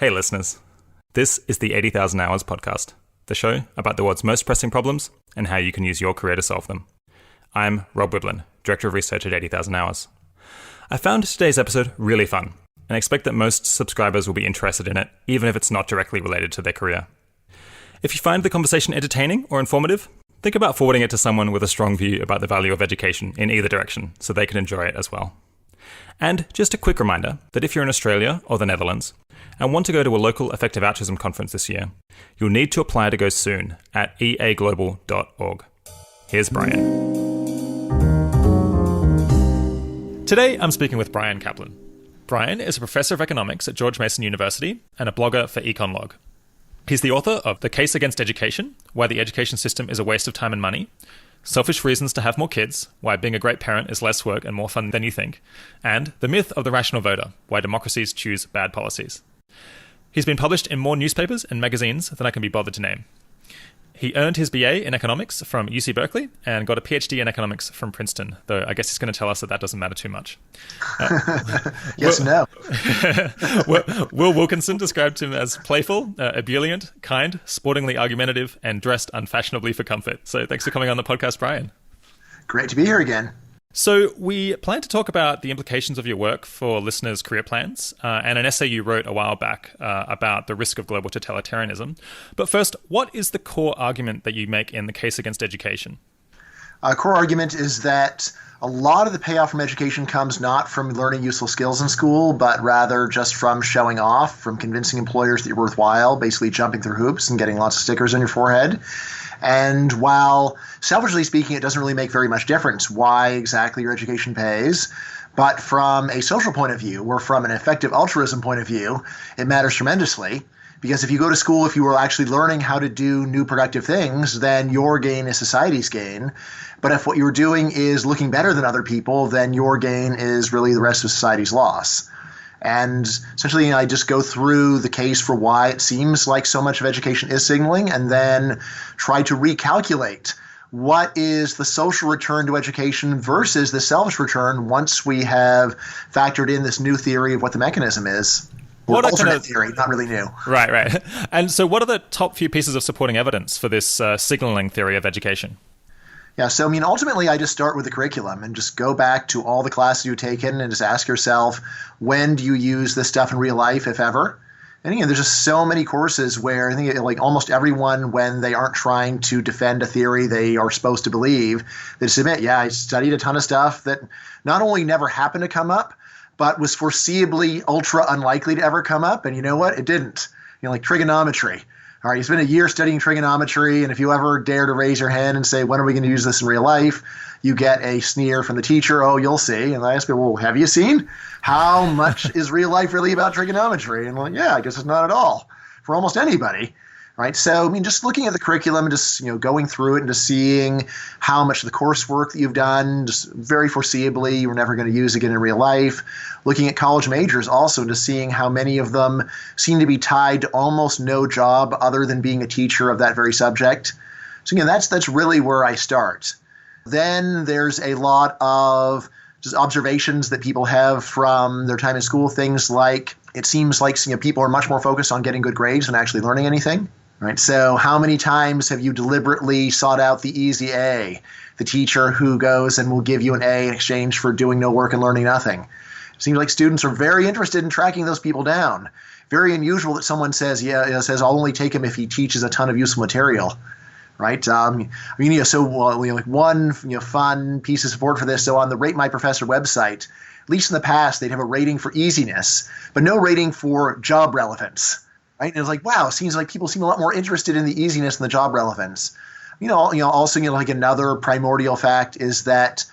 Hey listeners, this is the 80,000 Hours podcast, the show about the world's most pressing problems and how you can use your career to solve them. I'm Rob Wiblin, Director of Research at 80,000 Hours. I found today's episode really fun and expect that most subscribers will be interested in it, even if it's not directly related to their career. If you find the conversation entertaining or informative, think about forwarding it to someone with a strong view about the value of education in either direction so they can enjoy it as well. And just a quick reminder that if you're in Australia or the Netherlands and want to go to a local effective altruism conference this year, you'll need to apply to go soon at eaglobal.org. Here's Brian. Today, I'm speaking with Brian Kaplan. Brian is a professor of economics at George Mason University and a blogger for EconLog. He's the author of The Case Against Education, Why the Education System is a Waste of Time and Money, Selfish Reasons to Have More Kids, Why Being a Great Parent is Less Work and More Fun Than You Think, and The Myth of the Rational Voter, Why Democracies Choose Bad Policies. He's been published in more newspapers and magazines than I can be bothered to name. He earned his BA in economics from UC Berkeley and got a PhD in economics from Princeton, though I guess he's going to tell us that doesn't matter too much. Yes and no. Will Wilkinson described him as playful, ebullient, kind, sportingly argumentative, and dressed unfashionably for comfort. So thanks for coming on the podcast, Brian. Great to be here again. So we plan to talk about the implications of your work for listeners' career plans and an essay you wrote a while back about the risk of global totalitarianism. But first, what is the core argument that you make in The Case Against Education? Core argument is that a lot of the payoff from education comes not from learning useful skills in school, but rather just from showing off, from convincing employers that you're worthwhile, basically jumping through hoops and getting lots of stickers on your forehead. And while selfishly speaking, it doesn't really make very much difference why exactly your education pays, but from a social point of view or from an effective altruism point of view, it matters tremendously. Because if you go to school, if you are actually learning how to do new productive things, then your gain is society's gain. But if what you're doing is looking better than other people, then your gain is really the rest of society's loss. And essentially, I just go through the case for why it seems like so much of education is signaling, and then try to recalculate what is the social return to education versus the selfish return once we have factored in this new theory of what the mechanism is. What alternate theory, not really new. Right. And so what are the top few pieces of supporting evidence for this signaling theory of education? Yeah, so ultimately I just start with the curriculum and just go back to all the classes you've taken and just ask yourself, when do you use this stuff in real life, if ever? And again, there's just so many courses where I think like almost everyone, when they aren't trying to defend a theory they are supposed to believe, they just admit, yeah, I studied a ton of stuff that not only never happened to come up, but was foreseeably ultra unlikely to ever come up. And you know what? It didn't. Like trigonometry. All right, you spend a year studying trigonometry, and if you ever dare to raise your hand and say, when are we going to use this in real life, you get a sneer from the teacher, oh, you'll see. And I ask people, well, have you seen? How much is real life really about trigonometry? And well, yeah, I guess it's not at all for almost anybody. Right. So, just looking at the curriculum and just, going through it and just seeing how much of the coursework that you've done, just very foreseeably, you're never going to use again in real life. Looking at college majors also, just seeing how many of them seem to be tied to almost no job other than being a teacher of that very subject. So, that's really where I start. Then there's a lot of just observations that people have from their time in school. Things like, it seems like people are much more focused on getting good grades than actually learning anything. Right. So how many times have you deliberately sought out the easy A, the teacher who goes and will give you an A in exchange for doing no work and learning nothing? It seems like students are very interested in tracking those people down. Very unusual that someone says, I'll only take him if he teaches a ton of useful material. Right. One fun piece of support for this. So on the Rate My Professor website, at least in the past, they'd have a rating for easiness, but no rating for job relevance. Right? And it's like, wow, it seems like people seem a lot more interested in the easiness than the job relevance. Also, like another primordial fact is that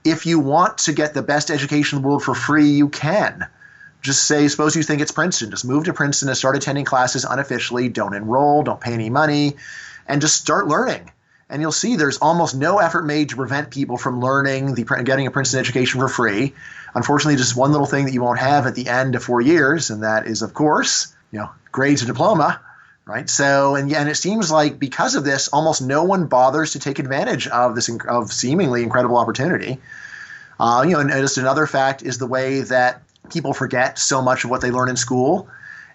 if you want to get the best education in the world for free, you can. Just say, suppose you think it's Princeton. Just move to Princeton and start attending classes unofficially. Don't enroll, don't pay any money, and just start learning. And you'll see there's almost no effort made to prevent people from getting a Princeton education for free. Unfortunately, just one little thing that you won't have at the end of 4 years, and that is, of course, grades and diploma, right? So, and it seems like because of this, almost no one bothers to take advantage of this of seemingly incredible opportunity. And just another fact is the way that people forget so much of what they learn in school.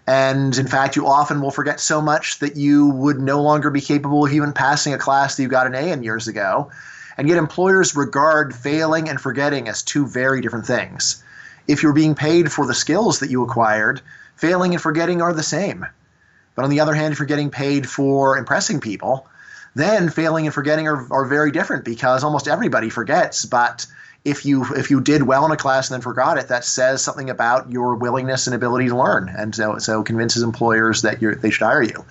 And in fact, you often will forget so much that you would no longer be capable of even passing a class that you got an A in years ago. And yet employers regard failing and forgetting as two very different things. If you're being paid for the skills that you acquired, failing and forgetting are the same. But on the other hand, if you're getting paid for impressing people, then failing and forgetting are very different, because almost everybody forgets. But if you did well in a class and then forgot it, that says something about your willingness and ability to learn, and so convinces employers that they should hire you.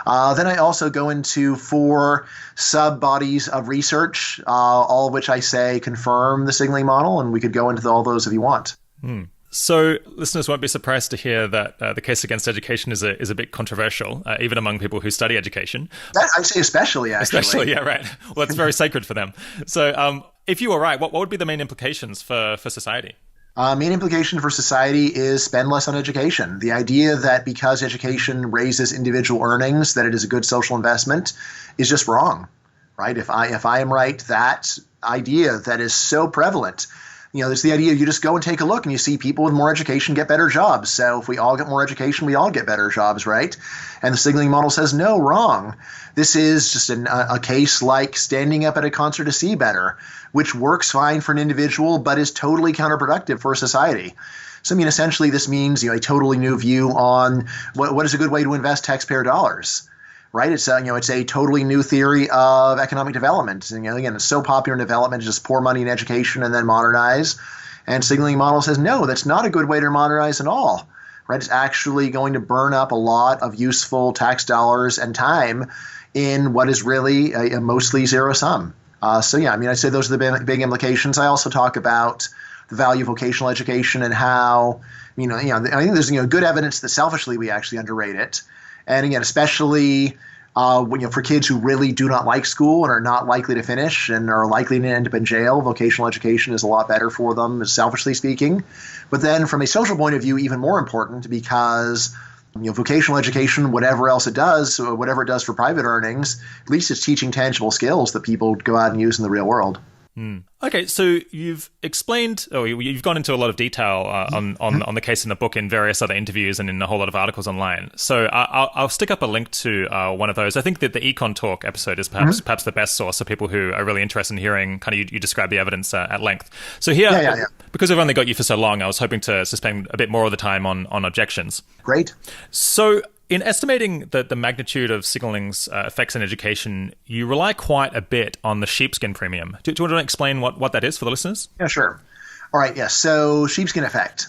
Then I also go into 4 sub-bodies of research, all of which I say confirm the signaling model, and we could go into all those if you want. So listeners won't be surprised to hear that the case against education is a bit controversial, even among people who study education. I'd say especially, actually. Especially, yeah, right. Well, it's very sacred for them. So if you were right, what would be the main implications for society? Main implication for society is spend less on education. The idea that because education raises individual earnings, that it is a good social investment is just wrong, right? If I am right, that idea that is so prevalent, there's the idea you just go and take a look and you see people with more education get better jobs. So if we all get more education, we all get better jobs, right? And the signaling model says, no, wrong. This is just a case like standing up at a concert to see better, which works fine for an individual, but is totally counterproductive for a society. So, essentially this means, a totally new view on what is a good way to invest taxpayer dollars. Right, it's a totally new theory of economic development. And, again, it's so popular in development, just pour money in education and then modernize. And signaling model says no, that's not a good way to modernize at all. Right, it's actually going to burn up a lot of useful tax dollars and time in what is really a mostly zero sum. I'd say those are the big implications. I also talk about the value of vocational education and how I think there's good evidence that selfishly we actually underrate it. And again, especially for kids who really do not like school and are not likely to finish and are likely to end up in jail, vocational education is a lot better for them, selfishly speaking. But then from a social point of view, even more important, because vocational education, whatever else it does, whatever it does for private earnings, at least it's teaching tangible skills that people go out and use in the real world. Okay, so you've explained, you've gone into a lot of detail on the case in the book in various other interviews and in a whole lot of articles online. So I'll stick up a link to one of those. I think that the Econ Talk episode is perhaps the best source for people who are really interested in hearing kind of you describe the evidence at length. So here, because I've only got you for so long, I was hoping to spend a bit more of the time on objections. Great. So in estimating the magnitude of signaling's effects in education, you rely quite a bit on the sheepskin premium. Do you want to explain what that is for the listeners? Yeah, sure. All right, yes. So sheepskin effect.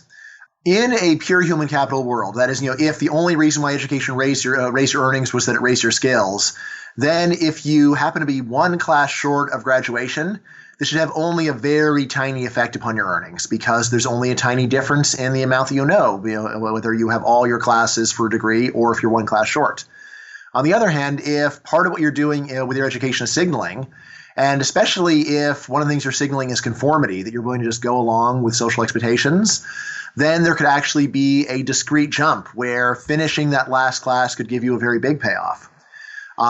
In a pure human capital world, that is, if the only reason why education raised your earnings was that it raised your skills, then if you happen to be one class short of graduation, this should have only a very tiny effect upon your earnings, because there's only a tiny difference in the amount that you know, whether you have all your classes for a degree or if you're one class short. On the other hand, if part of what you're doing with your education is signaling, and especially if one of the things you're signaling is conformity, that you're willing to just go along with social expectations, then there could actually be a discrete jump where finishing that last class could give you a very big payoff.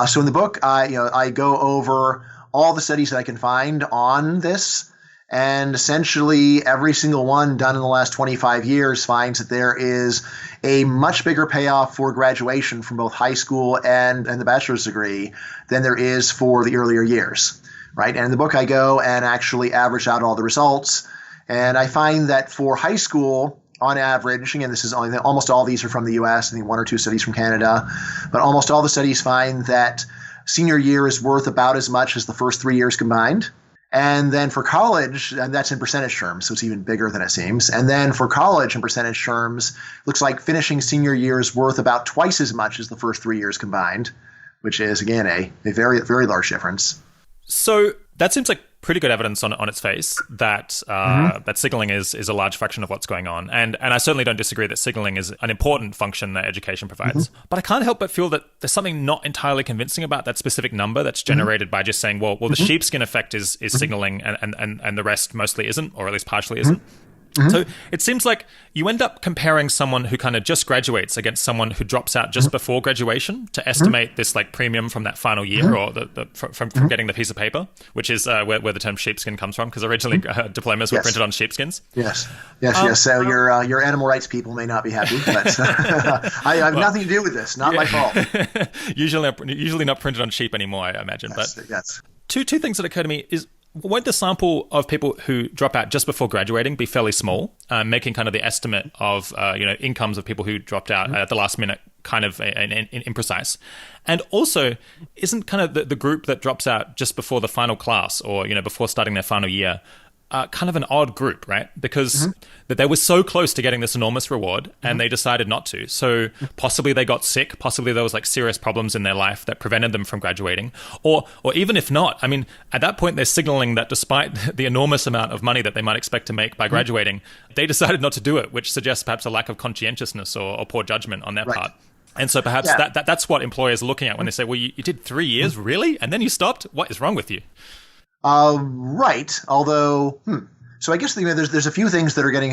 So in the book, I go over all the studies that I can find on this, and essentially every single one done in the last 25 years finds that there is a much bigger payoff for graduation from both high school and the bachelor's degree than there is for the earlier years, right? And in the book, I go and actually average out all the results, and I find that for high school, on average, again, this is almost all these are from the US, I think 1 or 2 studies from Canada, but almost all the studies find that senior year is worth about as much as the first 3 years combined. And then for college, and that's in percentage terms, so it's even bigger than it seems. And then for college in percentage terms, looks like finishing senior year is worth about twice as much as the first 3 years combined, which is, again, a very, very large difference. So that seems like pretty good evidence on its face that that signaling is a large fraction of what's going on. And I certainly don't disagree that signaling is an important function that education provides. But I can't help but feel that there's something not entirely convincing about that specific number that's generated by just saying, well, the sheepskin effect is signaling and the rest mostly isn't, or at least partially isn't. So it seems like you end up comparing someone who kind of just graduates against someone who drops out just before graduation to estimate this like premium from that final year or from getting the piece of paper, which is where the term sheepskin comes from, because originally diplomas were printed on sheepskins. Yes. So your animal rights people may not be happy, but I have nothing to do with this. Not my fault. usually not printed on sheep anymore, I imagine. Yes, but yes. Two things that occur to me is, won't the sample of people who drop out just before graduating be fairly small, making kind of the estimate of incomes of people who dropped out at the last minute kind of imprecise? And also, isn't kind of the group that drops out just before the final class or before starting their final year kind of an odd group, right? Because that they were so close to getting this enormous reward and they decided not to. So possibly they got sick, possibly there was like serious problems in their life that prevented them from graduating. Or even if not, I mean, at that point they're signaling that despite the enormous amount of money that they might expect to make by graduating, they decided not to do it, which suggests perhaps a lack of conscientiousness or poor judgment on their part. And so perhaps that's what employers are looking at when they say, well, you did 3 years, really? And then you stopped? What is wrong with you? Right. Although, so I guess there's a few things that are getting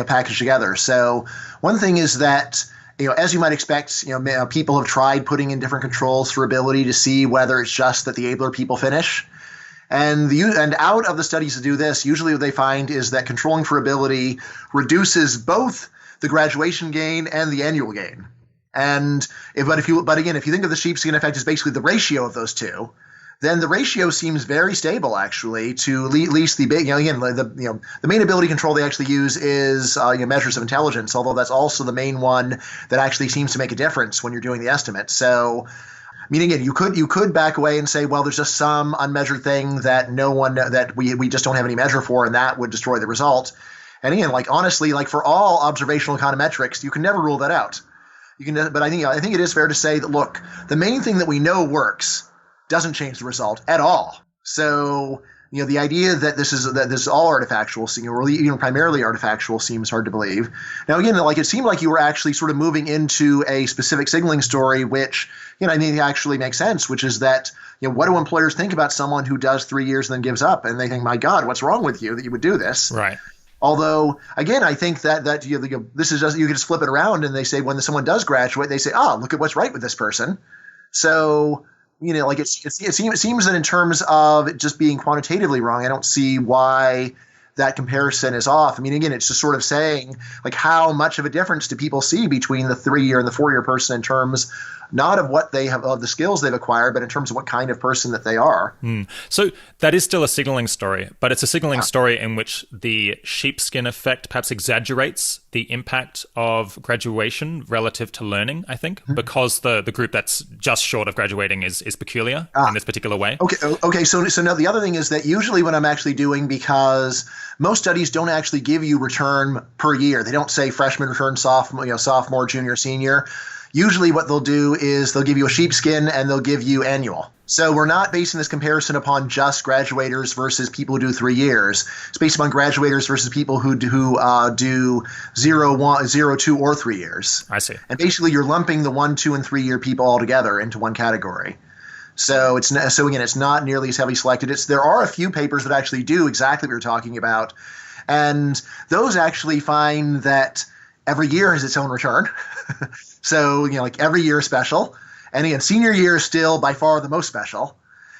packaged together. So one thing is that as you might expect, people have tried putting in different controls for ability to see whether it's just that the abler people finish. And out of the studies that do this, usually what they find is that controlling for ability reduces both the graduation gain and the annual gain. But if you think of the sheepskin effect as basically the ratio of those two, then the ratio seems very stable, actually, to at least the big, the main ability control they actually use is measures of intelligence, although that's also the main one that actually seems to make a difference when you're doing the estimate. So, I mean, again, you could back away and say, well, there's just some unmeasured thing that we just don't have any measure for, and that would destroy the result. And again, honestly, for all observational econometrics, you can never rule that out. But I think it is fair to say that, look, the main thing that we know works doesn't change the result at all. So, the idea that this is all artifactual, or even primarily artifactual, seems hard to believe. Now, again, it seemed like you were actually sort of moving into a specific signaling story, which, I think actually makes sense, which is that, what do employers think about someone who does 3 years and then gives up? And they think, my God, what's wrong with you that you would do this? Right. Although, again, I think that this is just, you can just flip it around and they say when someone does graduate, they say, look at what's right with this person. So, it seems that in terms of it just being quantitatively wrong, I don't see why that comparison is off. I mean, again, it's just sort of saying, how much of a difference do people see between the 3-year and the 4-year person in terms not of what they have, of the skills they've acquired, but in terms of what kind of person that they are. So that is still a signaling story, but it's a signaling story in which the sheepskin effect perhaps exaggerates the impact of graduation relative to learning, I think, because the group that's just short of graduating is peculiar in this particular way. Okay. So now the other thing is that usually what I'm actually doing, because most studies don't actually give you return per year. They don't say freshman return, sophomore, junior, senior. Usually what they'll do is they'll give you a sheepskin and they'll give you annual. So we're not basing this comparison upon just graduators versus people who do 3 years. It's based upon graduators versus people who do 0, 1, 0, 2, or 3 years. I see. And basically you're lumping the 1, 2, and 3 year people all together into one category. So it's not nearly as heavily selected. There are a few papers that actually do exactly what you're talking about. And those actually find that every year has its own return. So, every year is special. And again, senior year is still by far the most special.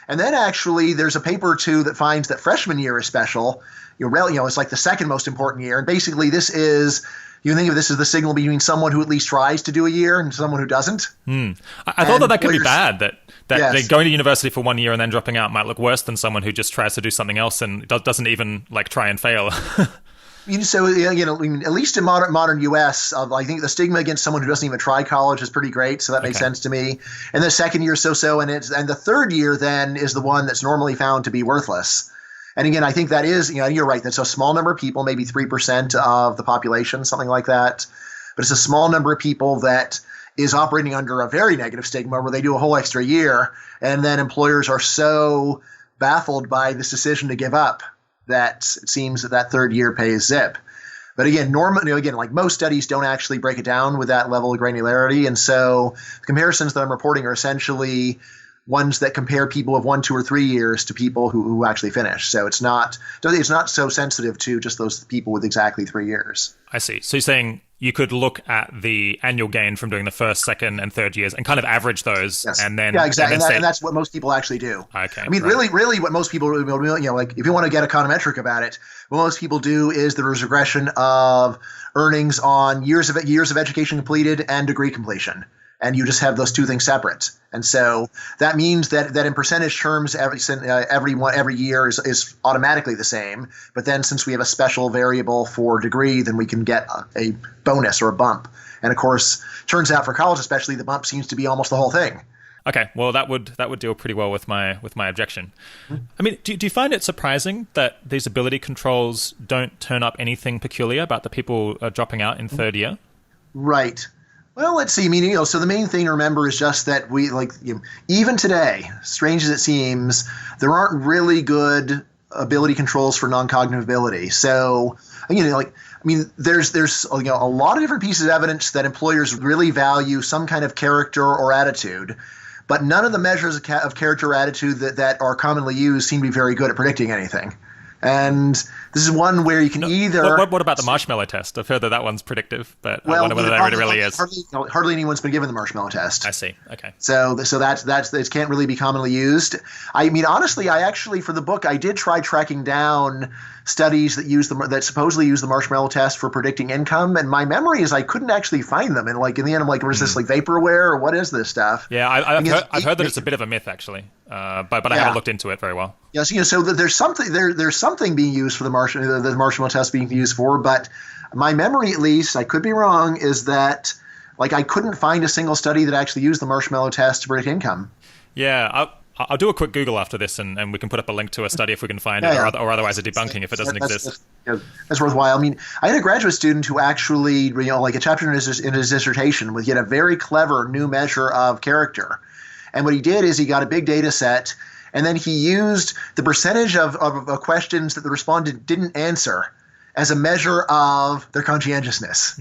And then actually there's a paper or two that finds that freshman year is special. It's like the second most important year. And basically this is, you think of this as the signal between someone who at least tries to do a year and someone who doesn't. I thought that could be bad, that yes, going to university for 1 year and then dropping out might look worse than someone who just tries to do something else and doesn't even try and fail. So, at least in modern U.S., I think the stigma against someone who doesn't even try college is pretty great. So that makes sense to me. And the second year, so, and the third year then is the one that's normally found to be worthless. And again, I think that is, you're right. That's a small number of people, maybe 3% of the population, something like that. But it's a small number of people that is operating under a very negative stigma where they do a whole extra year. And then employers are so baffled by this decision to give up that it seems that third year pays zip. But again, most studies don't actually break it down with that level of granularity. And so the comparisons that I'm reporting are essentially ones that compare people of 1, 2, or 3 years to people who actually finish. So it's not so sensitive to just those people with exactly 3 years. I see. So you're saying you could look at the annual gain from doing the first, second, and third years and kind of average those, Yes. and then exactly, and that's what most people actually do. Okay. I mean, right. really, what most people do, like if you want to get econometric about it, what most people do is there is regression of earnings on years of education completed and degree completion. And you just have those two things separate. And so that means that in percentage terms, every year is automatically the same. But then since we have a special variable for degree, then we can get a bonus or a bump. And of course, turns out for college especially, the bump seems to be almost the whole thing. Okay, well that would deal pretty well with my objection. I mean, do you find it surprising that these ability controls don't turn up anything peculiar about the people dropping out in third year? Right. Well, let's see. I mean, so the main thing to remember is just that even today, strange as it seems, there aren't really good ability controls for non-cognitive ability. So, there's a lot of different pieces of evidence that employers really value some kind of character or attitude, but none of the measures of character or attitude that are commonly used seem to be very good at predicting anything. And this is one where you can either... What about the marshmallow test? I've heard that one's predictive, but I wonder whether that really is. Hardly anyone's been given the marshmallow test. I see. Okay. So that's it can't really be commonly used. I mean, honestly, I actually, for the book, I did try tracking down studies that supposedly use the marshmallow test for predicting income, and my memory is I couldn't actually find them. And in the end, I'm like, was this like vaporware or what is this stuff? Yeah, I've heard that it's a bit of a myth actually, but I haven't looked into it very well. Yes, so there's something being used for the marshmallow test being used for, but my memory, at least, I could be wrong, is that I couldn't find a single study that actually used the marshmallow test to predict income. Yeah, I'll do a quick Google after this, and we can put up a link to a study if we can find it, or otherwise a debunking if it doesn't exist. That's worthwhile. I mean, I had a graduate student who actually, a chapter in his dissertation, he had a very clever new measure of character. And what he did is he got a big data set, and then he used the percentage of questions that the respondent didn't answer as a measure of their conscientiousness.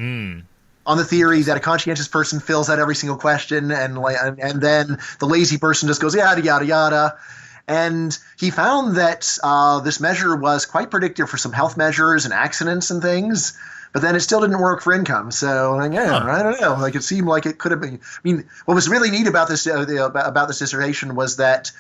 On the theory that a conscientious person fills out every single question, and then the lazy person just goes yada yada yada. And he found that this measure was quite predictive for some health measures and accidents and things, but then it still didn't work for income. So I don't know. It seemed like it could have been. I mean, what was really neat about this dissertation was that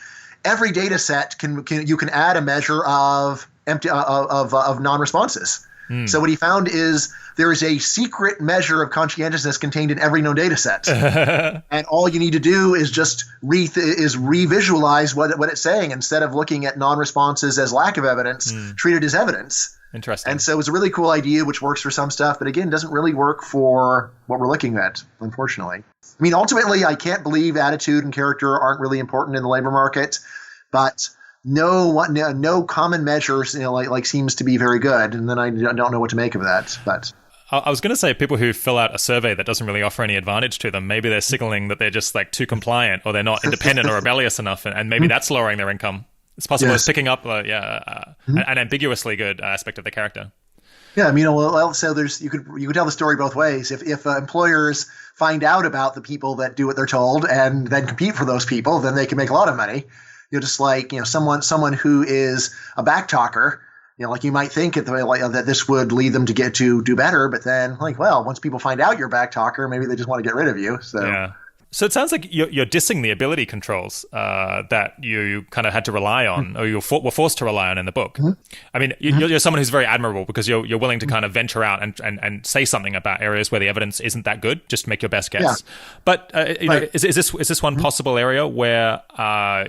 every data set you can add a measure of non-responses. So what he found is there is a secret measure of conscientiousness contained in every known data set. And all you need to do is just revisualize what it's saying instead of looking at non-responses as lack of evidence, treat it as evidence. Interesting. And so it was a really cool idea, which works for some stuff, but again, doesn't really work for what we're looking at, unfortunately. I mean, ultimately, I can't believe attitude and character aren't really important in the labor market, but no common measures seems to be very good, and then I don't know what to make of that. But I was going to say people who fill out a survey that doesn't really offer any advantage to them, maybe they're signaling that they're just too compliant, or they're not independent or rebellious enough, and maybe that's lowering their income. It's possible it's picking up an ambiguously good aspect of the character. Yeah, I mean, so you could tell the story both ways. If employers find out about the people that do what they're told and then compete for those people, then they can make a lot of money. Just someone who is a backtalker, you might think that this would lead them to get to do better, but then once people find out you're a backtalker, maybe they just want to get rid of you. So yeah. So it sounds like you're dissing the ability controls that you kind of had to rely on, or you were forced to rely on in the book. I mean, you're someone who's very admirable because you're willing to kind of venture out and say something about areas where the evidence isn't that good, just make your best guess. Yeah. But is this one possible area where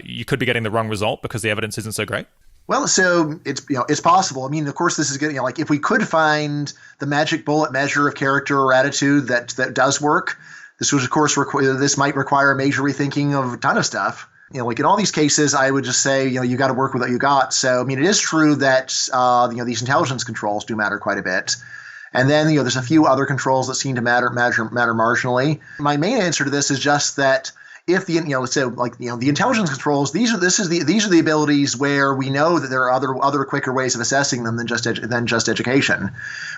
you could be getting the wrong result because the evidence isn't so great? Well, so it's possible. I mean, of course, this is good. If we could find the magic bullet measure of character or attitude that does work. This was, of course, this might require a major rethinking of a ton of stuff. In all these cases, I would just say, you got to work with what you got. So, I mean, it is true that, these intelligence controls do matter quite a bit. And then, there's a few other controls that seem to matter marginally. My main answer to this is just that if the intelligence controls, these are the abilities where we know that there are other quicker ways of assessing them than just education.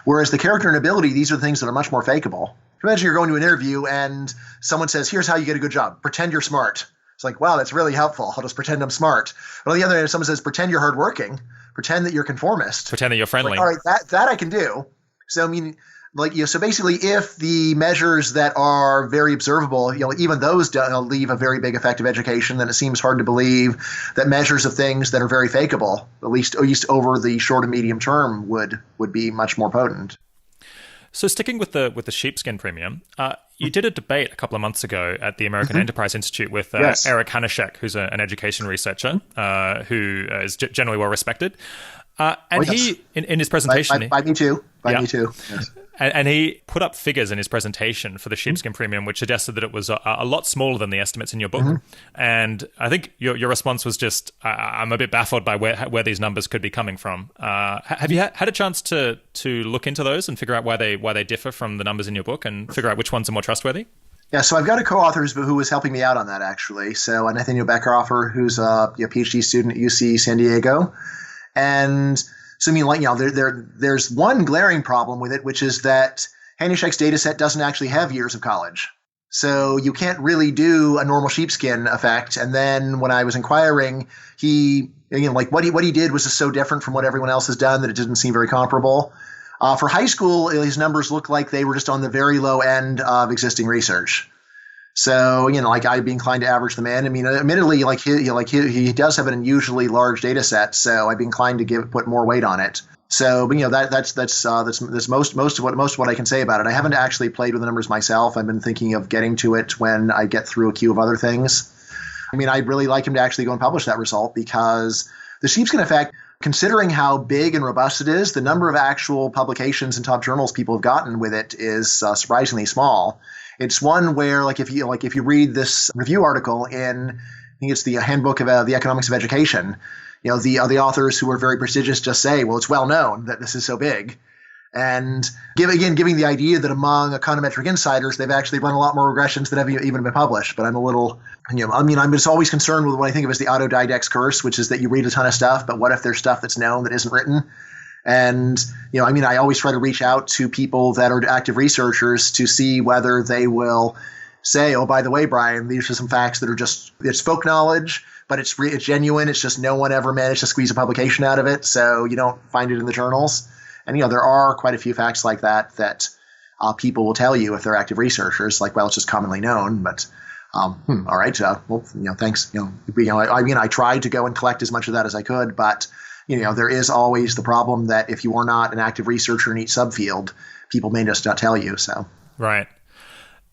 Whereas the character and ability, these are the things that are much more fakeable. Imagine you're going to an interview and someone says, "Here's how you get a good job. Pretend you're smart." It's like, wow, that's really helpful. I'll just pretend I'm smart. But on the other hand, if someone says, pretend you're hardworking, pretend that you're conformist. Pretend that you're friendly. Like, all right, that I can do. So, I mean, like, so basically, if the measures that are very observable, even those leave a very big effect of education, then it seems hard to believe that measures of things that are very fakeable, at least over the short and medium term, would be much more potent. So sticking with the sheepskin premium, you did a debate a couple of months ago at the American Enterprise Institute with Eric Hanashek, who's an education researcher who is generally well respected. He, in his presentation... By me too. Me too. Yes. And he put up figures in his presentation for the sheepskin premium, which suggested that it was a lot smaller than the estimates in your book. And I think your response was just, I'm a bit baffled by where these numbers could be coming from. Have you had a chance to look into those and figure out why they differ from the numbers in your book and figure out which ones are more trustworthy? Yeah, so I've got a co-author who was helping me out on that, actually. So Nathaniel Beckerhofer, who's a PhD student at UC San Diego. And so, I mean, there's one glaring problem with it, which is that Hanashek's data set doesn't actually have years of college. So you can't really do a normal sheepskin effect. And then when I was inquiring, what he did was just so different from what everyone else has done that it didn't seem very comparable. For high school, his numbers looked like they were just on the very low end of existing research. So, I'd be inclined to average them in. I mean, admittedly, he does have an unusually large data set, so I'd be inclined to put more weight on it. So, but that's most of what I can say about it. I haven't actually played with the numbers myself. I've been thinking of getting to it when I get through a queue of other things. I mean, I'd really like him to actually go and publish that result, because the sheepskin effect, considering how big and robust it is, the number of actual publications in top journals people have gotten with it is surprisingly small. It's one where, if you read this review article in, I think it's the Handbook of the Economics of Education, the authors who are very prestigious just say, well, it's well known that this is so big. And giving the idea that among econometric insiders, they've actually run a lot more regressions that have even been published. But I'm a little, I'm just always concerned with what I think of as the autodidact's curse, which is that you read a ton of stuff, but what if there's stuff that's known that isn't written? And, I always try to reach out to people that are active researchers to see whether they will say, oh, by the way, Brian, these are some facts that are it's folk knowledge, but it's genuine. It's just no one ever managed to squeeze a publication out of it, so you don't find it in the journals. And, there are quite a few facts like that people will tell you if they're active researchers, like, well, it's just commonly known, but all right, thanks. I tried to go and collect as much of that as I could, but there is always the problem that if you are not an active researcher in each subfield, people may just not tell you. So right.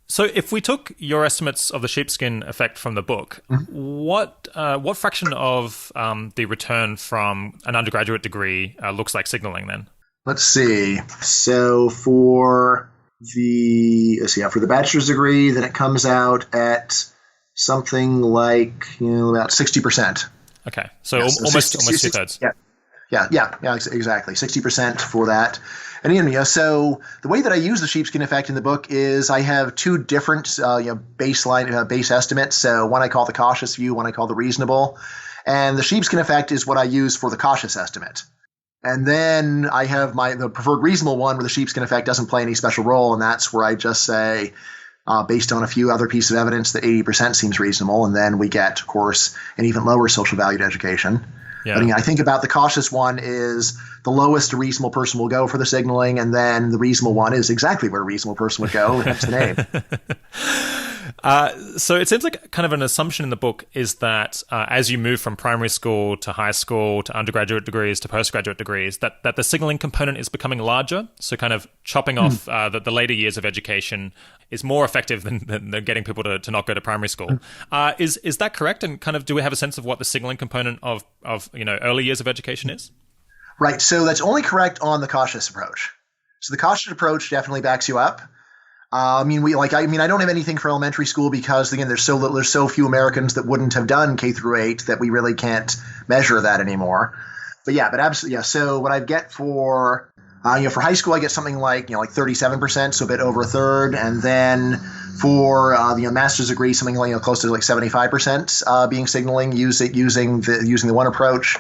So if we took your estimates of the sheepskin effect from the book, what fraction of the return from an undergraduate degree looks like signaling then? Let's see. So for the bachelor's degree, then it comes out at something like about 60%. Okay, so almost 2/3. Yeah, exactly. 60% for that. And so the way that I use the sheepskin effect in the book is I have two different base estimates. So one I call the cautious view, one I call the reasonable. And the sheepskin effect is what I use for the cautious estimate. And then I have the preferred reasonable one where the sheepskin effect doesn't play any special role, and that's where I just say, based on a few other pieces of evidence, that 80% seems reasonable, and then we get, of course, an even lower social valued education. Yeah. But I think about the cautious one is the lowest a reasonable person will go for the signaling, and then the reasonable one is exactly where a reasonable person would go, hence the name. So it seems like kind of an assumption in the book is that as you move from primary school to high school to undergraduate degrees to postgraduate degrees, that the signaling component is becoming larger. So kind of chopping off the later years of education is more effective than getting people to not go to primary school. Is that correct? And kind of do we have a sense of what the signaling component of early years of education is? Right. So that's only correct on the cautious approach. So the cautious approach definitely backs you up. I don't have anything for elementary school because, again, there's so few Americans that wouldn't have done K through 8 that we really can't measure that anymore. But absolutely, yeah. So what I get for high school, I get something like 37%, so a bit over a third, and then for master's degree, something like close to 75% being signaling using the one approach.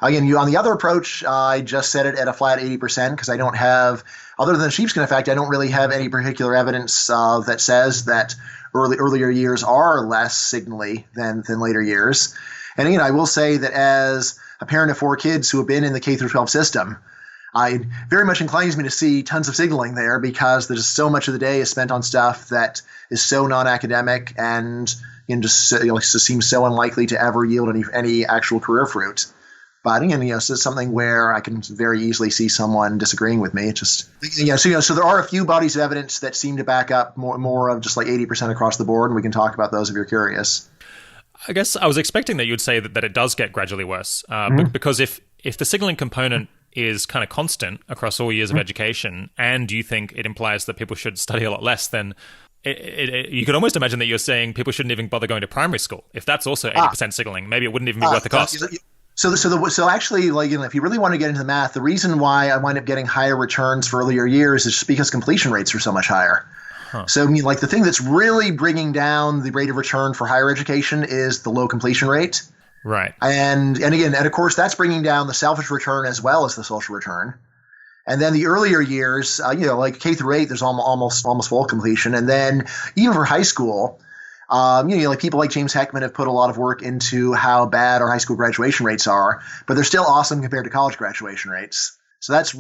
Again, on the other approach, I just set it at a flat 80% because I don't have, other than the sheepskin effect, I don't really have any particular evidence that says that earlier years are less signally than later years. And again, I will say that as a parent of 4 kids who have been in the K through 12 system, I very much inclines me to see tons of signaling there because there's so much of the day is spent on stuff that is so non-academic and just seems so unlikely to ever yield any actual career fruit. But again, so it's something where I can very easily see someone disagreeing with me. It's just so there are a few bodies of evidence that seem to back up more of just like 80% across the board, and we can talk about those if you're curious. I guess I was expecting that you'd say that it does get gradually worse, because if the signaling component is kind of constant across all years of education, and you think it implies that people should study a lot less, then you could almost imagine that you're saying people shouldn't even bother going to primary school. If that's also 80% signaling, maybe it wouldn't even be worth the cost. So actually, if you really want to get into the math, the reason why I wind up getting higher returns for earlier years is just because completion rates are so much higher. Huh. So the thing that's really bringing down the rate of return for higher education is the low completion rate. Right. And of course, that's bringing down the selfish return as well as the social return. And then the earlier years, like K through 8, there's almost full completion. And then even for high school, like people like James Heckman have put a lot of work into how bad our high school graduation rates are, but they're still awesome compared to college graduation rates. So that's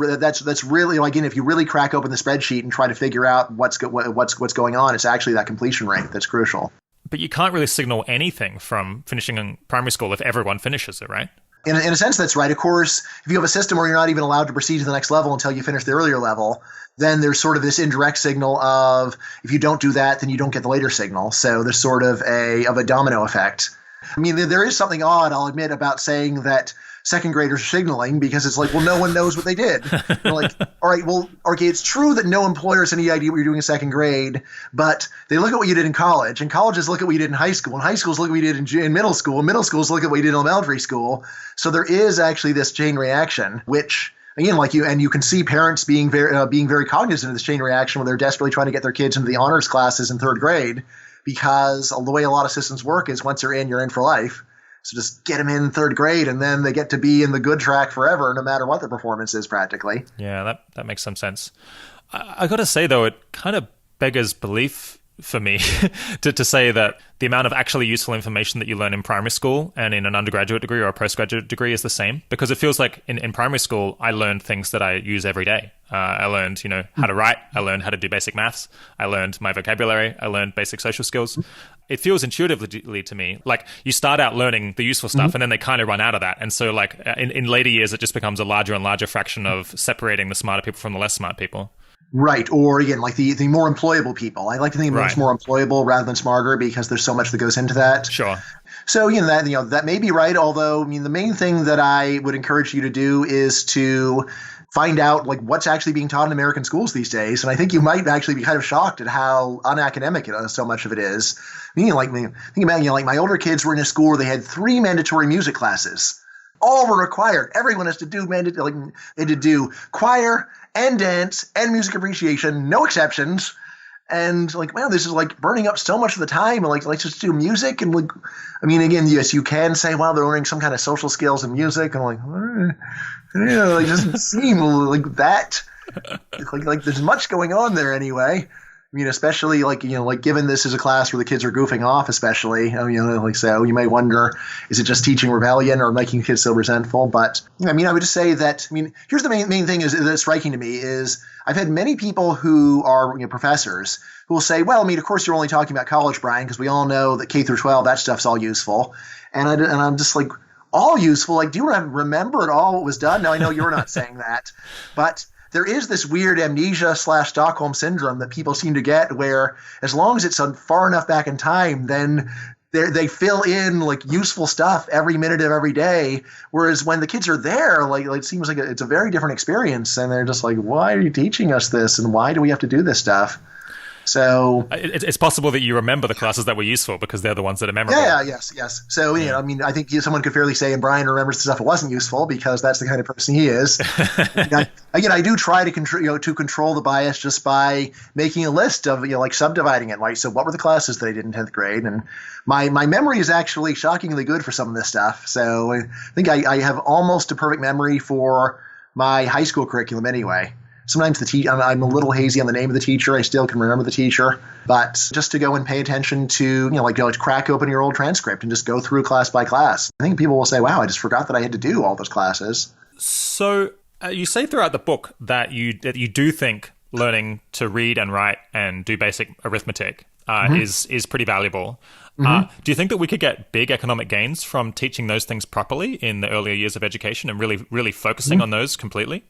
really, again, if you really crack open the spreadsheet and try to figure out what's going on, it's actually that completion rate that's crucial. But you can't really signal anything from finishing in primary school if everyone finishes it, right? In a sense, that's right. Of course, if you have a system where you're not even allowed to proceed to the next level until you finish the earlier level, then there's sort of this indirect signal of if you don't do that, then you don't get the later signal. So there's sort of a domino effect. I mean, there is something odd, I'll admit, about saying that second graders are signaling because it's like, well, no one knows what they did. You're like, all right, well, okay, it's true that no employer has any idea what you're doing in second grade, but they look at what you did in college, and colleges look at what you did in high school, and high schools look at what you did in middle school, and middle schools look at what you did in elementary school. So there is actually this chain reaction, which again, you can see parents being very cognizant of this chain reaction when they're desperately trying to get their kids into the honors classes in third grade, because the way a lot of systems work is once they're in, you're in for life. So just get them in third grade, and then they get to be in the good track forever, no matter what their performance is, practically. Yeah, that makes some sense. I got to say, though, it kind of beggars belief for me to say that the amount of actually useful information that you learn in primary school and in an undergraduate degree or a postgraduate degree is the same, because it feels like in primary school, I learned things that I use every day. I learned, how to write. I learned how to do basic maths. I learned my vocabulary. I learned basic social skills. It feels intuitively to me like you start out learning the useful stuff and then they kind of run out of that. And so like in later years, it just becomes a larger and larger fraction of separating the smarter people from the less smart people. Right. Or again, like the more employable people. I like to think of much more employable rather than smarter because there's so much that goes into that. Sure. So, that may be right. Although, the main thing that I would encourage you to do is to find out like what's actually being taught in American schools these days. And I think you might actually be kind of shocked at how unacademic so much of it is. Think about, like my older kids were in a school where they had 3 mandatory music classes. All were required. Everyone has to do they had to do choir and dance and music appreciation, no exceptions. And this is like burning up so much of the time. And let's just do music. And again, yes, you can say, well, they're learning some kind of social skills in music. And it doesn't seem like that. Like there's much going on there anyway. Especially given this is a class where the kids are goofing off, especially, so you may wonder, is it just teaching rebellion or making kids so resentful? But I would just say that, here's the main thing that's striking to me is I've had many people who are professors who will say, well, of course you're only talking about college, Brian, because we all know that K through 12, that stuff's all useful. And I'm just like, all useful? Like, do you remember at all what was done? Now, I know you're not saying that, but there is this weird amnesia/Stockholm syndrome that people seem to get where as long as it's far enough back in time, then they fill in like useful stuff every minute of every day. Whereas when the kids are there, it seems like it's a very different experience. And they're just like, why are you teaching us this? And why do we have to do this stuff? So it's possible that you remember the classes that were useful because they're the ones that are memorable. Yes. So, I mean, I think someone could fairly say, and Brian remembers the stuff that wasn't useful because that's the kind of person he is. I do try to control the bias just by making a list of, like subdividing it. Right. So what were the classes that I did in 10th grade? And my memory is actually shockingly good for some of this stuff. So I think I have almost a perfect memory for my high school curriculum anyway. Sometimes I'm a little hazy on the name of the teacher. I still can remember the teacher. But just to go and pay attention to, crack open your old transcript and just go through class by class. I think people will say, wow, I just forgot that I had to do all those classes. So you say throughout the book that you do think learning to read and write and do basic arithmetic is pretty valuable. Do you think that we could get big economic gains from teaching those things properly in the earlier years of education and really focusing on those completely?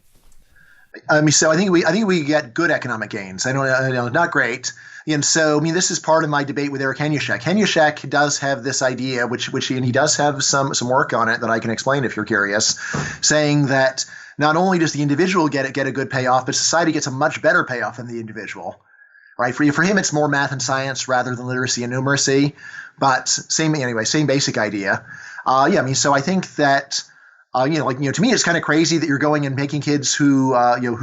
So I think we get good economic gains. I don't not great. And so, this is part of my debate with Eric Henyushek. Henyushek does have this idea, which he does have some work on it that I can explain if you're curious, saying that not only does the individual get a good payoff, but society gets a much better payoff than the individual. Right? For him, it's more math and science rather than literacy and numeracy. But same basic idea. So I think that. To me, it's kind of crazy that you're going and making kids who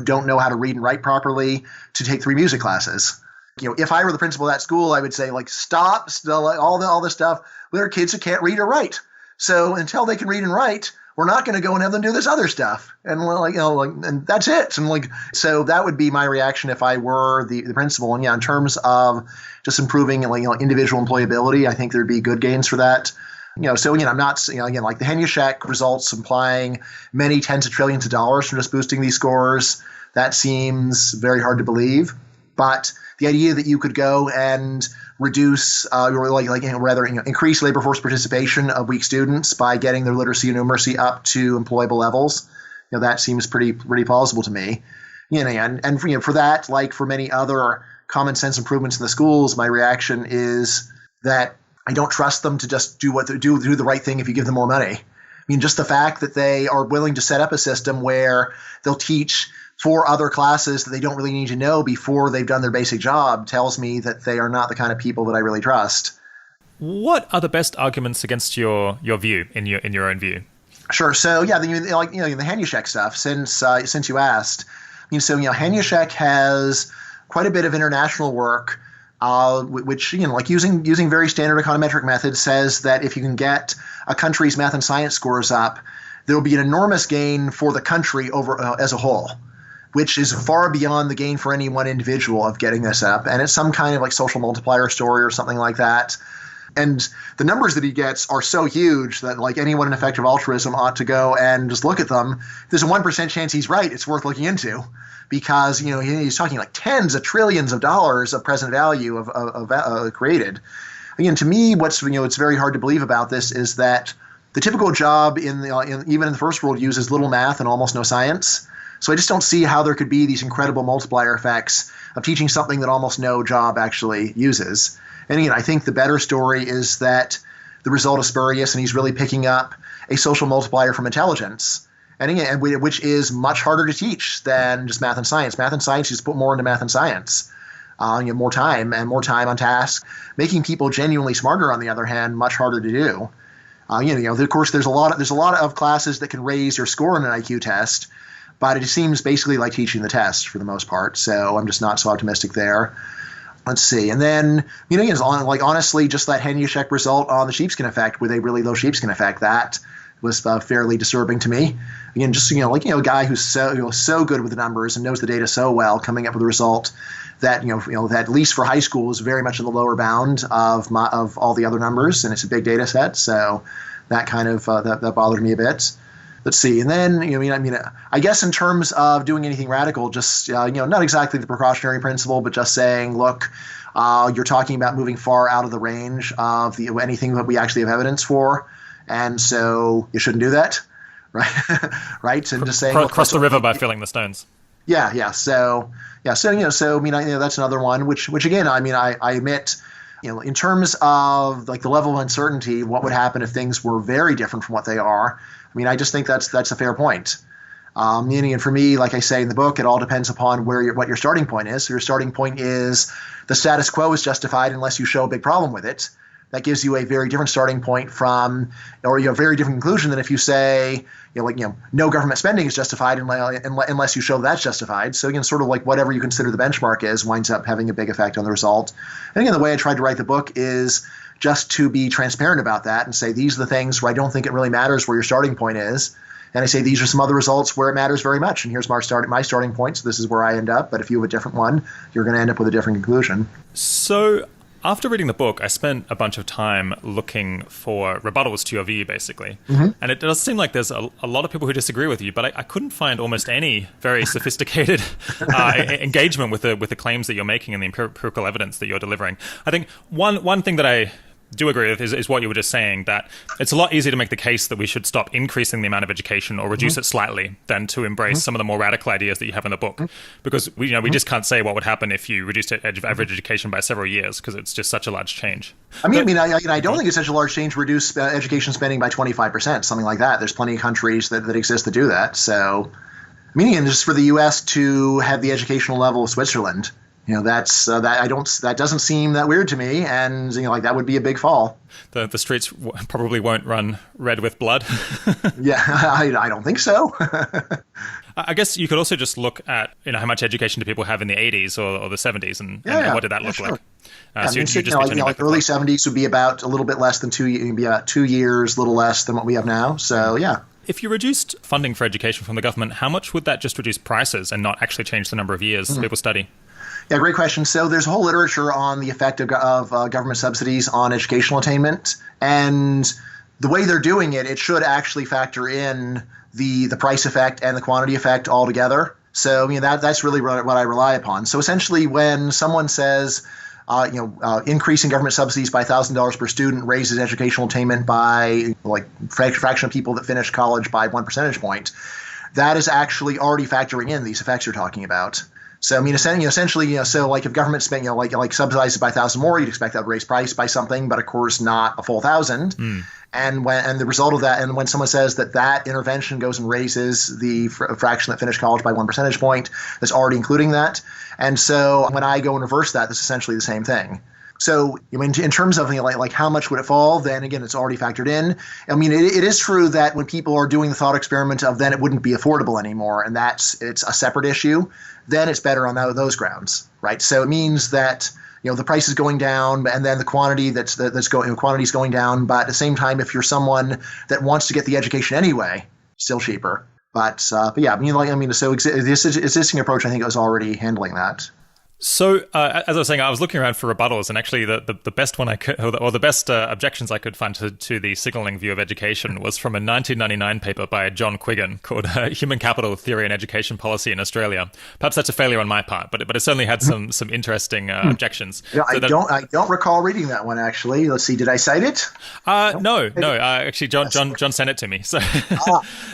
don't know how to read and write properly to take 3 music classes. If I were the principal of that school, I would say, stop all this stuff. There are kids who can't read or write. So until they can read and write, we're not going to go and have them do this other stuff. And and that's it. And so that would be my reaction if I were the principal. And in terms of just improving individual employability, I think there'd be good gains for that. I'm not, like the Henyushek results implying many tens of trillions of dollars from just boosting these scores. That seems very hard to believe. But the idea that you could go and reduce, increase labor force participation of weak students by getting their literacy and numeracy up to employable levels, that seems pretty plausible to me. And for that, like for many other common sense improvements in the schools, my reaction is that I don't trust them to just do the right thing if you give them more money. Just the fact that they are willing to set up a system where they'll teach 4 other classes that they don't really need to know before they've done their basic job tells me that they are not the kind of people that I really trust. What are the best arguments against your view in your own view? Sure. So the Henyushek stuff. Since you asked, Henyushek has quite a bit of international work. Which, using very standard econometric methods, says that if you can get a country's math and science scores up, there will be an enormous gain for the country as a whole, which is far beyond the gain for any one individual of getting this up. And it's some kind of social multiplier story or something like that. And the numbers that he gets are so huge that anyone in effective altruism ought to go and just look at them. If there's a 1% chance he's right, it's worth looking into. Because he's talking tens of trillions of dollars of present value of created. Again, to me, what's very hard to believe about this is that the typical job even in the first world uses little math and almost no science. So I just don't see how there could be these incredible multiplier effects of teaching something that almost no job actually uses. And again, I think the better story is that the result is spurious and he's really picking up a social multiplier from intelligence. And again, which is much harder to teach than just math and science. Math and science, you just put more into math and science. More time on task. Making people genuinely smarter, on the other hand, much harder to do. Of course, there's a lot of classes that can raise your score in an IQ test, but it seems basically like teaching the test for the most part. So I'm just not so optimistic there. Let's see. And then, honestly, just that Henyushek result on the sheepskin effect with a really low sheepskin effect, that was fairly disturbing to me. Again, just a guy who's so good with the numbers and knows the data so well, coming up with a result that that at least for high school is very much in the lower bound of all the other numbers, and it's a big data set. So that kind of that bothered me a bit. Let's see. And then I guess in terms of doing anything radical, just not exactly the precautionary principle, but just saying, look, you're talking about moving far out of the range of anything that we actually have evidence for. And so you shouldn't do that, right? Right? And just saying cross the river by filling the stones. Yeah. So that's another one. Which again, I admit, in terms of the level of uncertainty, what would happen if things were very different from what they are? I just think that's a fair point. Meaning, and for me, like I say in the book, it all depends upon what your starting point is. So your starting point is the status quo is justified unless you show a big problem with it. That gives you a very different starting point or a very different conclusion than if you say, no government spending is justified unless you show that's justified. So again, sort of like whatever you consider the benchmark is winds up having a big effect on the result. And again, the way I tried to write the book is just to be transparent about that and say these are the things where I don't think it really matters where your starting point is. And I say these are some other results where it matters very much. And here's my starting point. So this is where I end up. But if you have a different one, you're going to end up with a different conclusion. So after reading the book, I spent a bunch of time looking for rebuttals to your view, basically. Mm-hmm. And it does seem like there's a lot of people who disagree with you, but I couldn't find almost any very sophisticated engagement with the claims that you're making and the empirical evidence that you're delivering. I think one thing that I do agree with is what you were just saying, that it's a lot easier to make the case that we should stop increasing the amount of education or reduce it slightly than to embrace some of the more radical ideas that you have in the book. Because we just can't say what would happen if you reduced average education by several years, because it's just such a large change. I don't think it's such a large change to reduce education spending by 25%, something like that. There's plenty of countries that exist that do that. So, meaning just for the U.S. to have the educational level of Switzerland, that doesn't seem that weird to me, and that would be a big fall. The streets probably won't run red with blood. Yeah, I don't think so. I guess you could also just look at how much education do people have in the 80s or the 70s, and what did that look like? Early 70s would be about a little bit less than 2 years, a little less than what we have now. So yeah. If you reduced funding for education from the government, how much would that just reduce prices and not actually change the number of years people study? Yeah, great question. So there's a whole literature on the effect of government subsidies on educational attainment. And the way they're doing it, it should actually factor in the price effect and the quantity effect all together. So that's really what I rely upon. So essentially when someone says, increasing government subsidies by $1,000 per student raises educational attainment by fraction of people that finish college by 1 percentage point, that is actually already factoring in these effects you're talking about. So essentially, so like if government spent, like subsidizes by 1,000 more, you'd expect that to raise price by something, but of course not a full 1,000. And the result of that, and when someone says that intervention goes and raises the fraction that finished college by 1 percentage point, that's already including that. And so when I go and reverse that, that's essentially the same thing. So in terms of how much would it fall, then again, it's already factored in. It is true that when people are doing the thought experiment of then it wouldn't be affordable anymore, and it's a separate issue, then it's better on those grounds, right? So it means that the price is going down, and then the quantity quantity is going down. But at the same time, if you're someone that wants to get the education anyway, still cheaper. But yeah, so this existing approach, I think, is already handling that. So, as I was saying, I was looking around for rebuttals, and actually the best one I could, or the best objections I could find to the signaling view of education was from a 1999 paper by John Quiggin called Human Capital Theory and Education Policy in Australia. Perhaps that's a failure on my part, but it certainly had some interesting objections. Yeah, so I don't recall reading that one, actually. Let's see, did I cite it? No. Actually, John sent it to me. So,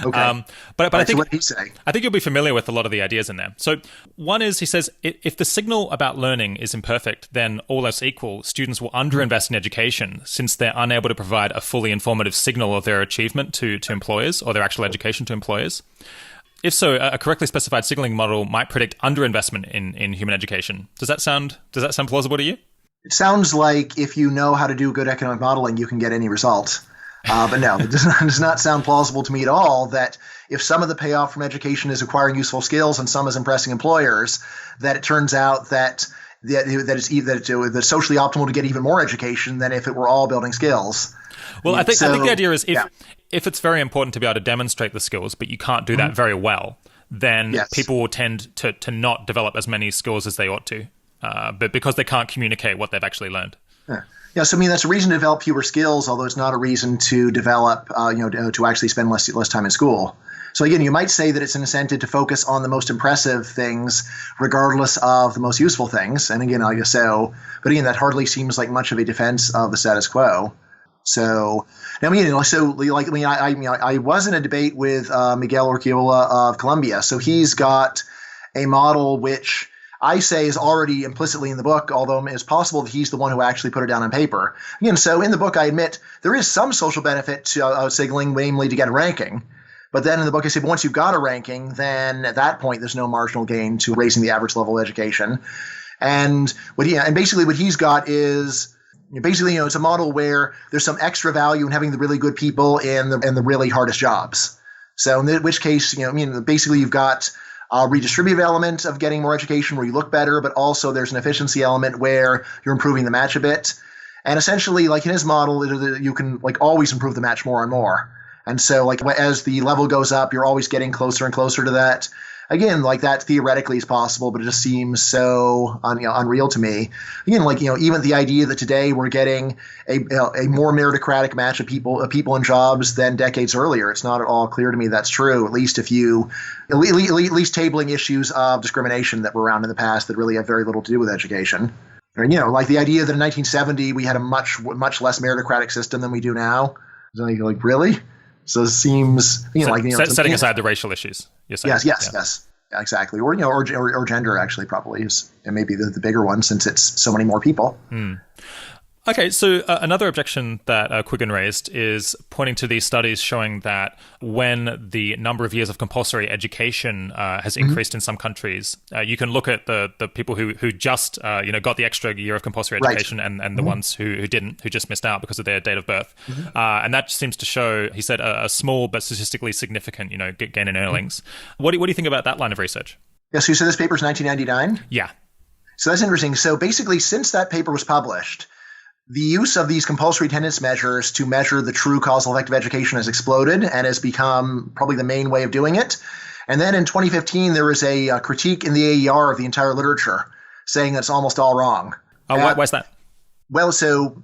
okay. But I think what did he say? I think you'll be familiar with a lot of the ideas in there. So, one is he says if the signal about learning is imperfect, then all else equal, students will underinvest in education since they're unable to provide a fully informative signal of their achievement to employers or their actual education to employers. If so, a correctly specified signaling model might predict underinvestment in human education. Does that sound plausible to you? It sounds like if you know how to do good economic modeling, you can get any result. But no, it does not sound plausible to me at all that if some of the payoff from education is acquiring useful skills and some is impressing employers, that it turns out that it's socially optimal to get even more education than if it were all building skills. Well, I think the idea is if it's very important to be able to demonstrate the skills, but you can't do that very well, then people will tend to not develop as many skills as they ought to, but because they can't communicate what they've actually learned. Yeah, so that's a reason to develop fewer skills, although it's not a reason to develop, to actually spend less time in school. So again, you might say that it's an incentive to focus on the most impressive things, regardless of the most useful things. And again, but again, that hardly seems like much of a defense of the status quo. So I was in a debate with Miguel Urquiola of Colombia. So he's got a model which I say is already implicitly in the book, although it's possible that he's the one who actually put it down on paper. Again, so in the book, I admit there is some social benefit to signaling, namely to get a ranking. But then in the book, I say, but once you've got a ranking, then at that point, there's no marginal gain to raising the average level of education. And basically what he's got is basically, it's a model where there's some extra value in having the really good people in the really hardest jobs. So in which case, basically you've got a redistributive element of getting more education where you look better, but also there's an efficiency element where you're improving the match a bit. And essentially, like in his model, you can like always improve the match more and more. And so like as the level goes up, you're always getting closer and closer to that. Again, like that theoretically is possible, but it just seems so unreal to me. Again, like even the idea that today we're getting a more meritocratic match of people in jobs than decades earlier. It's not at all clear to me that's true. At least at least tabling issues of discrimination that were around in the past that really have very little to do with education. Like the idea that in 1970 we had a much less meritocratic system than we do now. Like really? So it seems setting aside the racial issues. You're saying. Yes. Yeah, exactly. Or gender actually probably is maybe the bigger one since it's so many more people. Okay, so another objection that Quiggin raised is pointing to these studies showing that when the number of years of compulsory education has increased in some countries, you can look at the people who just got the extra year of compulsory education and the ones who didn't, who just missed out because of their date of birth, and that seems to show, he said, a small but statistically significant gain in earnings. What do you think about that line of research? Yeah, so you said this paper is 1999. Yeah. So that's interesting. So basically, since that paper was published, the use of these compulsory attendance measures to measure the true causal effect of education has exploded and has become probably the main way of doing it. And then in 2015, there was a critique in the AER of the entire literature saying that it's almost all wrong. Why's that? Well, so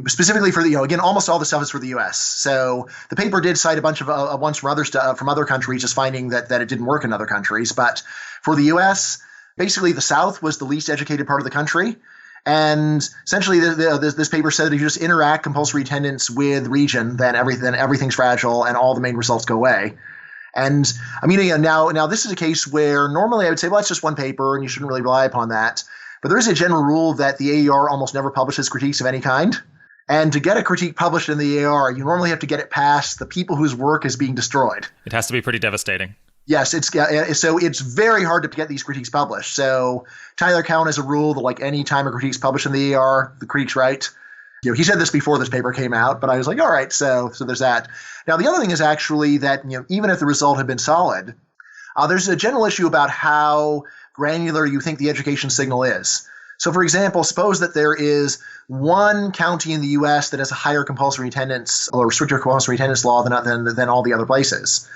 specifically for again, almost all the stuff is for the U.S. So the paper did cite a bunch of ones from other countries, just finding that it didn't work in other countries. But for the U.S., basically the South was the least educated part of the country. And essentially, this paper said that if you just interact compulsory attendance with region, then everything's fragile and all the main results go away. And now this is a case where normally I would say, well, it's just one paper and you shouldn't really rely upon that. But there is a general rule that the AER almost never publishes critiques of any kind. And to get a critique published in the AER, you normally have to get it past the people whose work is being destroyed. It has to be pretty devastating. Yes, so it's very hard to get these critiques published. So Tyler Cowen has a rule that like any time a critique's published in the AR, the critique's right. He said this before this paper came out, but I was like, all right, so there's that. Now the other thing is actually that even if the result had been solid, there's a general issue about how granular you think the education signal is. So for example, suppose that there is one county in the U.S. that has a higher compulsory attendance or stricter compulsory attendance law than all the other places.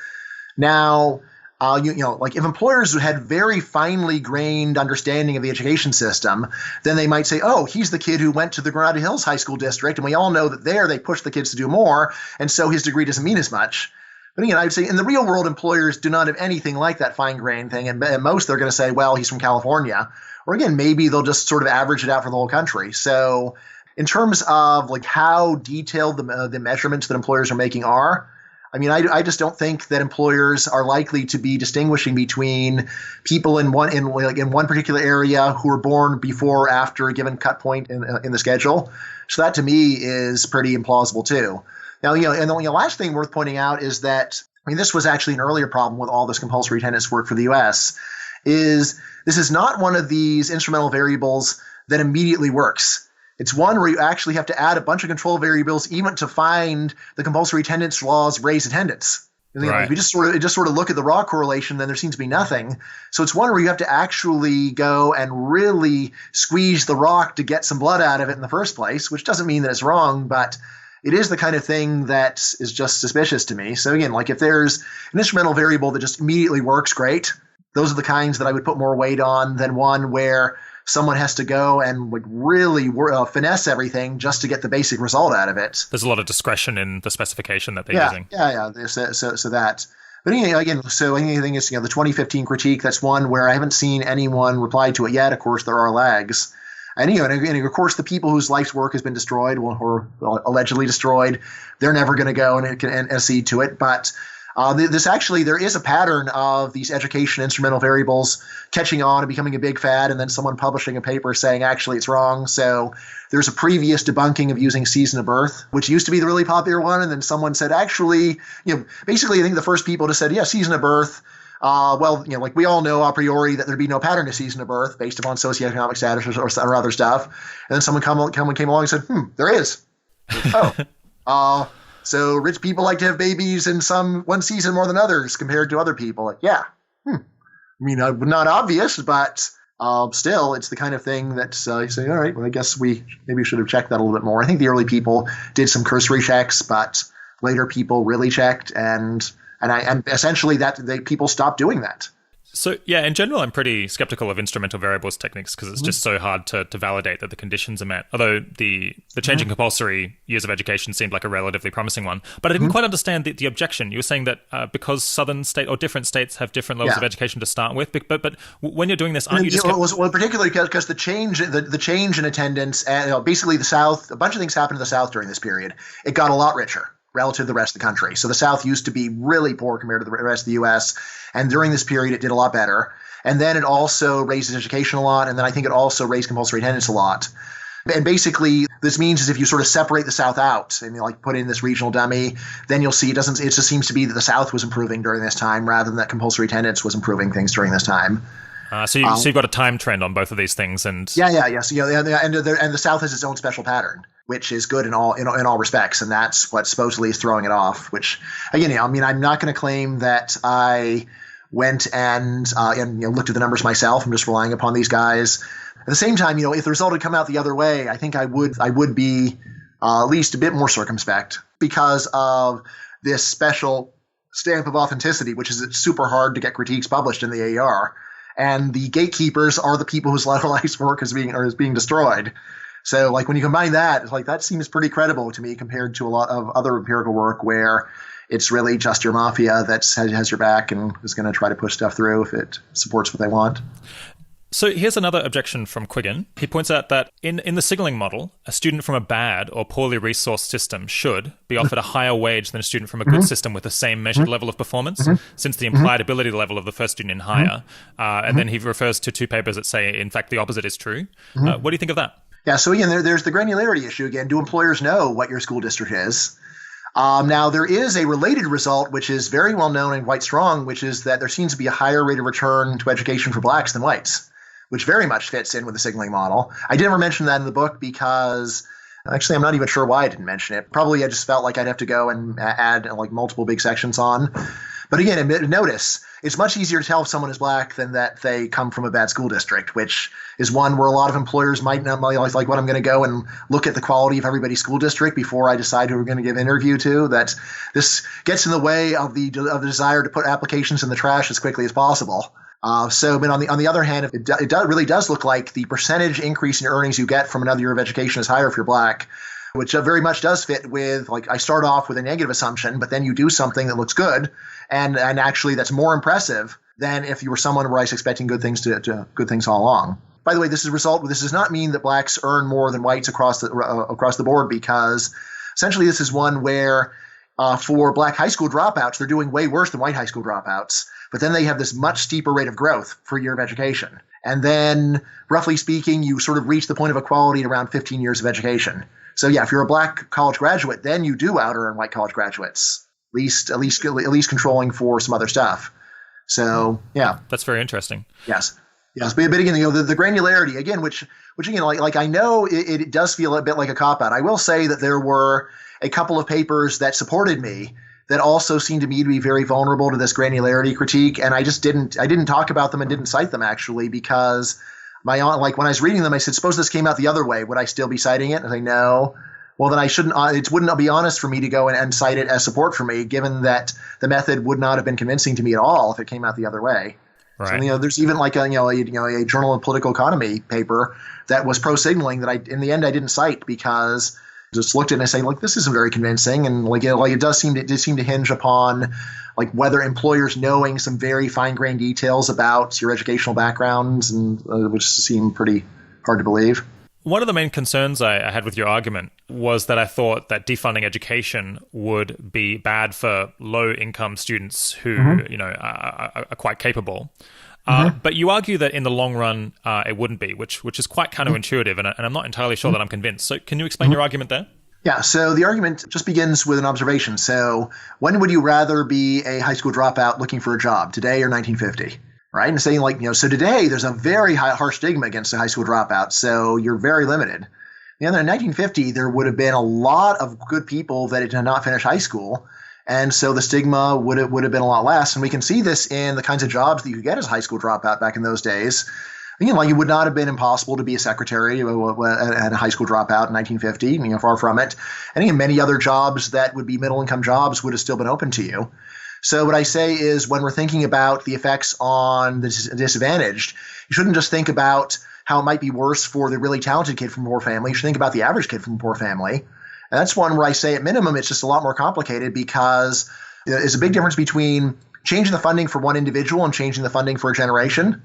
Now, like if employers had very finely grained understanding of the education system, then they might say, oh, he's the kid who went to the Granada Hills High School District, and we all know that there they push the kids to do more, and so his degree doesn't mean as much. But again, I'd say in the real world, employers do not have anything like that fine-grained thing, and most they're going to say, well, he's from California. Or again, maybe they'll just sort of average it out for the whole country. So in terms of like how detailed the measurements that employers are making are, I just don't think that employers are likely to be distinguishing between people in one particular area who were born before or after a given cut point in the schedule. So that to me is pretty implausible too. Now, and the last thing worth pointing out is that this was actually an earlier problem with all this compulsory attendance work for the U.S. is this is not one of these instrumental variables that immediately works. It's one where you actually have to add a bunch of control variables even to find the compulsory attendance laws raise attendance. Right. If you just sort of look at the raw correlation, then there seems to be nothing. So it's one where you have to actually go and really squeeze the rock to get some blood out of it in the first place, which doesn't mean that it's wrong, but it is the kind of thing that is just suspicious to me. So again, like if there's an instrumental variable that just immediately works, great. Those are the kinds that I would put more weight on than one where someone has to go and like really finesse everything just to get the basic result out of it. There's a lot of discretion in the specification that they're using. Yeah. So that. But again, so anything is the 2015 critique. That's one where I haven't seen anyone reply to it yet. Of course, there are lags. And of course, the people whose life's work has been destroyed or allegedly destroyed, they're never going to go and accede to it. But There is a pattern of these education instrumental variables catching on and becoming a big fad, and then someone publishing a paper saying actually it's wrong. So there's a previous debunking of using season of birth, which used to be the really popular one, and then someone said actually, basically I think the first people just said, yeah, season of birth. Like we all know a priori that there'd be no pattern to season of birth based upon socioeconomic status or other stuff. And then someone came along and said, there is. So rich people like to have babies in one season more than others compared to other people. Like, yeah. I mean, not obvious, but still, it's the kind of thing that you say, all right, well, I guess maybe we should have checked that a little bit more. I think the early people did some cursory checks, but later people really checked, and essentially people stopped doing that. So, yeah, in general, I'm pretty skeptical of instrumental variables techniques because it's just so hard to validate that the conditions are met. Although the changing compulsory years of education seemed like a relatively promising one. But I didn't quite understand the objection. You were saying that because southern state or different states have different levels of education to start with. But when you're doing this, aren't you just... particularly because the change in attendance, basically the South, a bunch of things happened to the South during this period. It got a lot richer relative to the rest of the country. So the South used to be really poor compared to the rest of the U.S., and during this period, it did a lot better. And then it also raised education a lot, and then I think it also raised compulsory attendance a lot. And basically, this means is if you sort of separate the South out and put in this regional dummy, then you'll see it just seems to be that the South was improving during this time rather than that compulsory attendance was improving things during this time. So you've got a time trend on both of these things, and So, and the South has its own special pattern, which is good in all respects, and that's what supposedly is throwing it off. Which again, I'm not going to claim that I went and looked at the numbers myself. I'm just relying upon these guys. At the same time, if the result had come out the other way, I think I would be at least a bit more circumspect because of this special stamp of authenticity, which is it's super hard to get critiques published in the AER. And the gatekeepers are the people whose life's work is being destroyed. So, when you combine that, it's that seems pretty credible to me compared to a lot of other empirical work where it's really just your mafia that has your back and is going to try to push stuff through if it supports what they want. So here's another objection from Quiggin. He points out that in the signaling model, a student from a bad or poorly resourced system should be offered a higher wage than a student from a good system with the same measured level of performance, since the implied ability level of the first student is higher. And then he refers to two papers that say, in fact, the opposite is true. What do you think of that? Yeah, so again, there's the granularity issue again. Do employers know what your school district is? Now, there is a related result, which is very well known and quite strong, which is that there seems to be a higher rate of return to education for blacks than whites, which very much fits in with the signaling model. I did never mention that in the book because actually I'm not even sure why I didn't mention it. Probably I just felt like I'd have to go and add multiple big sections on. But again, notice it's much easier to tell if someone is black than that they come from a bad school district, which is one where a lot of employers might not like what I'm going to go and look at the quality of everybody's school district before I decide who we're going to give an interview to. That this gets in the way of the desire to put applications in the trash as quickly as possible. But on the other hand, it really does look like the percentage increase in your earnings you get from another year of education is higher if you're black, which very much does fit with I start off with a negative assumption, but then you do something that looks good. And actually, that's more impressive than if you were someone where I was expecting good things good things all along. By the way, this does not mean that blacks earn more than whites across the board, because essentially this is one where for black high school dropouts, they're doing way worse than white high school dropouts. But then they have this much steeper rate of growth per year of education. And then, roughly speaking, you sort of reach the point of equality at around 15 years of education. So yeah, if you're a black college graduate, then you do out-earn white college graduates. At least controlling for some other stuff. So yeah, that's very interesting. Yes. But again, the granularity again, which again, I know it does feel a bit like a cop out. I will say that there were a couple of papers that supported me that also seemed to me to be very vulnerable to this granularity critique, and I didn't talk about them and didn't cite them actually because when I was reading them, I said, suppose this came out the other way, would I still be citing it? And I say no. Well, then I shouldn't. It wouldn't be honest for me to go and cite it as support for me, given that the method would not have been convincing to me at all if it came out the other way. Right. So, there's even a Journal of Political Economy paper that was pro signaling that in the end I didn't cite because I just looked at it and I say this isn't very convincing, and it does seem to hinge upon whether employers knowing some very fine grained details about your educational backgrounds, and which seem pretty hard to believe. One of the main concerns I had with your argument was that I thought that defunding education would be bad for low-income students who, are quite capable. But you argue that in the long run, it wouldn't be, which is quite counterintuitive, and I'm not entirely sure that I'm convinced. So can you explain your argument there? Yeah, so the argument just begins with an observation. So when would you rather be a high school dropout looking for a job, today or 1950? Right? And saying so today there's a very harsh stigma against a high school dropout, so you're very limited. In 1950, there would have been a lot of good people that did not finish high school, and so the stigma would have been a lot less. And we can see this in the kinds of jobs that you could get as a high school dropout back in those days. It would not have been impossible to be a secretary at a high school dropout in 1950, far from it. And many other jobs that would be middle-income jobs would have still been open to you. So what I say is when we're thinking about the effects on the disadvantaged, you shouldn't just think about how it might be worse for the really talented kid from a poor family. You should think about the average kid from a poor family. And that's one where I say at minimum it's just a lot more complicated because there's a big difference between changing the funding for one individual and changing the funding for a generation.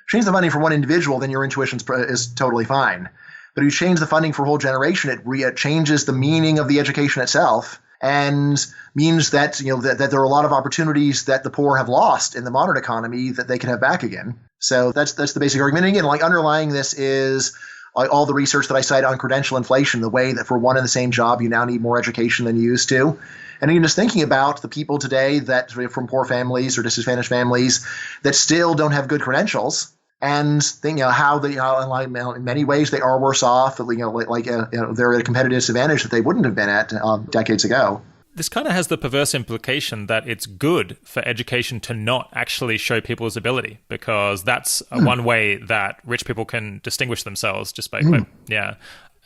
Change the funding for one individual, then your intuition is totally fine. But if you change the funding for a whole generation, it changes the meaning of the education itself. And means that that there are a lot of opportunities that the poor have lost in the modern economy that they can have back again. So that's the basic argument. And again, underlying this is all the research that I cite on credential inflation, the way that for one and the same job you now need more education than you used to. And even just thinking about the people today that from poor families or disadvantaged families that still don't have good credentials. And think, how they, in many ways, they are worse off. They're at a competitive disadvantage that they wouldn't have been at decades ago. This kind of has the perverse implication that it's good for education to not actually show people's ability, because that's one way that rich people can distinguish themselves just by yeah.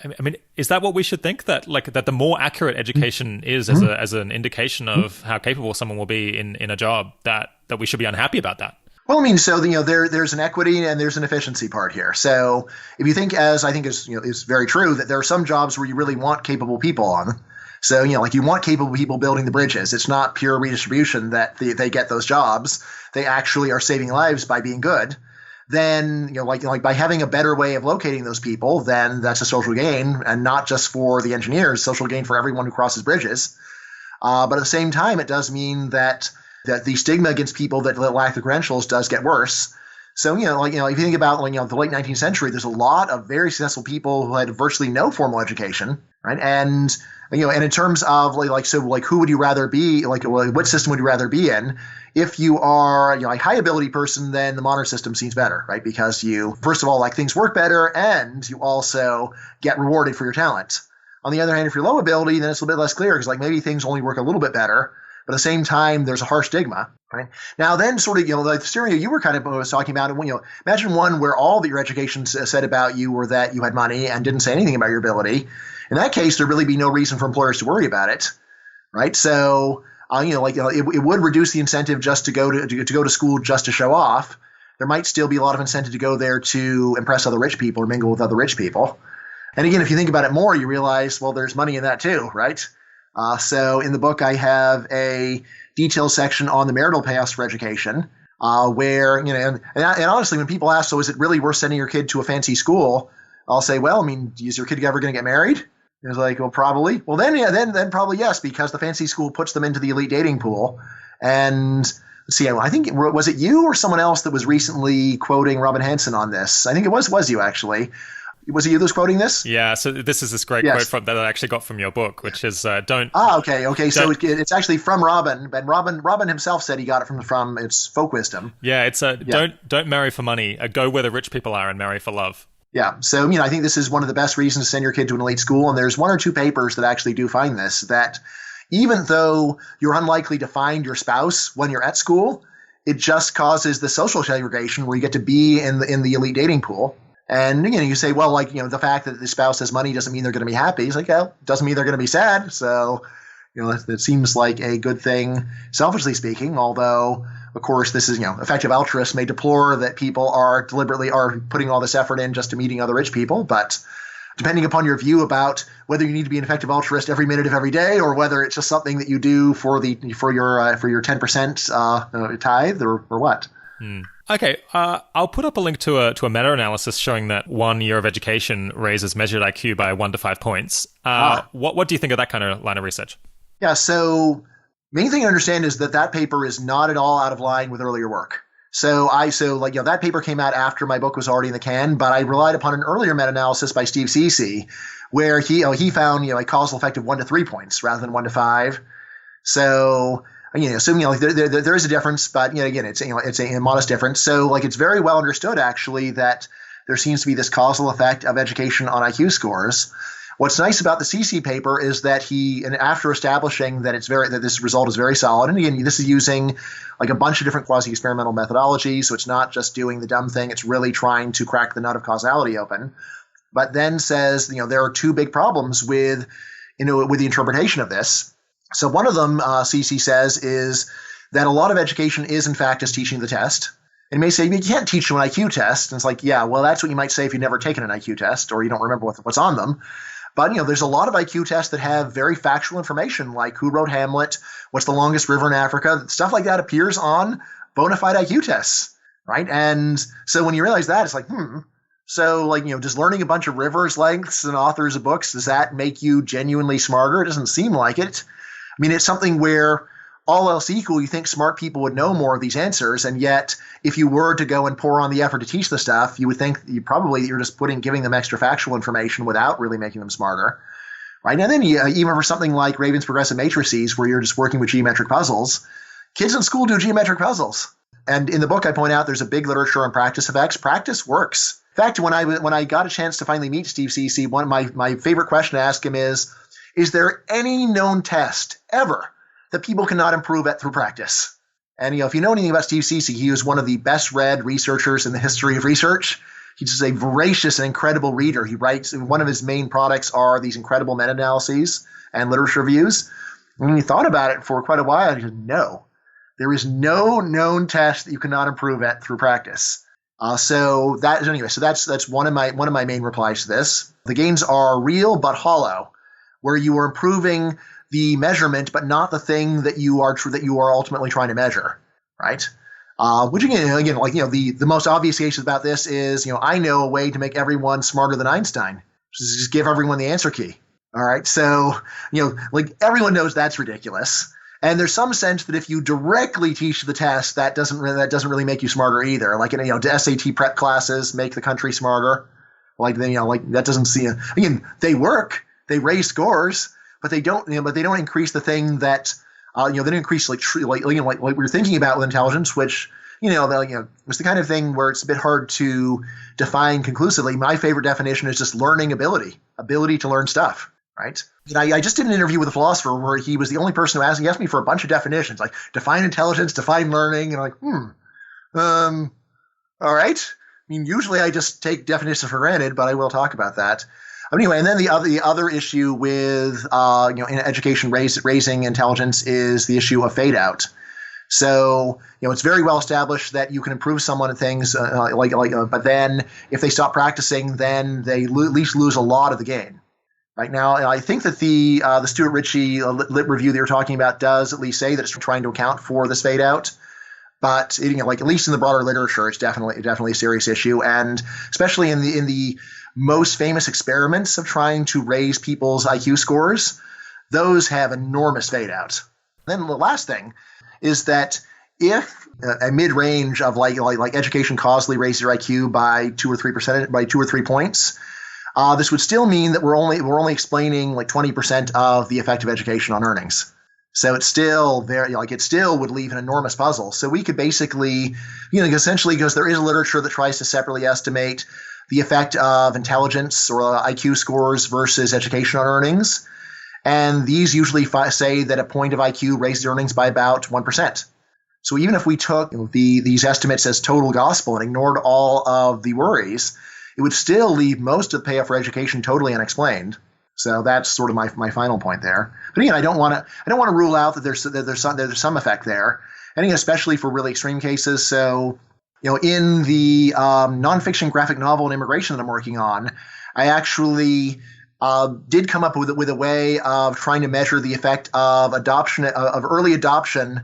I mean, is that what we should think? That that the more accurate education is as an indication of how capable someone will be in a job, that we should be unhappy about that? Well, there's an equity and there's an efficiency part here. So if you think, as I think is very true, that there are some jobs where you really want capable people on. So, you want capable people building the bridges. It's not pure redistribution that they get those jobs. They actually are saving lives by being good. Then, by having a better way of locating those people, then that's a social gain, and not just for the engineers, social gain for everyone who crosses bridges. But at the same time, it does mean that the stigma against people that lack the credentials does get worse. So, if you think about, the late 19th century, there's a lot of very successful people who had virtually no formal education, right? And, and in terms of who would you rather be, what system would you rather be in? If you are, a high ability person, then the modern system seems better, right? Because you, first of all, things work better, and you also get rewarded for your talent. On the other hand, if you're low ability, then it's a little bit less clear because maybe things only work a little bit better. But at the same time, there's a harsh stigma, right? Now, then sort of, the scenario you were kind of talking about, imagine one where all that your education said about you were that you had money and didn't say anything about your ability. In that case, there'd really be no reason for employers to worry about it, right? So, it would reduce the incentive just to go to school just to show off. There might still be a lot of incentive to go there to impress other rich people or mingle with other rich people. And again, if you think about it more, you realize, well, there's money in that too, right? So in the book, I have a detailed section on the marital payoffs for education, where, and honestly, when people ask, so is it really worth sending your kid to a fancy school? I'll say, well, is your kid ever going to get married? And it's well, probably. Well, then probably yes, because the fancy school puts them into the elite dating pool. And let's see, I think, was it you or someone else that was recently quoting Robin Hanson on this? I think it was you, actually. Was it you that was quoting this? Yeah, so this is this great quote that I actually got from your book, which is don't... Okay. So it's actually from Robin, and Robin himself said he got it from it's folk wisdom. Yeah, it's don't marry for money, go where the rich people are and marry for love. Yeah, so I think this is one of the best reasons to send your kid to an elite school, and there's one or two papers that actually do find this, that even though you're unlikely to find your spouse when you're at school, it just causes the social segregation where you get to be in the elite dating pool. And, you say, well, the fact that the spouse has money doesn't mean they're going to be happy. It's well, doesn't mean they're going to be sad. So, it seems like a good thing, selfishly speaking, although, of course, this is, effective altruists may deplore that people are deliberately putting all this effort in just to meeting other rich people. But depending upon your view about whether you need to be an effective altruist every minute of every day, or whether it's just something that you do for your 10% tithe or what. Okay, I'll put up a link to a meta-analysis showing that 1 year of education raises measured IQ by 1 to 5 points. What do you think of that kind of line of research? Yeah, so main thing to understand is that paper is not at all out of line with earlier work. That paper came out after my book was already in the can, but I relied upon an earlier meta-analysis by Steve Ceci, where he found a causal effect of 1 to 3 points rather than 1 to 5. So assuming there is a difference, but again it's a modest difference. So it's very well understood actually that there seems to be this causal effect of education on IQ scores. What's nice about the CC paper is that after establishing that that this result is very solid, and again, this is using a bunch of different quasi-experimental methodologies, so it's not just doing the dumb thing, it's really trying to crack the nut of causality open, but then says, there are 2 big problems with the interpretation of this. So one of them, CC says, is that a lot of education is in fact just teaching the test. And you may say, you can't teach them an IQ test. And it's yeah, well, that's what you might say if you've never taken an IQ test or you don't remember what's on them. But there's a lot of IQ tests that have very factual information, like who wrote Hamlet, what's the longest river in Africa. Stuff like that appears on bona fide IQ tests, right? And so when you realize that, it's so does learning a bunch of rivers lengths and authors of books, does that make you genuinely smarter? It doesn't seem like it. I mean, it's something where all else equal, you think smart people would know more of these answers, and yet if you were to go and pour on the effort to teach the stuff, you would think you're just giving them extra factual information without really making them smarter, right? And then even for something like Raven's progressive matrices, where you're just working with geometric puzzles, kids in school do geometric puzzles. And in the book, I point out there's a big literature on practice effects. Practice works. In fact, when I got a chance to finally meet Steve Ceci, one of my favorite question to ask him is there any known test ever that people cannot improve at through practice? And if you know anything about Steve Ceci, he was one of the best read researchers in the history of research. He's just a voracious and incredible reader. He writes, one of his main products are these incredible meta-analyses and literature reviews. And when he thought about it for quite a while, he said, no, there is no known test that you cannot improve at through practice. So that's one of my main replies to this. The gains are real but hollow, where you are improving the measurement, but not the thing that you are ultimately trying to measure, right? Which again, the most obvious case about this is, I know a way to make everyone smarter than Einstein, which is just give everyone the answer key. All right, so everyone knows that's ridiculous, and there's some sense that if you directly teach the test, that doesn't really make you smarter either. The SAT prep classes make the country smarter. That doesn't seem. Again, they work, they raise scores. But they don't increase the thing that they don't increase like we were thinking about with intelligence, which it's the kind of thing where it's a bit hard to define conclusively. My favorite definition is just learning ability to learn stuff, right? And I just did an interview with a philosopher where he was the only person who asked me for a bunch of definitions, like define intelligence, define learning, and all right. I mean, usually I just take definitions for granted, but I will talk about that. Anyway, and then the other issue with in education raising intelligence is the issue of fade out. So it's very well established that you can improve someone at things but then if they stop practicing, then they at least lose a lot of the gain. Right now, I think that the Stuart Ritchie lit review that you're talking about does at least say that it's trying to account for this fade out. But at least in the broader literature, it's definitely a serious issue, and especially in the most famous experiments of trying to raise people's IQ scores, those have enormous fade outs. Then the last thing is that if a mid-range of like education causally raises your IQ by 2 or 3 points, this would still mean that we're only explaining 20% of the effect of education on earnings. So it's still it still would leave an enormous puzzle. So we could basically, essentially, because there is a literature that tries to separately estimate the effect of intelligence or IQ scores versus education on earnings. And these usually say that a point of IQ raises earnings by about 1%. So even if we took these estimates as total gospel and ignored all of the worries, it would still leave most of the payoff for education totally unexplained. So that's sort of my final point there. But again, I don't want to rule out that there's some effect there. And again, especially for really extreme cases. So in the nonfiction graphic novel on immigration that I'm working on, I actually did come up with a way of trying to measure the effect of early adoption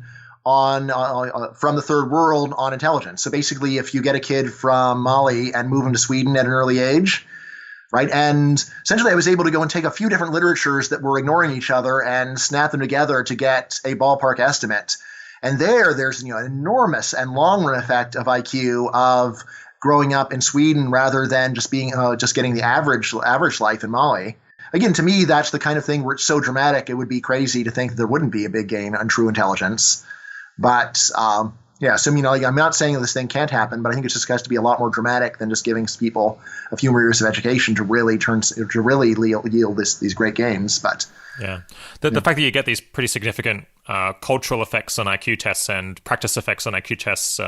from the third world on intelligence. So basically, if you get a kid from Mali and move him to Sweden at an early age, right? And essentially, I was able to go and take a few different literatures that were ignoring each other and snap them together to get a ballpark estimate. And there's an enormous and long run effect of IQ of growing up in Sweden rather than just getting the average life in Mali. Again, to me, that's the kind of thing where it's so dramatic, it would be crazy to think that there wouldn't be a big gain on true intelligence. But so I'm not saying that this thing can't happen, but I think it just has to be a lot more dramatic than just giving people a few more years of education to really yield these great gains. But yeah, the fact that you get these pretty significant cultural effects on IQ tests and practice effects on IQ tests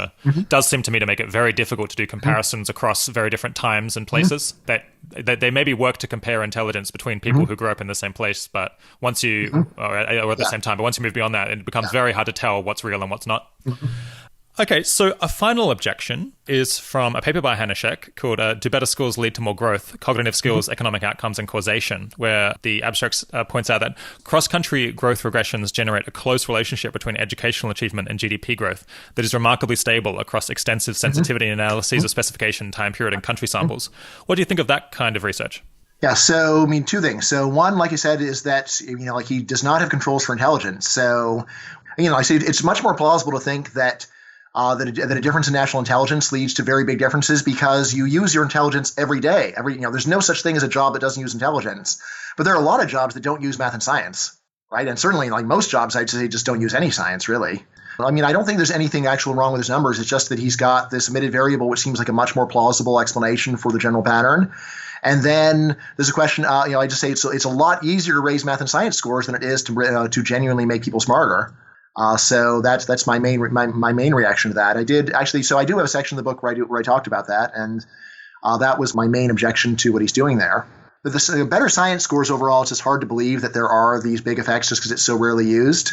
does seem to me to make it very difficult to do comparisons across very different times and places. That they maybe work to compare intelligence between people who grew up in the same place, but once you or at the same time, but once you move beyond that, it becomes very hard to tell what's real and what's not. Okay, so a final objection is from a paper by Hanishek called Do Better Schools Lead to More Growth? Cognitive Skills, Economic Outcomes, and Causation, where the abstract points out that cross-country growth regressions generate a close relationship between educational achievement and GDP growth that is remarkably stable across extensive sensitivity analyses of specification, time period, and country samples. What do you think of that kind of research? Yeah, so two things. So one, like you said, is that he does not have controls for intelligence. So I say it's much more plausible to think that a difference in national intelligence leads to very big differences because you use your intelligence every day. There's no such thing as a job that doesn't use intelligence, but there are a lot of jobs that don't use math and science, right? And certainly, like most jobs, I'd say just don't use any science, really. I don't think there's anything actually wrong with his numbers. It's just that he's got this omitted variable, which seems like a much more plausible explanation for the general pattern. And then there's a question. I just say it's a lot easier to raise math and science scores than it is to genuinely make people smarter. So that's my main reaction to that. I do have a section of the book where I talked about that, and that was my main objection to what he's doing there. But the better science scores overall, it's just hard to believe that there are these big effects just because it's so rarely used.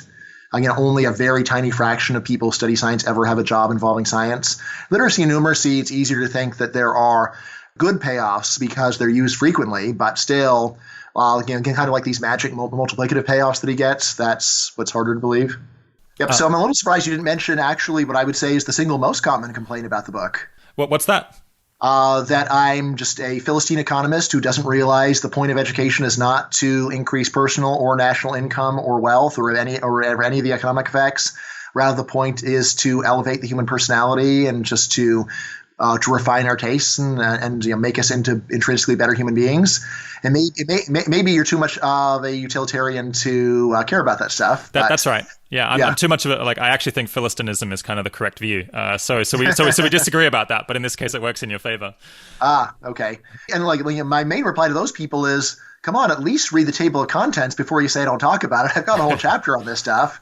Only a very tiny fraction of people who study science ever have a job involving science. Literacy and numeracy, it's easier to think that there are good payoffs because they're used frequently, but still, kind of like these magic multiplicative payoffs that he gets, that's what's harder to believe. Yep. So I'm a little surprised you didn't mention actually what I would say is the single most common complaint about the book. What's that? That I'm just a Philistine economist who doesn't realize the point of education is not to increase personal or national income or wealth or any of the economic effects. Rather, the point is to elevate the human personality and just to refine our tastes and make us into intrinsically better human beings. And maybe you're too much of a utilitarian to care about that stuff. That's right. Yeah, I'm too much of it. Like, I actually think Philistinism is kind of the correct view. So we disagree about that. But in this case, it works in your favor. Okay. And my main reply to those people is, come on, at least read the table of contents before you say don't talk about it. I've got a whole chapter on this stuff.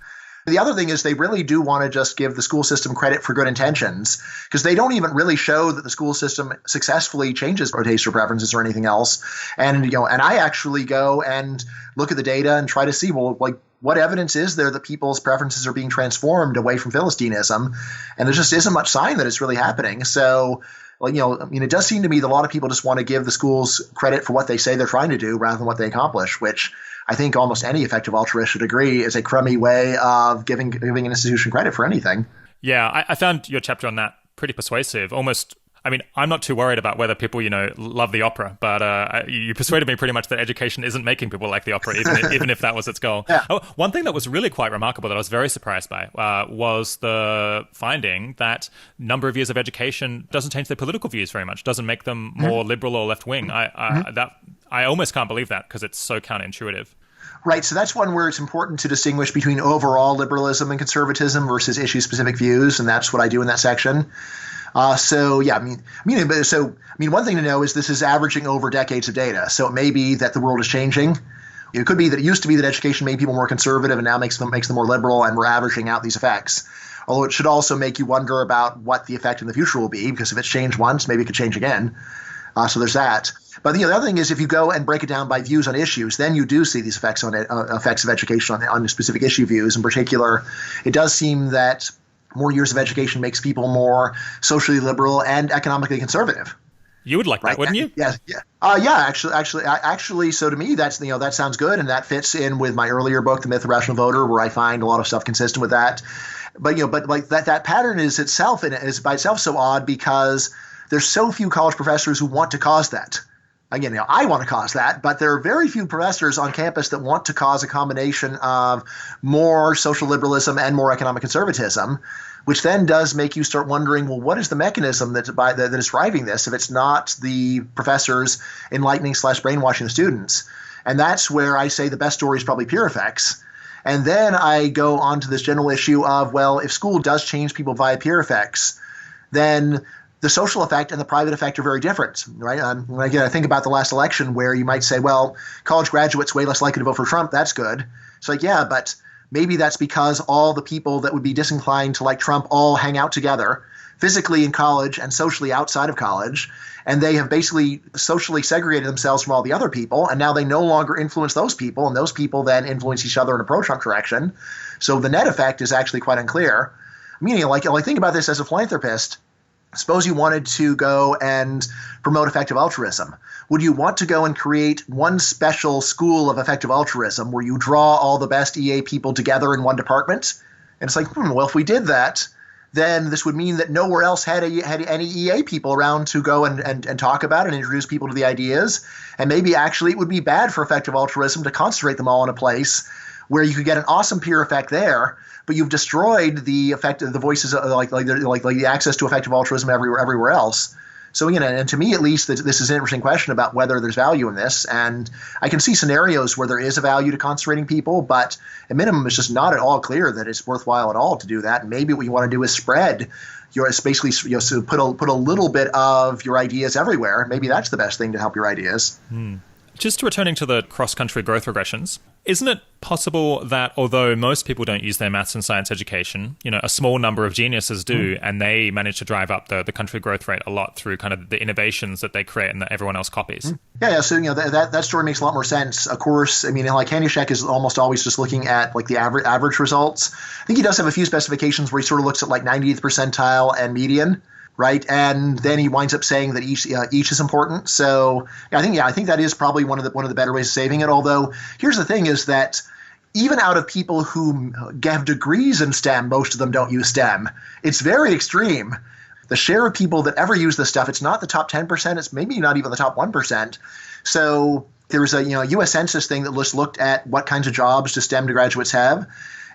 The other thing is they really do want to just give the school system credit for good intentions because they don't even really show that the school system successfully changes taste or preferences or anything else. And I actually go and look at the data and try to see, what evidence is there that people's preferences are being transformed away from Philistinism? And there just isn't much sign that it's really happening. So, it does seem to me that a lot of people just want to give the schools credit for what they say they're trying to do rather than what they accomplish, which I think almost any effective altruist should agree is a crummy way of giving an institution credit for anything. Yeah, I found your chapter on that pretty persuasive. Almost, I'm not too worried about whether people, love the opera, but you persuaded me pretty much that education isn't making people like the opera, even if that was its goal. Yeah. Oh, one thing that was really quite remarkable that I was very surprised by was the finding that number of years of education doesn't change their political views very much, doesn't make them more liberal or left-wing. I almost can't believe that because it's so counterintuitive. Right. So that's one where it's important to distinguish between overall liberalism and conservatism versus issue-specific views, and that's what I do in that section. One thing to know is this is averaging over decades of data. So it may be that the world is changing. It could be that it used to be that education made people more conservative and now makes them more liberal, and we're averaging out these effects. Although it should also make you wonder about what the effect in the future will be, because if it's changed once, maybe it could change again. So there's that. But the other thing is, if you go and break it down by views on issues, then you do see these effects on effects of education on specific issue views. In particular, it does seem that more years of education makes people more socially liberal and economically conservative. You would like that, wouldn't you? Yeah. Actually. So to me, that sounds good, and that fits in with my earlier book, The Myth of Rational Voter, where I find a lot of stuff consistent with that. but like that pattern is itself and is by itself so odd because there's so few college professors who want to cause that. Again, I want to cause that, but there are very few professors on campus that want to cause a combination of more social liberalism and more economic conservatism, which then does make you start wondering, well, what is the mechanism that is driving this if it's not the professors enlightening / brainwashing the students? And that's where I say the best story is probably peer effects. And then I go on to this general issue of, well, if school does change people via peer effects, then the social effect and the private effect are very different, right? Again, I think about the last election where you might say, well, college graduates way less likely to vote for Trump. That's good. It's like, yeah, but maybe that's because all the people that would be disinclined to like Trump all hang out together physically in college and socially outside of college. And they have basically socially segregated themselves from all the other people. And now they no longer influence those people. And those people then influence each other in a pro-Trump direction. So the net effect is actually quite unclear. Meaning, like think about this as a philanthropist. Suppose you wanted to go and promote effective altruism. Would you want to go and create one special school of effective altruism where you draw all the best EA people together in one department? And it's like, well, if we did that, then this would mean that nowhere else had any EA people around to go and talk about and introduce people to the ideas. And maybe actually it would be bad for effective altruism to concentrate them all in a place where you could get an awesome peer effect there, but you've destroyed the effect of the voices, like the access to effective altruism everywhere else. So again, and to me at least, this is an interesting question about whether there's value in this. And I can see scenarios where there is a value to concentrating people, but at minimum, it's just not at all clear that it's worthwhile at all to do that. And maybe what you want to do is spread basically so put a little bit of your ideas everywhere. Maybe that's the best thing to help your ideas. Just returning to the cross-country growth regressions, isn't it possible that although most people don't use their maths and science education, a small number of geniuses do, and they manage to drive up the country growth rate a lot through kind of the innovations that they create and that everyone else copies? Yeah. So that story makes a lot more sense. Of course, I mean, like Hanushek is almost always just looking at like the average results. I think he does have a few specifications where he sort of looks at like 90th percentile and median. Right, and then he winds up saying that each is important. So I think that is probably one of the better ways of saving it. Although here's the thing: is that even out of people who have degrees in STEM, most of them don't use STEM. It's very extreme. The share of people that ever use this stuff, it's not the top 10%. It's maybe not even the top 1%. So there was a U.S. Census thing that just looked at what kinds of jobs do STEM graduates have,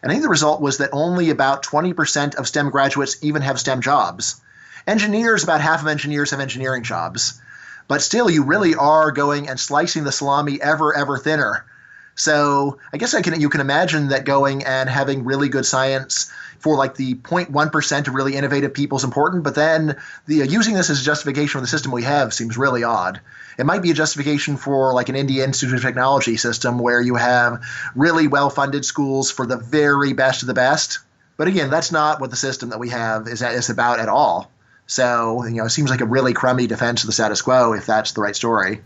and I think the result was that only about 20% of STEM graduates even have STEM jobs. Engineers, about half of engineers have engineering jobs. But still, you really are going and slicing the salami ever thinner. So I guess you can imagine that going and having really good science for like the 0.1% of really innovative people is important, but then using this as a justification for the system we have seems really odd. It might be a justification for like an India Institute of Technology system where you have really well-funded schools for the very best of the best. But again, that's not what the system that we have is about at all. So, it seems like a really crummy defense of the status quo if that's the right story.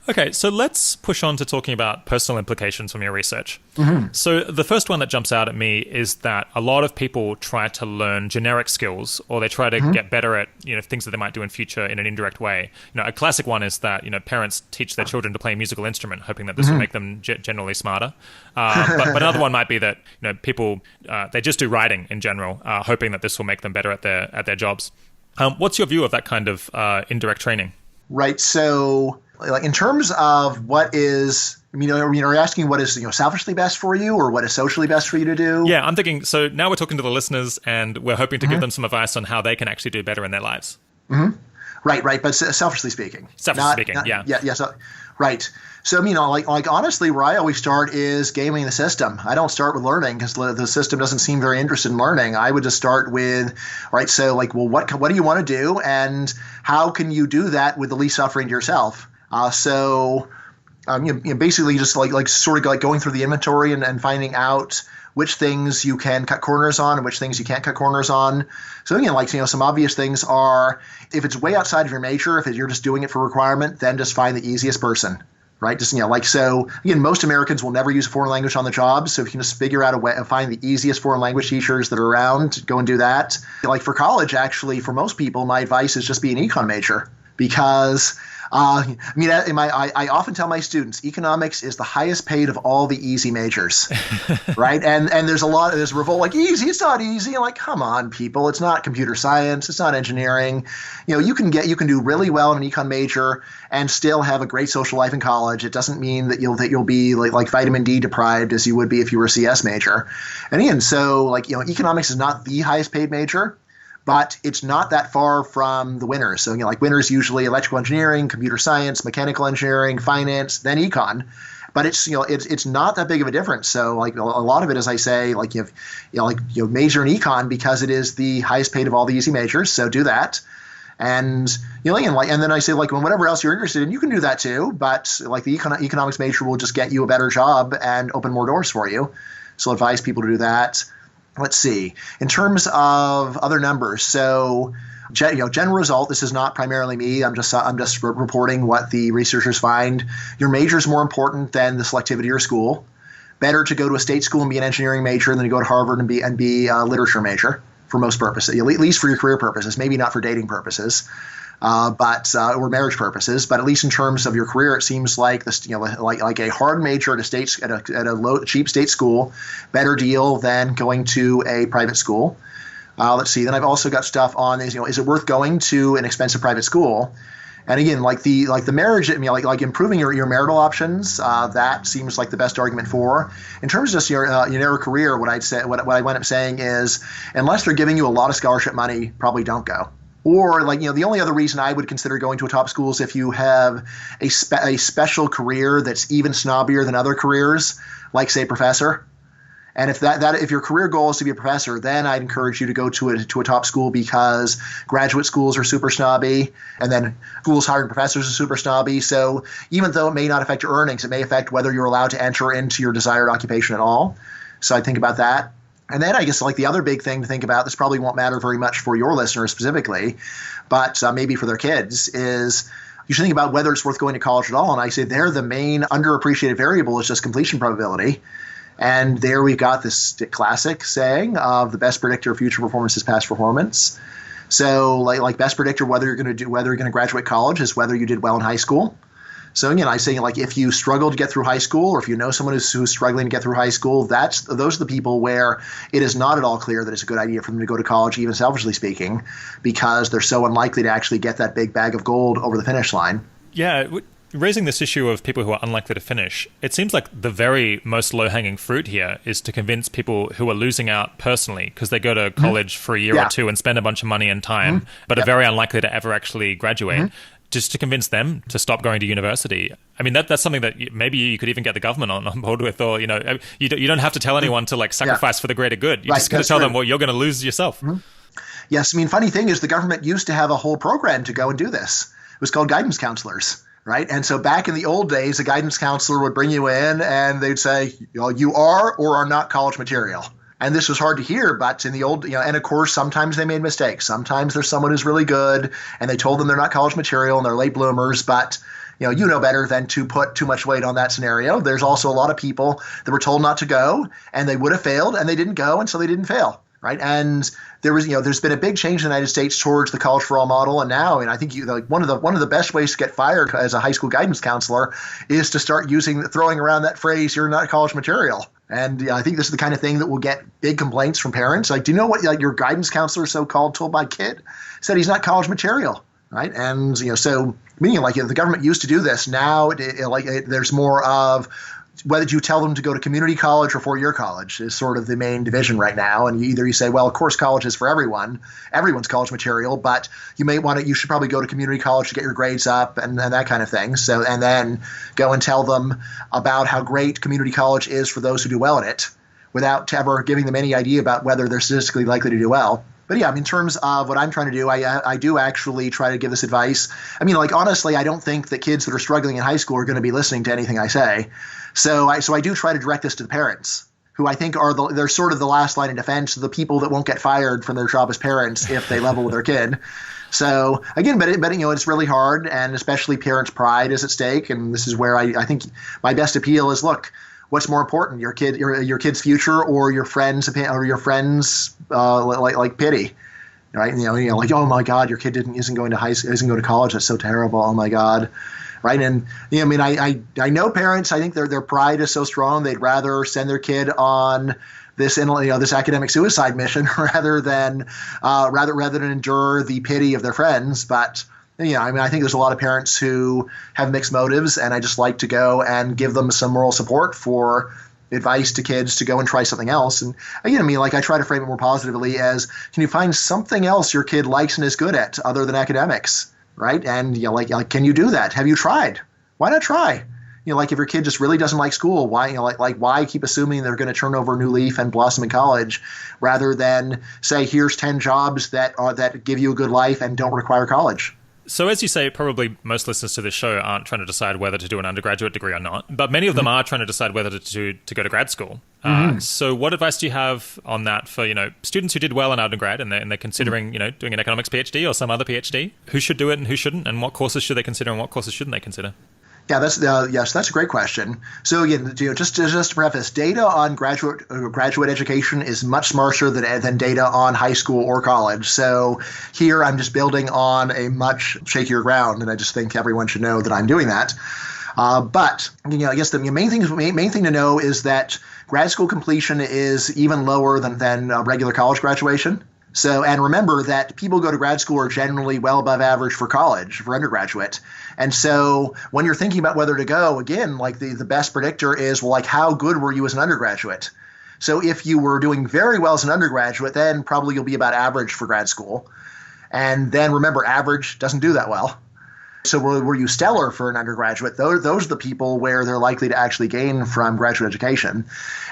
Okay, so let's push on to talking about personal implications from your research. Mm-hmm. So the first one that jumps out at me is that a lot of people try to learn generic skills, or they try to get better at things that they might do in future in an indirect way. A classic one is that parents teach their children to play a musical instrument, hoping that this will make them generally smarter. But another one might be that people they just do writing in general, hoping that this will make them better at their jobs. What's your view of that kind of indirect training? Right. So, like in terms of what is, are you asking what is selfishly best for you, or what is socially best for you to do? Yeah, I'm thinking. So now we're talking to the listeners, and we're hoping to give them some advice on how they can actually do better in their lives. Mm-hmm. Right. But selfishly speaking. Yeah. Yeah. So, right. So, like honestly, where I always start is gaming the system. I don't start with learning because the system doesn't seem very interested in learning. I would just start with, right, so like, well, what do you want to do, and how can you do that with the least suffering to yourself? Basically just like sort of like going through the inventory and finding out which things you can cut corners on and which things you can't cut corners on. So again, some obvious things are, if it's way outside of your major, if you're just doing it for requirement, then just find the easiest person. Right. Just, so again, most Americans will never use a foreign language on the job. So if you can just figure out a way to find the easiest foreign language teachers that are around, go and do that. Like for college, actually, for most people, my advice is just be an econ major, because I often tell my students, economics is the highest paid of all the easy majors, right? And there's a revolt like easy. It's not easy. I'm like, come on, people. It's not computer science. It's not engineering. You can do really well in an econ major and still have a great social life in college. It doesn't mean that you'll be like vitamin D deprived as you would be if you were a CS major. And again, so economics is not the highest paid major, but it's not that far from the winners. So, winners usually electrical engineering, computer science, mechanical engineering, finance, then econ. But it's not that big of a difference. So, a lot of it, as I say, you major in econ because it is the highest paid of all the easy majors. So do that. And and then I say whatever else you're interested in, you can do that too. But the economics major will just get you a better job and open more doors for you. So I'll advise people to do that. Let's see. In terms of other numbers, so general result. This is not primarily me. I'm just reporting what the researchers find. Your major is more important than the selectivity of your school. Better to go to a state school and be an engineering major than to go to Harvard and be a literature major for most purposes, at least for your career purposes. Maybe not for dating purposes. Or marriage purposes, but at least in terms of your career, it seems like this, like a hard major at a low, cheap state school, better deal than going to a private school. Let's see. Then I've also got stuff on is it worth going to an expensive private school? And again, the marriage, improving your marital options, that seems like the best argument for. In terms of just your narrow career, what I wind up saying is, unless they're giving you a lot of scholarship money, probably don't go. Or the only other reason I would consider going to a top school is if you have a special career that's even snobbier than other careers, like say professor. And if your career goal is to be a professor, then I'd encourage you to go to a top school because graduate schools are super snobby, and then schools hiring professors are super snobby. So even though it may not affect your earnings, it may affect whether you're allowed to enter into your desired occupation at all. So I think about that. And then I guess the other big thing to think about, this probably won't matter very much for your listeners specifically, but maybe for their kids, is you should think about whether it's worth going to college at all. And I say there the main underappreciated variable is just completion probability. And there we've got this classic saying of the best predictor of future performance is past performance. So best predictor whether you're going to graduate college is whether you did well in high school. So again, I say if you struggle to get through high school, or if you know someone who's struggling to get through high school, those are the people where it is not at all clear that it's a good idea for them to go to college, even selfishly speaking, because they're so unlikely to actually get that big bag of gold over the finish line. Yeah, raising this issue of people who are unlikely to finish, it seems like the very most low-hanging fruit here is to convince people who are losing out personally because they go to college for a year or two and spend a bunch of money and time, but are very unlikely to ever actually graduate. Just to convince them to stop going to university. I mean, that's something that maybe you could even get the government on board with, or you don't have to tell anyone to sacrifice for the greater good. You just got to tell them, well, you're going to lose yourself. Yes, funny thing is the government used to have a whole program to go and do this. It was called guidance counselors, right? And so back in the old days, a guidance counselor would bring you in and they'd say, you are or are not college material. And this was hard to hear, but in the old, and of course, sometimes they made mistakes. Sometimes there's someone who's really good and they told them they're not college material and they're late bloomers, but you know better than to put too much weight on that scenario. There's also a lot of people that were told not to go and they would have failed and they didn't go and so they didn't fail, right? And there's been a big change in the United States towards the college for all model, and now, and I think one of the best ways to get fired as a high school guidance counselor is to start throwing around that phrase, "You're not college material." And I think this is the kind of thing that will get big complaints from parents. Do you know what your guidance counselor, so-called, told my kid? Said he's not college material, right? And so meaning the government used to do this. Now there's more of whether you tell them to go to community college or four-year college is sort of the main division right now. And you say, well, of course, college is for everyone. Everyone's college material, but you should probably go to community college to get your grades up and that kind of thing. So, and then go and tell them about how great community college is for those who do well in it without ever giving them any idea about whether they're statistically likely to do well. But yeah, in terms of what I'm trying to do, I do actually try to give this advice. Honestly, I don't think that kids that are struggling in high school are going to be listening to anything I say. So I do try to direct this to the parents, who I think they're sort of the last line of defense, the people that won't get fired from their job as parents if they level with their kid. So again, but it's really hard, and especially parents' pride is at stake. And this is where I think my best appeal is: look, what's more important, your kid's future or your friends' pity? right? Like, oh my God, your kid isn't going to isn't going to college. That's so terrible. Oh my God, right? And I mean, I know parents. I think their pride is so strong they'd rather send their kid on this academic suicide mission rather than endure the pity of their friends. But I mean, I think there's a lot of parents who have mixed motives, and I just like to go and give them some moral support for advice to kids to go and try something else. And again, I mean, like I try to frame it more positively as, can you find something else your kid likes and is good at other than academics, right? And like can you do that? Have you tried? Why not try? Like if your kid just really doesn't like school, why why keep assuming they're going to turn over a new leaf and blossom in college, rather than say, here's 10 jobs that give you a good life and don't require college. So as you say, probably most listeners to this show aren't trying to decide whether to do an undergraduate degree or not, but many of them are trying to decide whether to go to grad school. So what advice do you have on that for, students who did well in undergrad and they're considering, doing an economics PhD or some other PhD? Who should do it and who shouldn't? And what courses should they consider and what courses shouldn't they consider? Yeah, that's a great question. So again, just to preface, data on graduate education is much smarter than data on high school or college. So here I'm just building on a much shakier ground, and I just think everyone should know that I'm doing that. But I guess the main thing to know is that grad school completion is even lower than regular college graduation. So, and remember that people who go to grad school are generally well above average for college, for undergraduate. And so when you're thinking about whether to go, again, like the best predictor is, well, like how good were you as an undergraduate? So if you were doing very well as an undergraduate, then probably you'll be about average for grad school. And then remember, average doesn't do that well. So were you stellar for an undergraduate? Those are the people where they're likely to actually gain from graduate education.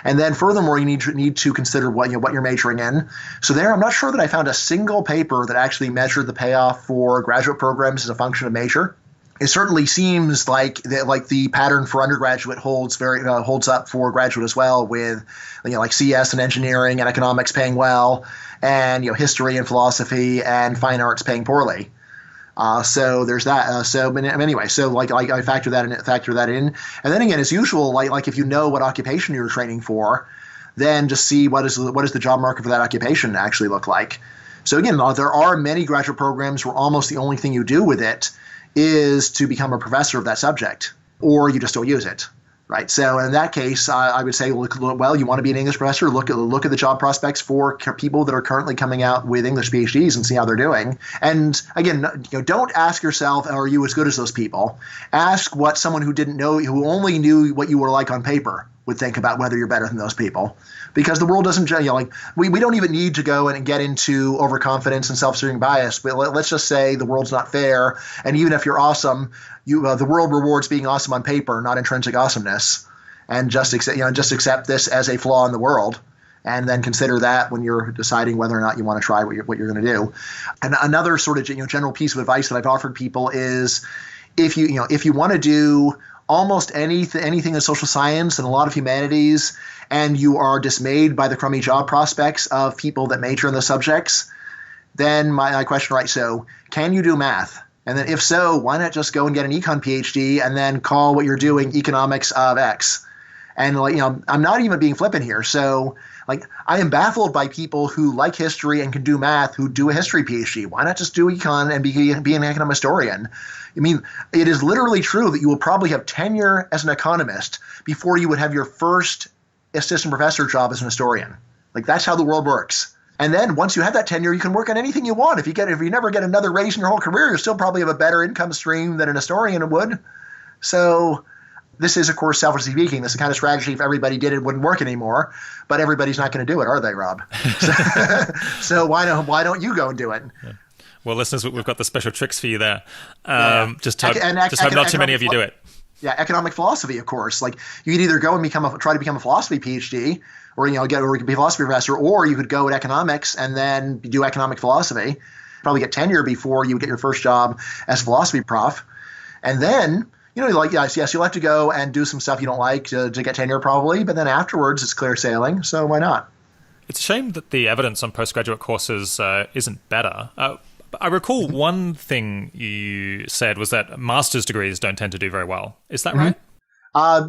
And then furthermore, you need to consider what you're majoring in. So there, I'm not sure that I found a single paper that actually measured the payoff for graduate programs as a function of major. It certainly seems like the pattern for undergraduate holds up for graduate as well, with like CS and engineering and economics paying well, and history and philosophy and fine arts paying poorly. So there's that. So anyway, so like I factor that in, and then again, as usual, like if you know what occupation you're training for, then just see what is the job market for that occupation actually look like. So again, there are many graduate programs where almost the only thing you do with it is to become a professor of that subject, or you just don't use it. Right. So in that case, I would say, look, well, you want to be an English professor, look at the job prospects for people that are currently coming out with English PhDs and see how they're doing. And again, don't ask yourself, are you as good as those people? Ask what someone who only knew what you were like on paper would think about whether you're better than those people. Because the world doesn't, we don't even need to go and get into overconfidence and self-serving bias. But let's just say the world's not fair. And even if you're awesome, the world rewards being awesome on paper, not intrinsic awesomeness. And just accept this as a flaw in the world, and then consider that when you're deciding whether or not you want to try what you're going to do. And another sort of general piece of advice that I've offered people is, if you want to do almost anything in social science and a lot of humanities, and you are dismayed by the crummy job prospects of people that major in those subjects, then my question, right, so can you do math? And then if so, why not just go and get an econ PhD and then call what you're doing economics of X? And I'm not even being flippant here. So I am baffled by people who like history and can do math who do a history PhD. Why not just do econ and be an economic historian? I mean, it is literally true that you will probably have tenure as an economist before you would have your first assistant professor job as an historian. That's how the world works. And then once you have that tenure, you can work on anything you want. If you never get another raise in your whole career, you still probably have a better income stream than an historian would. So this is, of course, selfishly speaking, this is the kind of strategy, if everybody did it, wouldn't work anymore. But everybody's not going to do it, are they, Rob? So why don't you go and do it? Yeah. Well, listeners, we've got the special tricks for you there. Just hope not too many of you do it. Yeah, economic philosophy, of course. You could either go and try to become a philosophy PhD, or you could be a philosophy professor, or you could go at economics and then do economic philosophy. Probably get tenure before you get your first job as a philosophy prof, and then yes, you'll have to go and do some stuff you don't like to get tenure probably, but then afterwards it's clear sailing. So why not? It's a shame that the evidence on postgraduate courses isn't better. I recall one thing you said was that master's degrees don't tend to do very well. Is that right?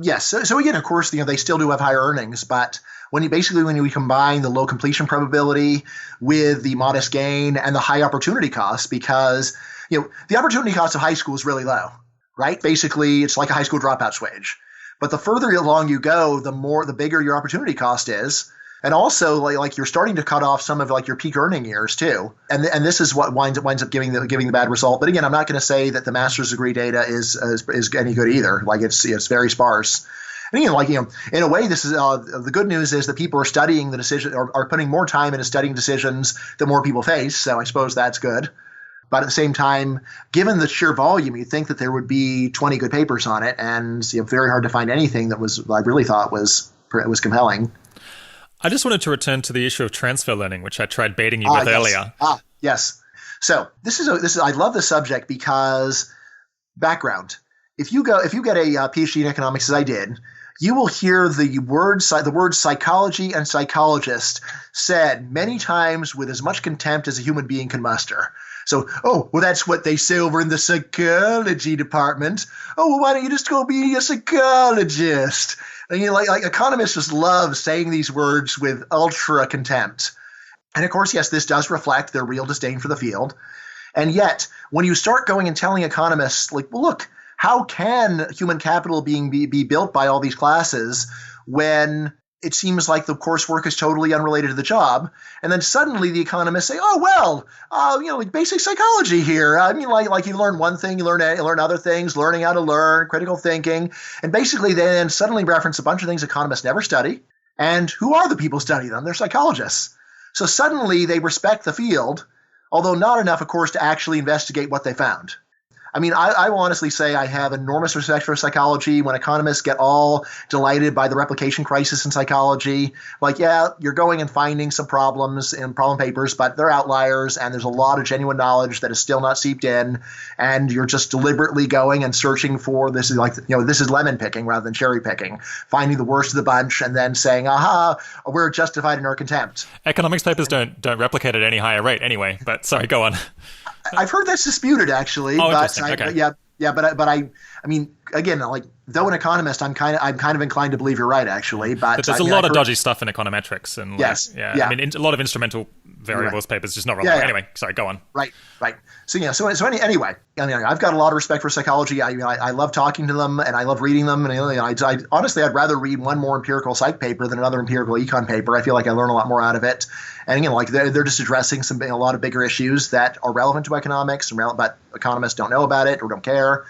Yes. So again, of course, they still do have higher earnings, but when you combine the low completion probability with the modest gain and the high opportunity cost, because the opportunity cost of high school is really low, right? Basically, it's like a high school dropout's wage. But the further along you go, the bigger your opportunity cost is. And also, like you're starting to cut off some of your peak earning years too, and this is what winds up giving the bad result. But again, I'm not going to say that the master's degree data is any good either. Like it's very sparse. And again, in a way, this is the good news is that people are studying the decision or are putting more time into studying decisions that more people face. So I suppose that's good. But at the same time, given the sheer volume, you'd think that there would be 20 good papers on it, and very hard to find anything that I really thought was compelling. I just wanted to return to the issue of transfer learning, which I tried baiting you with earlier. Yes. So this is I love this subject because background. If you get a PhD in economics, as I did, you will hear the word psychology and psychologist said many times with as much contempt as a human being can muster. So, that's what they say over in the psychology department. Oh, well, why don't you just go be a psychologist? And like economists just love saying these words with ultra contempt. And of course, yes, this does reflect their real disdain for the field. And yet, when you start going and telling economists, well, look, how can human capital be built by all these classes when it seems like the coursework is totally unrelated to the job? And then suddenly the economists say, like basic psychology here. I mean, like you learn one thing, you learn other things, learning how to learn, critical thinking. And basically they then suddenly reference a bunch of things economists never study. And who are the people studying them? They're psychologists. So suddenly they respect the field, although not enough, of course, to actually investigate what they found. I mean, I will honestly say I have enormous respect for psychology. When economists get all delighted by the replication crisis in psychology, you're going and finding some problems in problem papers, but they're outliers, and there's a lot of genuine knowledge that is still not seeped in, and you're just deliberately going and searching for this is lemon picking rather than cherry picking, finding the worst of the bunch, and then saying, aha, we're justified in our contempt. Economics papers don't replicate at any higher rate anyway, but sorry, go on. I've heard that's disputed, actually. Okay. But I mean, again, though an economist, I'm kind of inclined to believe you're right, actually. But there's a lot of dodgy stuff in econometrics, and I mean, a lot of instrumental variables papers just not relevant. Anyway, sorry, go on. Right. Anyway, I mean, I've got a lot of respect for psychology. I love talking to them, and I love reading them. And I honestly, I'd rather read one more empirical psych paper than another empirical econ paper. I feel like I learn a lot more out of it. And again, they're just addressing a lot of bigger issues that are relevant to economics, but economists don't know about it or don't care.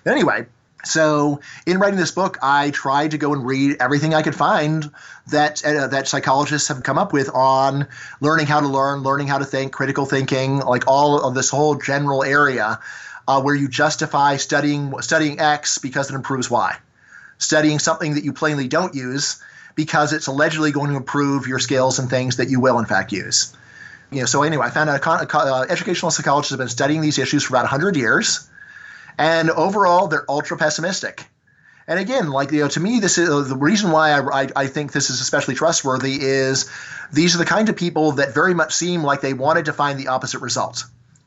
But anyway, so in writing this book, I tried to go and read everything I could find that psychologists have come up with on learning how to learn, learning how to think, critical thinking, all of this whole general area where you justify studying X because it improves Y, studying something that you plainly don't use because it's allegedly going to improve your skills and things that you will in fact use. So anyway, I found out educational psychologists have been studying these issues for about 100 years. And overall, they're ultra pessimistic. And again, to me, this is the reason why I think this is especially trustworthy is these are the kind of people that very much seem like they wanted to find the opposite result.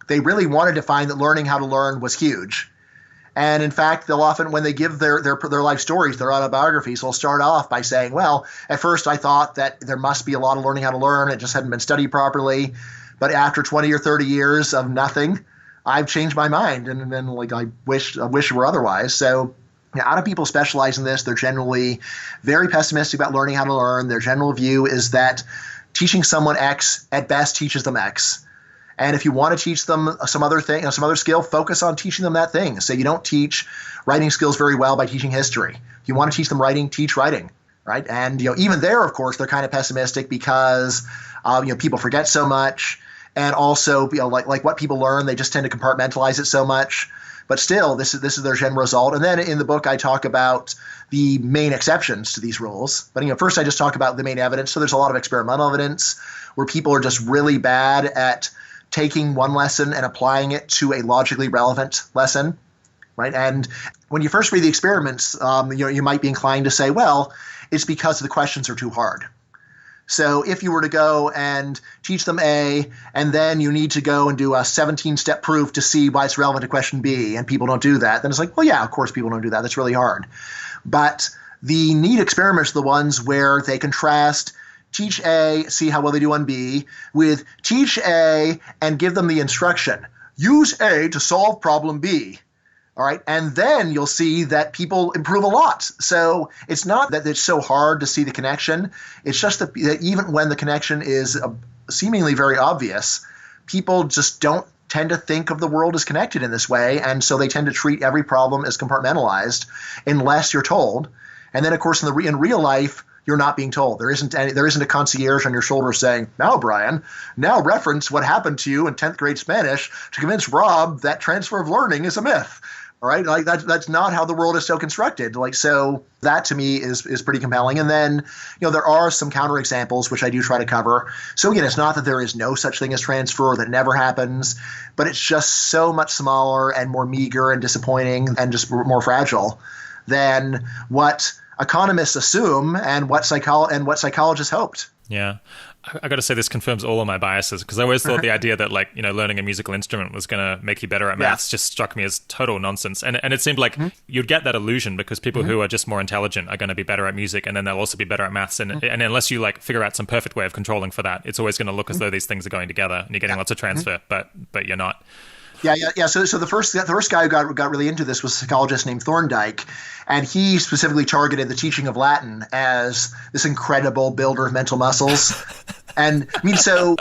They really wanted to find that learning how to learn was huge. And in fact, they'll often, when they give their life stories, their autobiographies, they'll start off by saying, well, at first I thought that there must be a lot of learning how to learn. It just hadn't been studied properly. But after 20 or 30 years of nothing, I've changed my mind. And then I wish it were otherwise. So a lot of people specialize in this. They're generally very pessimistic about learning how to learn. Their general view is that teaching someone X at best teaches them X. And if you want to teach them some other thing, some other skill, focus on teaching them that thing. So you don't teach writing skills very well by teaching history. If you want to teach them writing, teach writing, right? And even there, of course, they're kind of pessimistic because people forget so much, and also like what people learn, they just tend to compartmentalize it so much. But still, this is their general result. And then in the book, I talk about the main exceptions to these rules. But first, I just talk about the main evidence. So there's a lot of experimental evidence where people are just really bad at taking one lesson and applying it to a logically relevant lesson, right? And when you first read the experiments, you might be inclined to say, well, it's because the questions are too hard. So if you were to go and teach them A, and then you need to go and do a 17-step proof to see why it's relevant to question B, and people don't do that, then it's like, well, yeah, of course people don't do that. That's really hard. But the neat experiments are the ones where they contrast teach A, see how well they do on B, with teach A and give them the instruction. Use A to solve problem B. All right. And then you'll see that people improve a lot. So it's not that it's so hard to see the connection. It's just that even when the connection is seemingly very obvious, people just don't tend to think of the world as connected in this way. And so they tend to treat every problem as compartmentalized unless you're told. And then, of course, in real life, you're not being told. There isn't a concierge on your shoulder saying, now, Brian, now reference what happened to you in 10th grade Spanish to convince Rob that transfer of learning is a myth. All right, like that's not how the world is so constructed. Like, so that to me is pretty compelling. And then, there are some counterexamples which I do try to cover. So again, it's not that there is no such thing as transfer or that never happens, but it's just so much smaller and more meager and disappointing and just more fragile than what economists assume and what psychologists hoped. Yeah. I got to say, this confirms all of my biases, because I always thought the idea that, learning a musical instrument was going to make you better at maths just struck me as total nonsense. And it seemed like you'd get that illusion because people who are just more intelligent are going to be better at music, and then they'll also be better at maths. And unless you figure out some perfect way of controlling for that, it's always going to look as though these things are going together and you're getting lots of transfer, but you're not. Yeah. So the first guy who got really into this was a psychologist named Thorndike, and he specifically targeted the teaching of Latin as this incredible builder of mental muscles. And I mean, so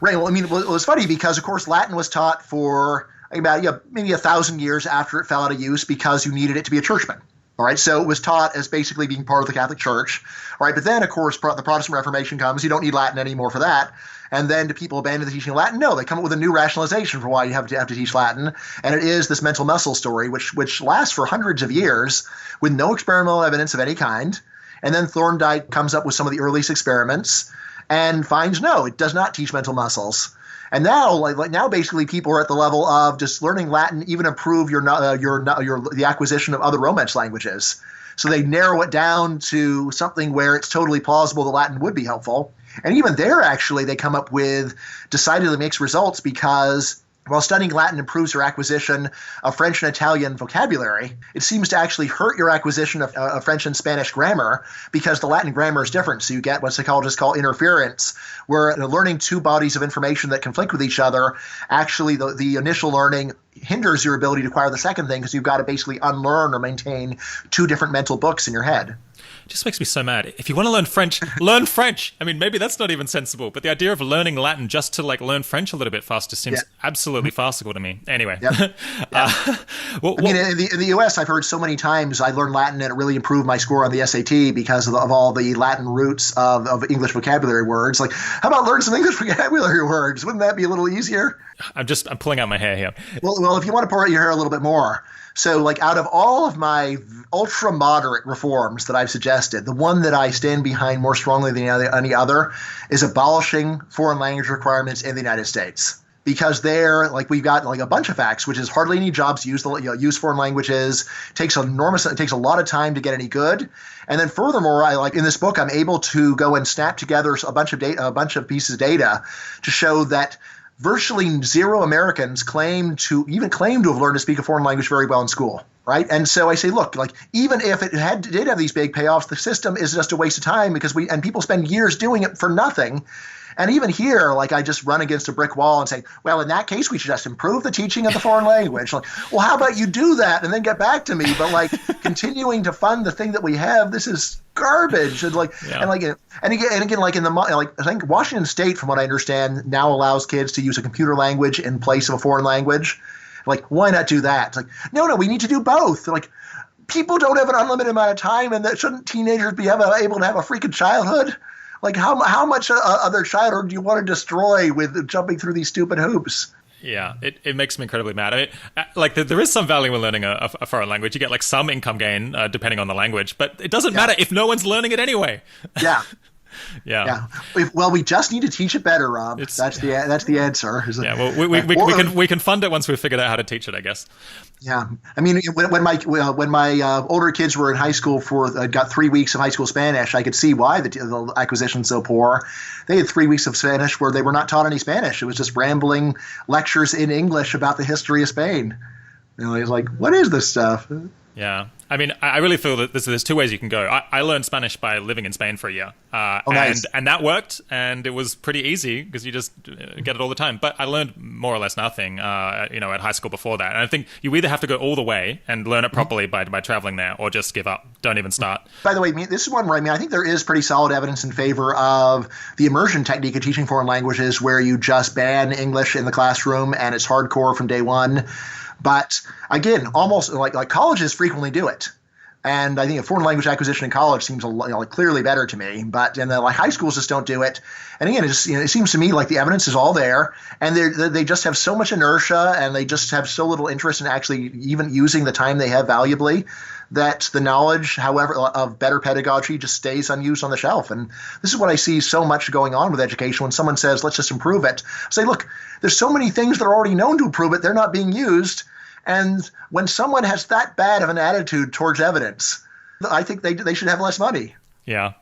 right. Well, I mean, it was funny because, of course, Latin was taught for about maybe 1,000 years after it fell out of use because you needed it to be a churchman. All right, so it was taught as basically being part of the Catholic Church. All right, but then, of course, the Protestant Reformation comes. You don't need Latin anymore for that. And then do people abandon the teaching of Latin? No, they come up with a new rationalization for why you have to teach Latin. And it is this mental muscle story, which lasts for hundreds of years with no experimental evidence of any kind. And then Thorndike comes up with some of the earliest experiments and finds, no, it does not teach mental muscles. And now, now, basically, people are at the level of just learning Latin even improve the acquisition of other Romance languages. So they narrow it down to something where it's totally plausible that Latin would be helpful. And even there, actually, they come up with decidedly mixed results because while studying Latin improves your acquisition of French and Italian vocabulary, it seems to actually hurt your acquisition of French and Spanish grammar because the Latin grammar is different. So you get what psychologists call interference, where learning two bodies of information that conflict with each other, actually the initial learning hinders your ability to acquire the second thing because you've got to basically unlearn or maintain two different mental books in your head. It just makes me so mad. If you want to learn French, learn French. I mean, maybe that's not even sensible, but the idea of learning Latin just to learn French a little bit faster seems absolutely farcical to me. Anyway. Yep. I mean, in the U.S., I've heard so many times I learned Latin and it really improved my score on the SAT because of all the Latin roots of English vocabulary words. Like, how about learn some English vocabulary words? Wouldn't that be a little easier? I'm pulling out my hair here. Well, if you want to pour out your hair a little bit more. So, out of all of my ultra-moderate reforms that I've suggested, the one that I stand behind more strongly than any other is abolishing foreign language requirements in the United States. Because there, we've got a bunch of facts, which is hardly any jobs use foreign languages. It takes a lot of time to get any good. And then furthermore, in this book, I'm able to go and snap together a bunch of pieces of data to show that virtually zero Americans claim to have learned to speak a foreign language very well in school, right? And so I say, look, even if it did have these big payoffs, the system is just a waste of time because people spend years doing it for nothing. And even here, I just run against a brick wall and say, well, in that case, we should just improve the teaching of the foreign language. Well, how about you do that and then get back to me? But continuing to fund the thing that we have, this is garbage. And again, I think Washington State, from what I understand, now allows kids to use a computer language in place of a foreign language. Why not do that? No, we need to do both. People don't have an unlimited amount of time, and that shouldn't teenagers be able to have a freaking childhood? How much of their childhood do you want to destroy with jumping through these stupid hoops? Yeah, it makes me incredibly mad. I mean, there is some value in learning a foreign language. You get some income gain depending on the language, but it doesn't matter if no one's learning it anyway. Yeah. Yeah. Well, we just need to teach it better, Rob. That's the answer. Yeah. Well, we can fund it once we've figured out how to teach it, I guess. Yeah. I mean, when my older kids were in high school got 3 weeks of high school Spanish, I could see why the acquisition's so poor. They had 3 weeks of Spanish where they were not taught any Spanish. It was just rambling lectures in English about the history of Spain. It's what is this stuff? Yeah. I mean, I really feel that there's two ways you can go. I learned Spanish by living in Spain for a year. Nice. And that worked, and it was pretty easy because you just get it all the time. But I learned more or less nothing, at high school before that. And I think you either have to go all the way and learn it properly by traveling there, or just give up. Don't even start. By the way, this is one where I think there is pretty solid evidence in favor of the immersion technique of teaching foreign languages, where you just ban English in the classroom and it's hardcore from day one. But again, almost like colleges frequently do it. And I think a foreign language acquisition in college seems clearly better to me. But high schools just don't do it. And again, it seems to me like the evidence is all there, and they just have so much inertia, and they just have so little interest in actually even using the time they have valuably, that the knowledge, however, of better pedagogy just stays unused on the shelf. And this is what I see so much going on with education. When someone says, let's just improve it, I say, look, there's so many things that are already known to improve it. They're not being used. And when someone has that bad of an attitude towards evidence, I think they should have less money. Yeah.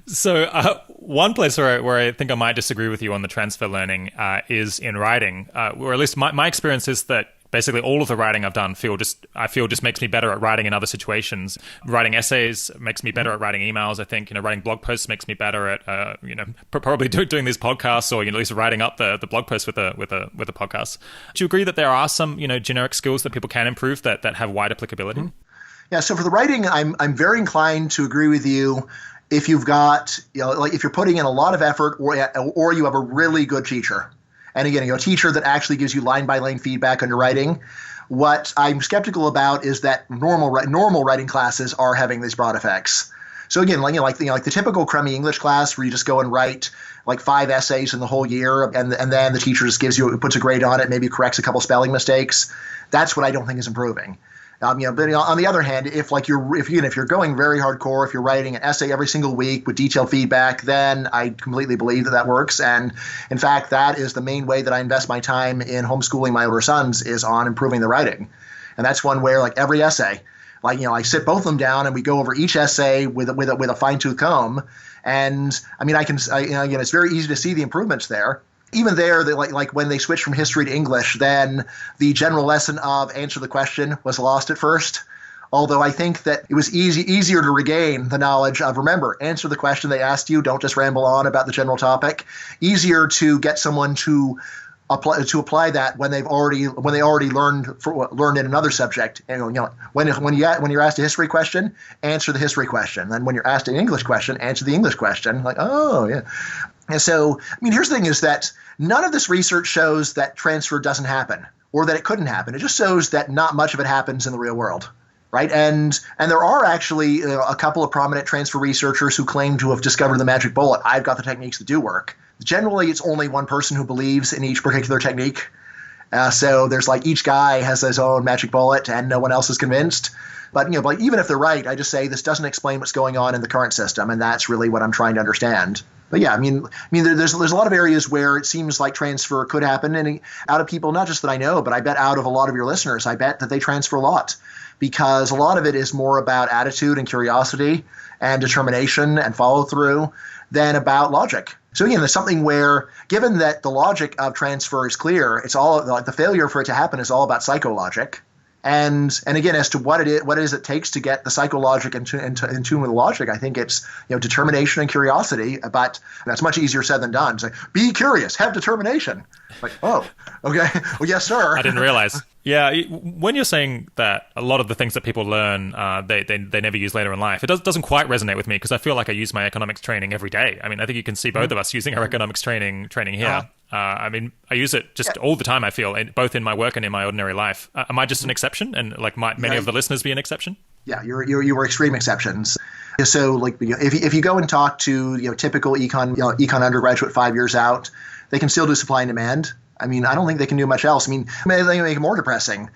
So one place where I think I might disagree with you on the transfer learning is in writing, or at least my experience is that basically all of the writing I've done I feel just makes me better at writing in other situations. Writing essays makes me better at writing emails. I think, writing blog posts makes me better at, probably doing these podcasts, or, at least writing up the blog post with a podcast. Do you agree that there are some, generic skills that people can improve that have wide applicability? Mm-hmm. Yeah. So for the writing, I'm very inclined to agree with you. If you've got, if you're putting in a lot of effort, or you have a really good teacher. And again, a teacher that actually gives you line-by-line feedback on your writing. What I'm skeptical about is that normal writing classes are having these broad effects. So again, like the typical crummy English class where you just go and write like 5 essays in the whole year, and then the teacher just puts a grade on it, maybe corrects a couple spelling mistakes. That's what I don't think is improving. But on the other hand, if you're going very hardcore, if you're writing an essay every single week with detailed feedback, then I completely believe that works. And in fact, that is the main way that I invest my time in homeschooling my older sons, is on improving the writing. And that's one where every essay, I sit both of them down and we go over each essay with a fine-tooth comb. And again, it's very easy to see the improvements there. Even there, like when they switched from history to English, then the general lesson of answer the question was lost at first. Although I think that it was easier to regain the knowledge of, remember, answer the question they asked you, don't just ramble on about the general topic. Easier to get someone to apply that when they already learned in another subject. And when you're asked a history question, answer the history question. Then when you're asked an English question, answer the English question. Oh yeah. And so, here's the thing: is that none of this research shows that transfer doesn't happen or that it couldn't happen. It just shows that not much of it happens in the real world. Right. And there are actually a couple of prominent transfer researchers who claim to have discovered the magic bullet. I've got the techniques that do work. Generally, it's only one person who believes in each particular technique. So there's each guy has his own magic bullet and no one else is convinced. But even if they're right, I just say this doesn't explain what's going on in the current system. And that's really what I'm trying to understand. But yeah, there's a lot of areas where it seems like transfer could happen. And out of people, not just that I know, but I bet out of a lot of your listeners, I bet that they transfer a lot. Because a lot of it is more about attitude and curiosity and determination and follow through than about logic. So again, there's something where, given that the logic of transfer is clear, it's all the failure for it to happen is all about psychologic. And again, as to what it is it takes to get the psychologic in tune with the logic, I think it's determination and curiosity. But that's much easier said than done. It's be curious, have determination. Oh, okay, well, yes, sir. I didn't realize. Yeah, when you're saying that a lot of the things that people learn, they never use later in life, it doesn't quite resonate with me, because I feel like I use my economics training every day. I think you can see both of us using our economics training here. I use it just all the time, I feel, both in my work and in my ordinary life. Am I just an exception? And might many of the listeners be an exception? Yeah, you were extreme exceptions. So if you go and talk to typical econ undergraduate 5 years out, they can still do supply and demand. I don't think they can do much else. They make it more depressing.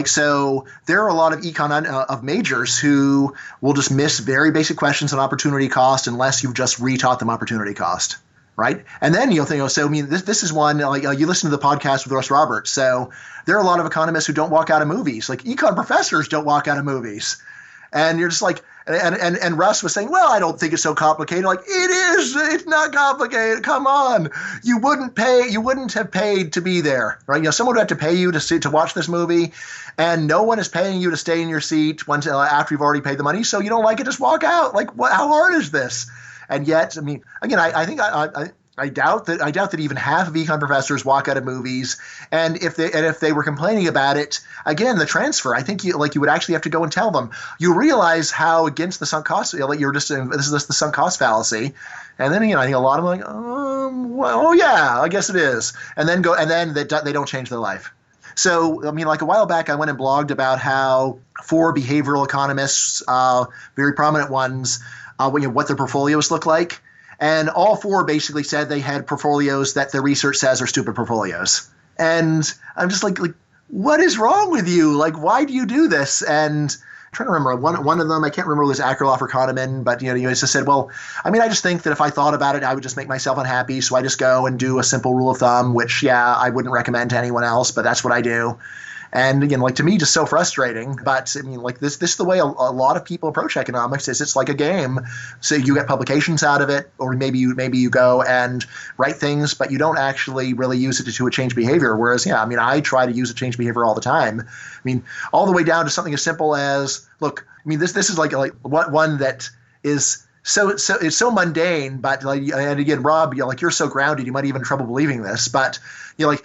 So there are a lot of econ of majors who will just miss very basic questions on opportunity cost unless you've just retaught them opportunity cost. Right. And then you'll think, this is one, you listen to the podcast with Russ Roberts. So there are a lot of economists who don't walk out of movies. Econ professors don't walk out of movies. And you're just like, and Russ was saying, well, I don't think it's so complicated. Like, it is. It's not complicated. Come on. You wouldn't have paid to be there, right? Someone would have to pay you to watch this movie, and no one is paying you to stay in your seat after you've already paid the money. So you don't like it, just walk out. Like, how hard is this? And yet, I mean, again, I think I doubt that even half of econ professors walk out of movies, and if they were complaining about it, again, the transfer, I think you would actually have to go and tell them. You realize how against the sunk cost, you're just this is the sunk cost fallacy, and then I think a lot of them are like, well, yeah, I guess it is, and then they don't change their life. So, I mean, like a while back, I went and blogged about how 4 behavioral economists, very prominent ones, what their portfolios look like. And all 4 basically said they had portfolios that the research says are stupid portfolios. And I'm just like, what is wrong with you? Like, why do you do this? And I'm trying to remember one of them, I can't remember whether it was Akerlof or Kahneman, but he just said, well, I mean, I just think that if I thought about it, I would just make myself unhappy. So I just go and do a simple rule of thumb, which, I wouldn't recommend to anyone else, but that's what I do. And again, like to me, just so frustrating. But I mean, like this is the way a lot of people approach economics. Is it's like a game. So you get publications out of it, or maybe you go and write things, but you don't actually really use it to change behavior. Whereas, I mean, I try to use it to change behavior all the time. I mean, all the way down to something as simple as, look, I mean, this is like one that is. So it's so mundane, but and again, Rob, you're so grounded, you might even have trouble believing this, but when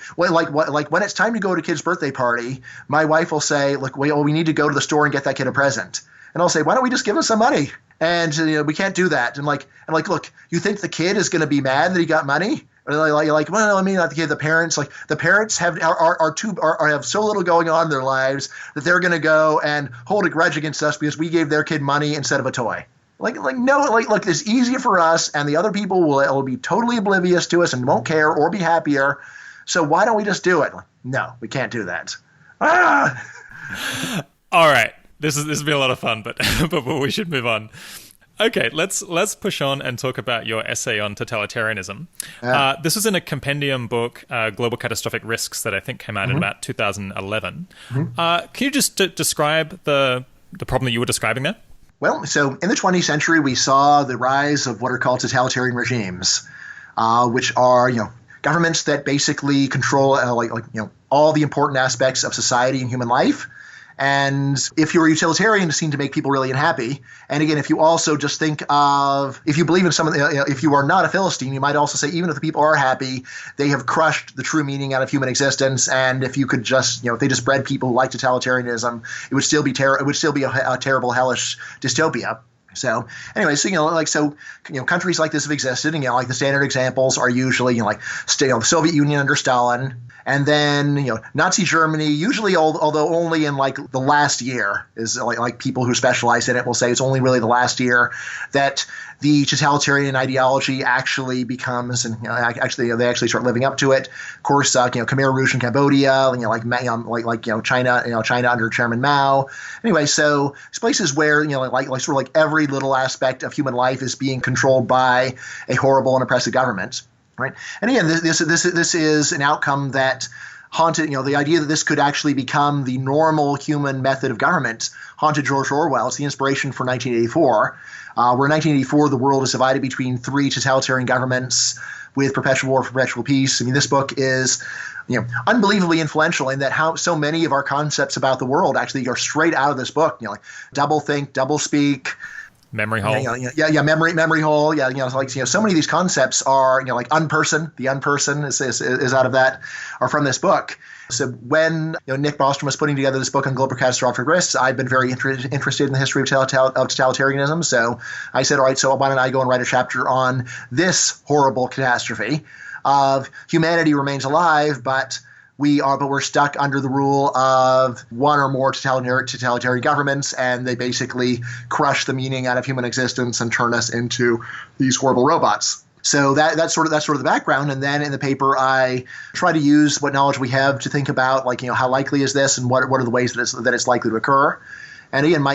it's time to go to a kid's birthday party, my wife will say, look, we need to go to the store and get that kid a present, and I'll say, why don't we just give him some money? And we can't do that. And look, you think the kid is going to be mad that he got money? Or well, I mean, not the kid. The parents, the parents have so little going on in their lives that they're going to go and hold a grudge against us because we gave their kid money instead of a toy. Look, it's easier for us, and the other people will be totally oblivious to us and won't care or be happier. So why don't we just do it? No, we can't do that. All right, this has been a lot of fun, but we should move on. Okay, let's push on and talk about your essay on totalitarianism. This was in a compendium book, Global Catastrophic Risks, that I think came out in about 2011. Can you just describe the problem that you were describing there? Well, so in the 20th century, we saw the rise of what are called totalitarian regimes, which are governments that basically control all the important aspects of society and human life. And if you're a utilitarian, it seems to make people really unhappy. And again, if you also just think of, if you believe in some of the, if you are not a Philistine, you might also say, even if the people are happy, they have crushed the true meaning out of human existence. And if you could just, if they just bred people who like totalitarianism, it would still be a terrible, hellish dystopia. So anyway, countries like this have existed, and like the standard examples are usually the Soviet Union under Stalin, and then Nazi Germany, usually although only in the last year, is like people who specialize in it will say it's only really the last year that the totalitarian ideology actually becomes, and they actually start living up to it. Of course, Khmer Rouge in Cambodia, China under Chairman Mao. Anyway, so it's places where every little aspect of human life is being controlled by a horrible and oppressive government, right? And again, this is an outcome that haunted, the idea that this could actually become the normal human method of government haunted George Orwell. It's the inspiration for 1984. Where in 1984, the world is divided between 3 totalitarian governments with perpetual war for perpetual peace. I mean, this book is, unbelievably influential in that how so many of our concepts about the world actually are straight out of this book. Double think, double speak. Memory hole. Memory hole. So many of these concepts are, unperson. The unperson is out of that, or from this book. So when Nick Bostrom was putting together this book on global catastrophic risks, I've been very interested in the history of totalitarianism. So I said, all right, so why don't I go and write a chapter on this horrible catastrophe of humanity remains alive, but we're stuck under the rule of one or more totalitarian governments, and they basically crush the meaning out of human existence and turn us into these horrible robots. So that's sort of the background. And then in the paper, I try to use what knowledge we have to think about, how likely is this, and what are the ways that it's likely to occur. And again,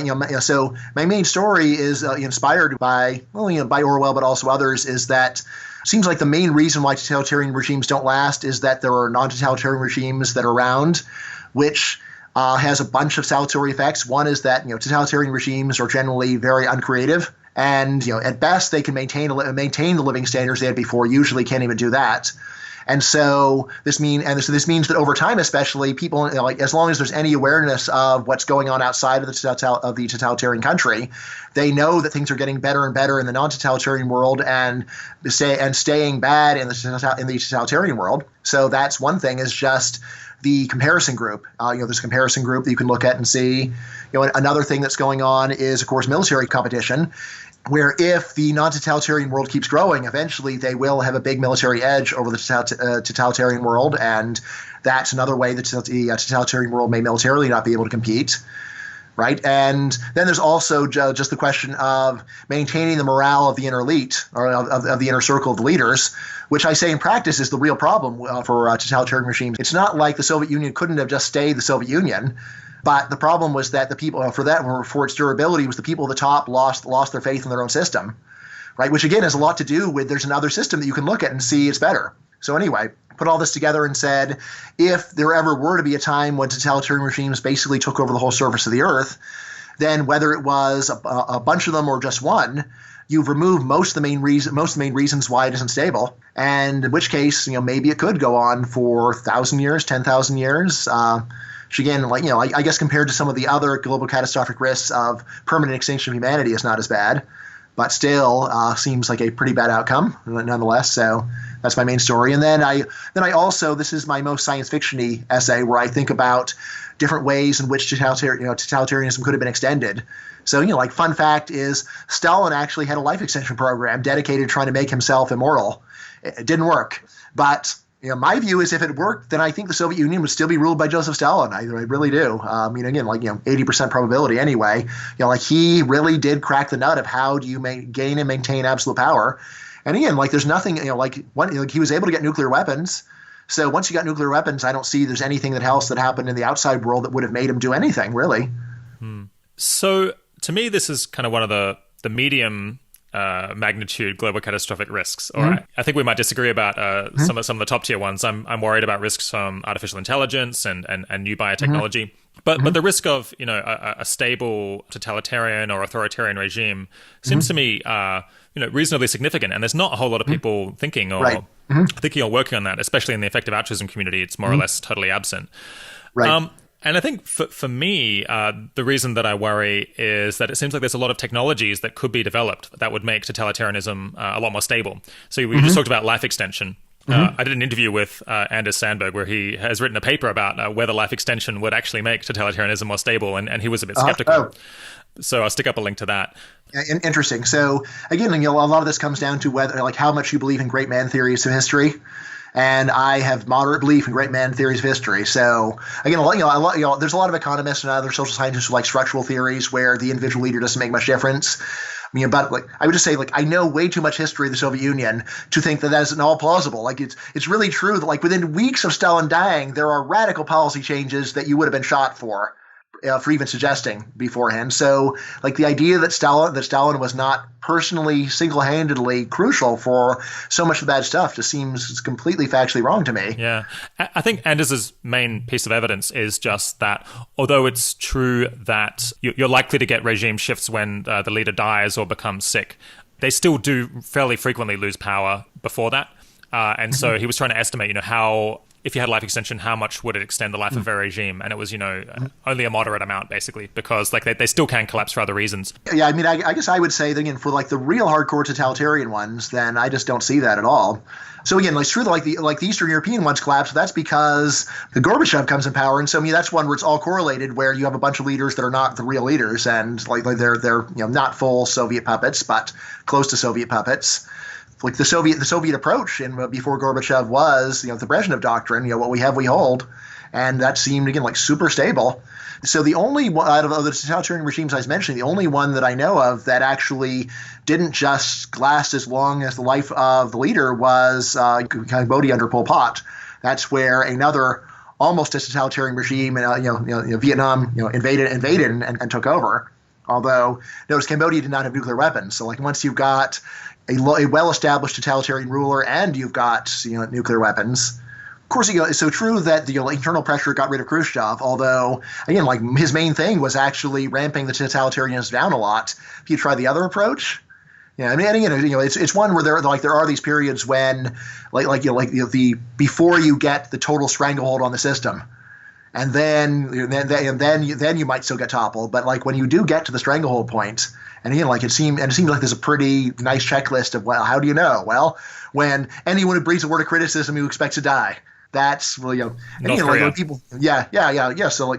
so my main story is inspired by Orwell, but also others. Is that it seems like the main reason why totalitarian regimes don't last is that there are non-totalitarian regimes that are around, which has a bunch of salutary effects. One is that totalitarian regimes are generally very uncreative, and at best they can maintain the living standards they had before. Usually can't even do that. And so this means that over time, especially people, as long as there's any awareness of what's going on outside of the totalitarian country, they know that things are getting better and better in the non-totalitarian world and staying bad in the totalitarian world. So that's one thing, is just the comparison group. There's a comparison group that you can look at and see. Another thing that's going on is, of course, military competition, where if the non-totalitarian world keeps growing, eventually they will have a big military edge over the totalitarian world, and that's another way that the totalitarian world may militarily not be able to compete, right? And then there's also just the question of maintaining the morale of the inner elite, or of the inner circle of the leaders, which I say in practice is the real problem for totalitarian regimes. It's not like the Soviet Union couldn't have just stayed the Soviet Union. But the problem was that the people for its durability was the people at the top lost their faith in their own system, right? Which again has a lot to do with there's another system that you can look at and see it's better. So anyway, put all this together and said, if there ever were to be a time when totalitarian regimes basically took over the whole surface of the earth, then whether it was a bunch of them or just one, you've removed most of the main reasons why it isn't stable. And in which case, maybe it could go on for 1,000 years, 10,000 years. Which again, I guess compared to some of the other global catastrophic risks of permanent extinction of humanity is not as bad, but still seems like a pretty bad outcome nonetheless. So that's my main story. And then I also, this is my most science fiction-y essay, where I think about different ways in which totalitarianism could have been extended. So, fun fact is Stalin actually had a life extension program dedicated to trying to make himself immortal. It didn't work, but my view is if it worked, then I think the Soviet Union would still be ruled by Joseph Stalin. I really do. 80% probability anyway. He really did crack the nut of how do you gain and maintain absolute power. And again, there's nothing, he was able to get nuclear weapons. So once you got nuclear weapons, I don't see there's anything else that happened in the outside world that would have made him do anything, really. So to me, this is kind of one of the medium magnitude global catastrophic risks. Or I think we might disagree about some of the top tier ones. I'm worried about risks from artificial intelligence and new biotechnology. But the risk of a stable totalitarian or authoritarian regime seems to me reasonably significant. And there's not a whole lot of people thinking or working on that, especially in the effective altruism community. It's more or less totally absent. Right. And I think for me, the reason that I worry is that it seems like there's a lot of technologies that could be developed that would make totalitarianism a lot more stable. So we just talked about life extension. I did an interview with Anders Sandberg where he has written a paper about whether life extension would actually make totalitarianism more stable, and he was a bit skeptical. So I'll stick up a link to that. Interesting. So again, a lot of this comes down to whether, how much you believe in great man theories of history. And I have moderate belief in great man theories of history. So again, there's a lot of economists and other social scientists who like structural theories where the individual leader doesn't make much difference. But I would just say, I know way too much history of the Soviet Union to think that isn't all plausible. It's really true that within weeks of Stalin dying, there are radical policy changes that you would have been shot for even suggesting beforehand. So the idea that Stalin was not personally single-handedly crucial for so much of the bad stuff just seems completely factually wrong to me. Yeah. I think Anders's main piece of evidence is just that although it's true that you're likely to get regime shifts when the leader dies or becomes sick, they still do fairly frequently lose power before that. And so he was trying to estimate, how if you had life extension, how much would it extend the life of a regime? And it was, only a moderate amount, basically, because they still can collapse for other reasons. Yeah, I guess I would say that, again, for the real hardcore totalitarian ones, then I just don't see that at all. So again, it's true that the Eastern European ones collapse. That's because the Gorbachev comes in power, and so that's one where it's all correlated, where you have a bunch of leaders that are not the real leaders, and they're not full Soviet puppets, but close to Soviet puppets. The Soviet approach before Gorbachev was the Brezhnev doctrine, what we have we hold, and that seemed again super stable. So the only one out of the totalitarian regimes I was mentioning, the only one that I know of that actually didn't just last as long as the life of the leader was Cambodia under Pol Pot. That's where another almost totalitarian regime, Vietnam, invaded and took over. Although notice Cambodia did not have nuclear weapons, so once you've got a well-established totalitarian ruler and you've got nuclear weapons, Of course, it's so true that the internal pressure got rid of Khrushchev. Although, again, like his main thing was actually ramping the totalitarianism down a lot. If you try the other approach, yeah, I mean, it's one where there are these periods when, the before you get the total stranglehold on the system, and then you might still get toppled. But like when you do get to the stranglehold point, and again, it seems like there's a pretty nice checklist of, well, how do you know? Well, when anyone who breathes a word of criticism, you expect to die. That's, well, North Korea. Like people, yeah. So I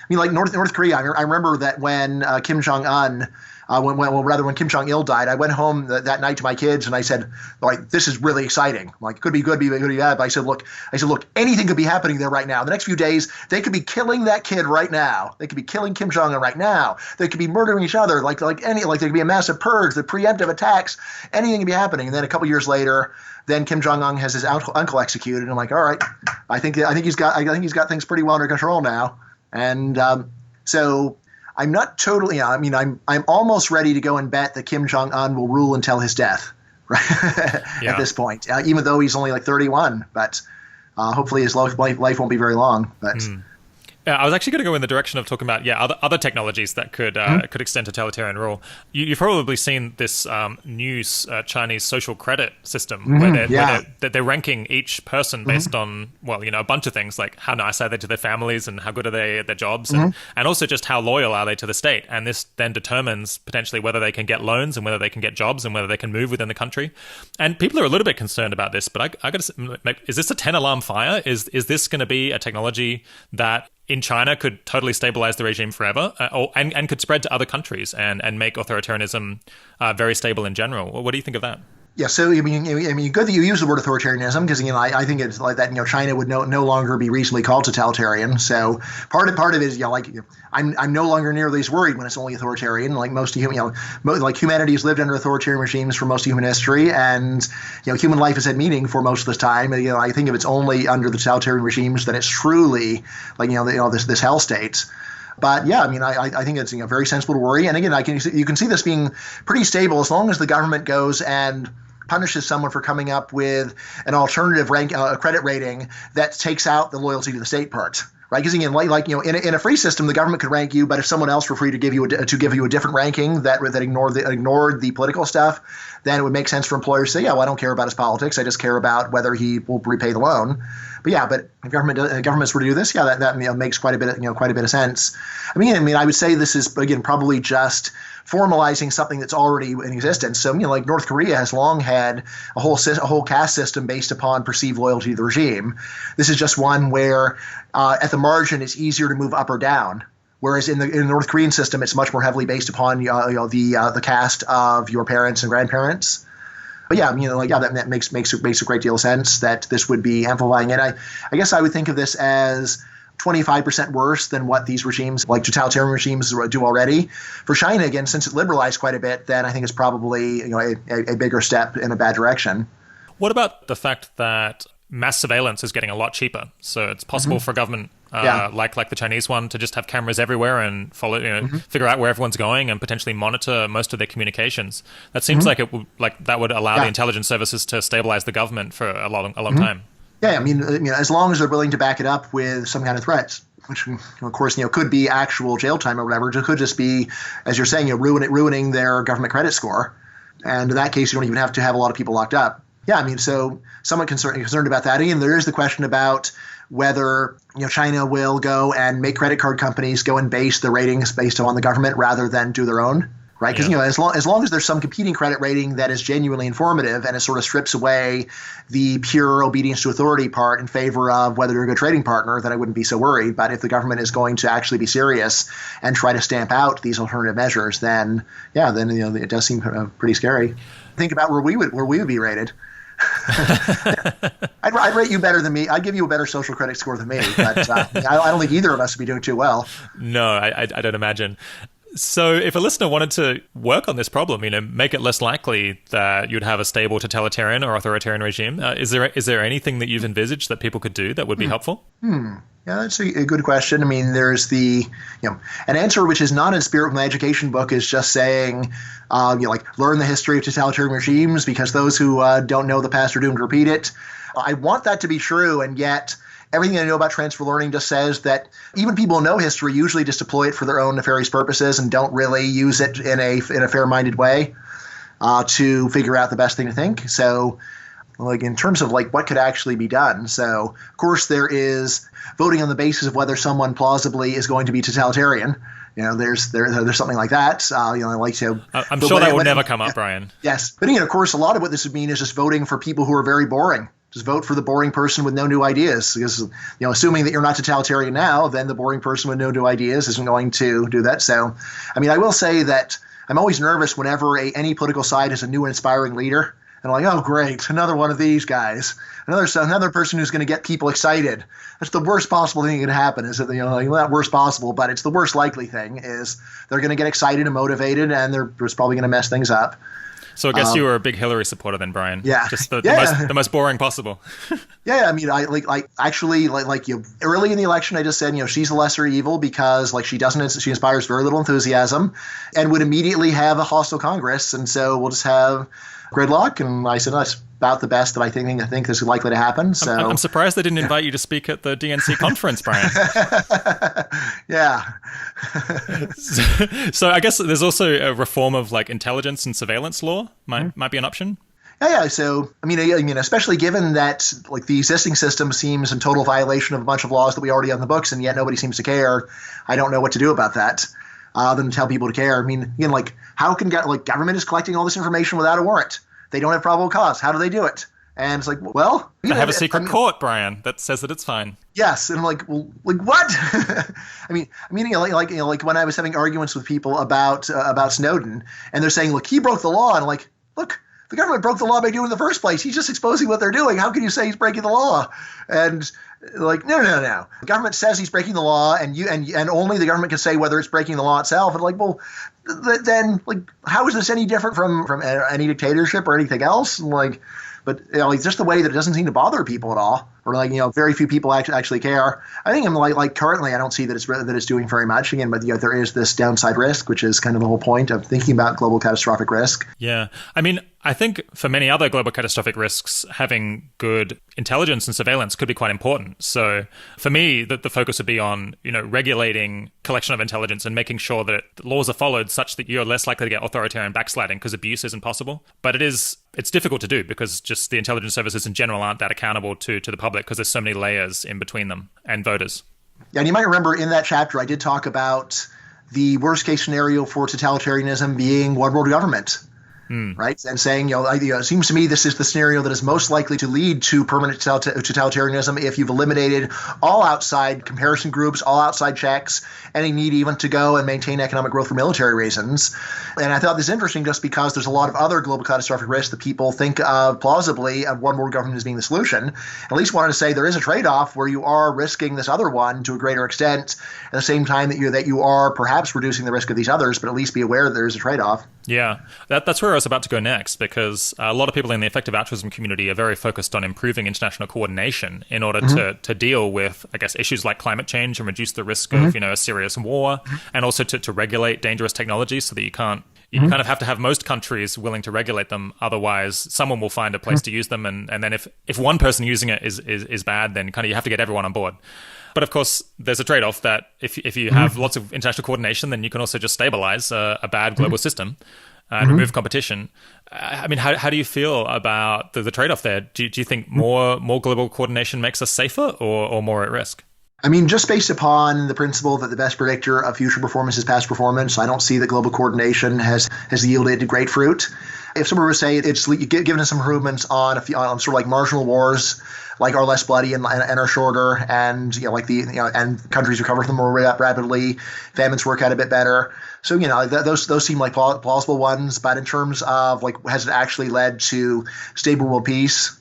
mean, like North Korea. I remember that when Kim Jong Un, when Kim Jong Il died, I went home that night to my kids and I said, like, this is really exciting. Like, could be good, could be bad. But I said, look, anything could be happening there right now. The next few days, they could be killing that kid right now. They could be killing Kim Jong Un right now. They could be murdering each other. There could be a massive purge, the preemptive attacks. Anything could be happening. And then a couple years later, then Kim Jong Un has his uncle executed, and I'm like, all right, I think he's got things pretty well under control now, and so I'm not totally. I mean, I'm almost ready to go and bet that Kim Jong Un will rule until his death, right? At this point, even though he's only like 31, but hopefully his life won't be very long. But. I was actually going to go in the direction of talking about other technologies that could extend totalitarian rule. You've probably seen this new Chinese social credit system where they're ranking each person based on a bunch of things, like how nice are they to their families and how good are they at their jobs and also just how loyal are they to the state. And this then determines potentially whether they can get loans and whether they can get jobs and whether they can move within the country. And people are a little bit concerned about this, but I got to, is this a 10-alarm fire? Is this going to be a technology that in China could totally stabilize the regime forever and could spread to other countries and make authoritarianism very stable in general? What do you think of that? Yeah, so I mean, good that you use the word authoritarianism because I think it's like that. China would no longer be reasonably called totalitarian. So part of it is I'm no longer nearly as worried when it's only authoritarian. Like most of humanity has lived under authoritarian regimes for most of human history, and human life has had meaning for most of the time. And, I think if it's only under the totalitarian regimes, then it's truly this hell state. But yeah, I mean, I think it's very sensible to worry. And again, you can see this being pretty stable as long as the government goes and punishes someone for coming up with an alternative credit rating that takes out the loyalty to the state part, right? Because again, in a free system, the government could rank you, but if someone else were free to give you a different ranking that ignored the political stuff, then it would make sense for employers to say, yeah, well, I don't care about his politics, I just care about whether he will repay the loan. But if governments were to do this, that makes quite a bit of sense. I mean, I would say this is again probably just formalizing something that's already in existence. So, like North Korea has long had a whole caste system based upon perceived loyalty to the regime. This is just one where at the margin it's easier to move up or down. Whereas in the North Korean system, it's much more heavily based upon the caste of your parents and grandparents. But yeah, that makes a great deal of sense that this would be amplifying it. I guess I would think of this as 25% worse than what these regimes, like totalitarian regimes, do already. For China, again, since it liberalized quite a bit, then I think it's probably a bigger step in a bad direction. What about the fact that mass surveillance is getting a lot cheaper? So it's possible for government, like the Chinese one, to just have cameras everywhere and follow, figure out where everyone's going and potentially monitor most of their communications. That seems like that would allow the intelligence services to stabilize the government for a long time. Yeah, I mean, as long as they're willing to back it up with some kind of threats, which of course could be actual jail time or whatever. It could just be, as you're saying, ruining their government credit score, and in that case, you don't even have to have a lot of people locked up. Yeah, I mean, so somewhat concerned about that. And there is the question about whether China will go and make credit card companies go and base the ratings based on the government rather than do their own. Right, because as long as there's some competing credit rating that is genuinely informative and it sort of strips away the pure obedience to authority part in favor of whether you're a good trading partner, then I wouldn't be so worried. But if the government is going to actually be serious and try to stamp out these alternative measures, then it does seem pretty scary. Think about where we would be rated. I'd rate you better than me. I'd give you a better social credit score than me, but I don't think either of us would be doing too well. No, I don't imagine. So if a listener wanted to work on this problem, make it less likely that you'd have a stable totalitarian or authoritarian regime, is there anything that you've envisaged that people could do that would be helpful? Yeah, that's a good question. I mean, there's an answer which is not in spirit with my education book is just saying, learn the history of totalitarian regimes because those who don't know the past are doomed to repeat it. I want that to be true, and yet everything I know about transfer learning just says that even people who know history usually just deploy it for their own nefarious purposes and don't really use it in a fair-minded way to figure out the best thing to think. So, in terms of what could actually be done. So, of course, there is voting on the basis of whether someone plausibly is going to be totalitarian. There's something like that. I'm sure that will never come up, Brian. Yes, but of course, a lot of what this would mean is just voting for people who are very boring. Just vote for the boring person with no new ideas. Because assuming that you're not totalitarian now, then the boring person with no new ideas isn't going to do that. So, I will say that I'm always nervous whenever any political side has a new inspiring leader. And I'm like, oh, great, another one of these guys, another person who's going to get people excited. That's the worst possible thing that can happen. Is that not worst possible, but it's the worst likely thing. Is they're going to get excited and motivated, and they're just probably going to mess things up. So I guess you were a big Hillary supporter then, Brian. Yeah, just the most boring possible. Yeah, early in the election, I just said, she's the lesser evil because she inspires very little enthusiasm, and would immediately have a hostile Congress, and so we'll just have gridlock. And I said that's about the best that I think this is likely to happen. So I'm surprised they didn't invite you to speak at the DNC conference, Brian. Yeah. So I guess there's also a reform of intelligence and surveillance law might be an option. Yeah. So especially given that the existing system seems in total violation of a bunch of laws that we already have in the books, and yet nobody seems to care. I don't know what to do about that. Than tell people to care. How can government is collecting all this information without a warrant? They don't have probable cause. How do they do it? And it's they have a secret court, Brian, that says that it's fine. Yes, and I'm like, well, what? When I was having arguments with people about Snowden, and they're saying, look, he broke the law, and I'm like, look, the government broke the law by doing it in the first place. He's just exposing what they're doing. How can you say he's breaking the law? And no. The government says he's breaking the law, and only the government can say whether it's breaking the law itself. And then how is this any different from any dictatorship or anything else? But just the way that it doesn't seem to bother people at all, or very few people actually care. I think currently I don't see that it's doing very much again, but there is this downside risk, which is kind of the whole point of thinking about global catastrophic risk. Yeah, I think for many other global catastrophic risks, having good intelligence and surveillance could be quite important. So for me, the focus would be on regulating collection of intelligence and making sure that laws are followed such that you're less likely to get authoritarian backsliding because abuse isn't possible. But it's difficult to do because just the intelligence services in general aren't that accountable to the public because there's so many layers in between them and voters. Yeah, and you might remember in that chapter I did talk about the worst case scenario for totalitarianism being one world government. Right, and saying, it seems to me this is the scenario that is most likely to lead to permanent totalitarianism if you've eliminated all outside comparison groups, all outside checks, any need even to go and maintain economic growth for military reasons. And I thought this interesting just because there's a lot of other global catastrophic risks that people think of plausibly of one world government as being the solution. At least wanted to say there is a trade-off where you are risking this other one to a greater extent at the same time that you are perhaps reducing the risk of these others, but at least be aware that there is a trade-off. Yeah, that's where I was about to go next, because a lot of people in the effective altruism community are very focused on improving international coordination in order to deal with, I guess, issues like climate change and reduce the risk of, a serious war, and also to regulate dangerous technologies so that you kind of have to have most countries willing to regulate them. Otherwise, someone will find a place to use them. And then if one person using it is bad, then kind of you have to get everyone on board. But of course, there's a trade-off that if you have lots of international coordination, then you can also just stabilize a bad global system and remove competition. How do you feel about the trade-off there? Do you think more global coordination makes us safer or more at risk? Just based upon the principle that the best predictor of future performance is past performance, I don't see that global coordination has yielded great fruit. If someone were to say it's given us some improvements on sort of like marginal wars, like are less bloody and are shorter, and and countries recover from them more rapidly, famines work out a bit better. So those seem like plausible ones. But in terms of has it actually led to stable world peace?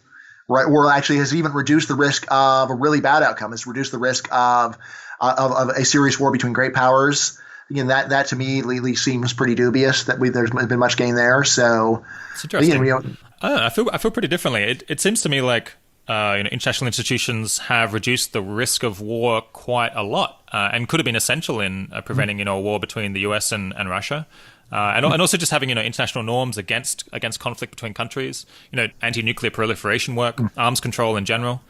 Right, or actually has even reduced the risk of a really bad outcome. It's reduced the risk of a serious war between great powers. again, that to me at least seems pretty dubious that there's been much gain there. So, it's interesting. again, I feel pretty differently. It seems to me like international institutions have reduced the risk of war quite a lot, and could have been essential in preventing a war between the US and Russia. And also just having international norms against conflict between countries, anti-nuclear proliferation work, arms control in general.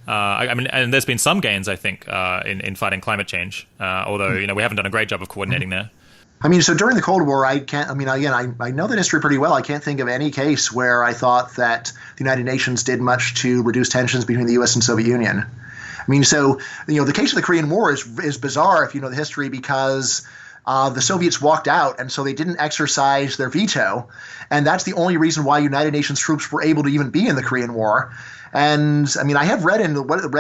I mean, and there's been some gains, I think, in fighting climate change. Although we haven't done a great job of coordinating there. I mean, so during the Cold War, I know the history pretty well. I can't think of any case where I thought that the United Nations did much to reduce tensions between the U.S. and Soviet Union. I mean, so the case of the Korean War is bizarre if you know the history, because the Soviets walked out, and so they didn't exercise their veto, and that's the only reason why United Nations troops were able to even be in the Korean War. And I mean, I have read in the world,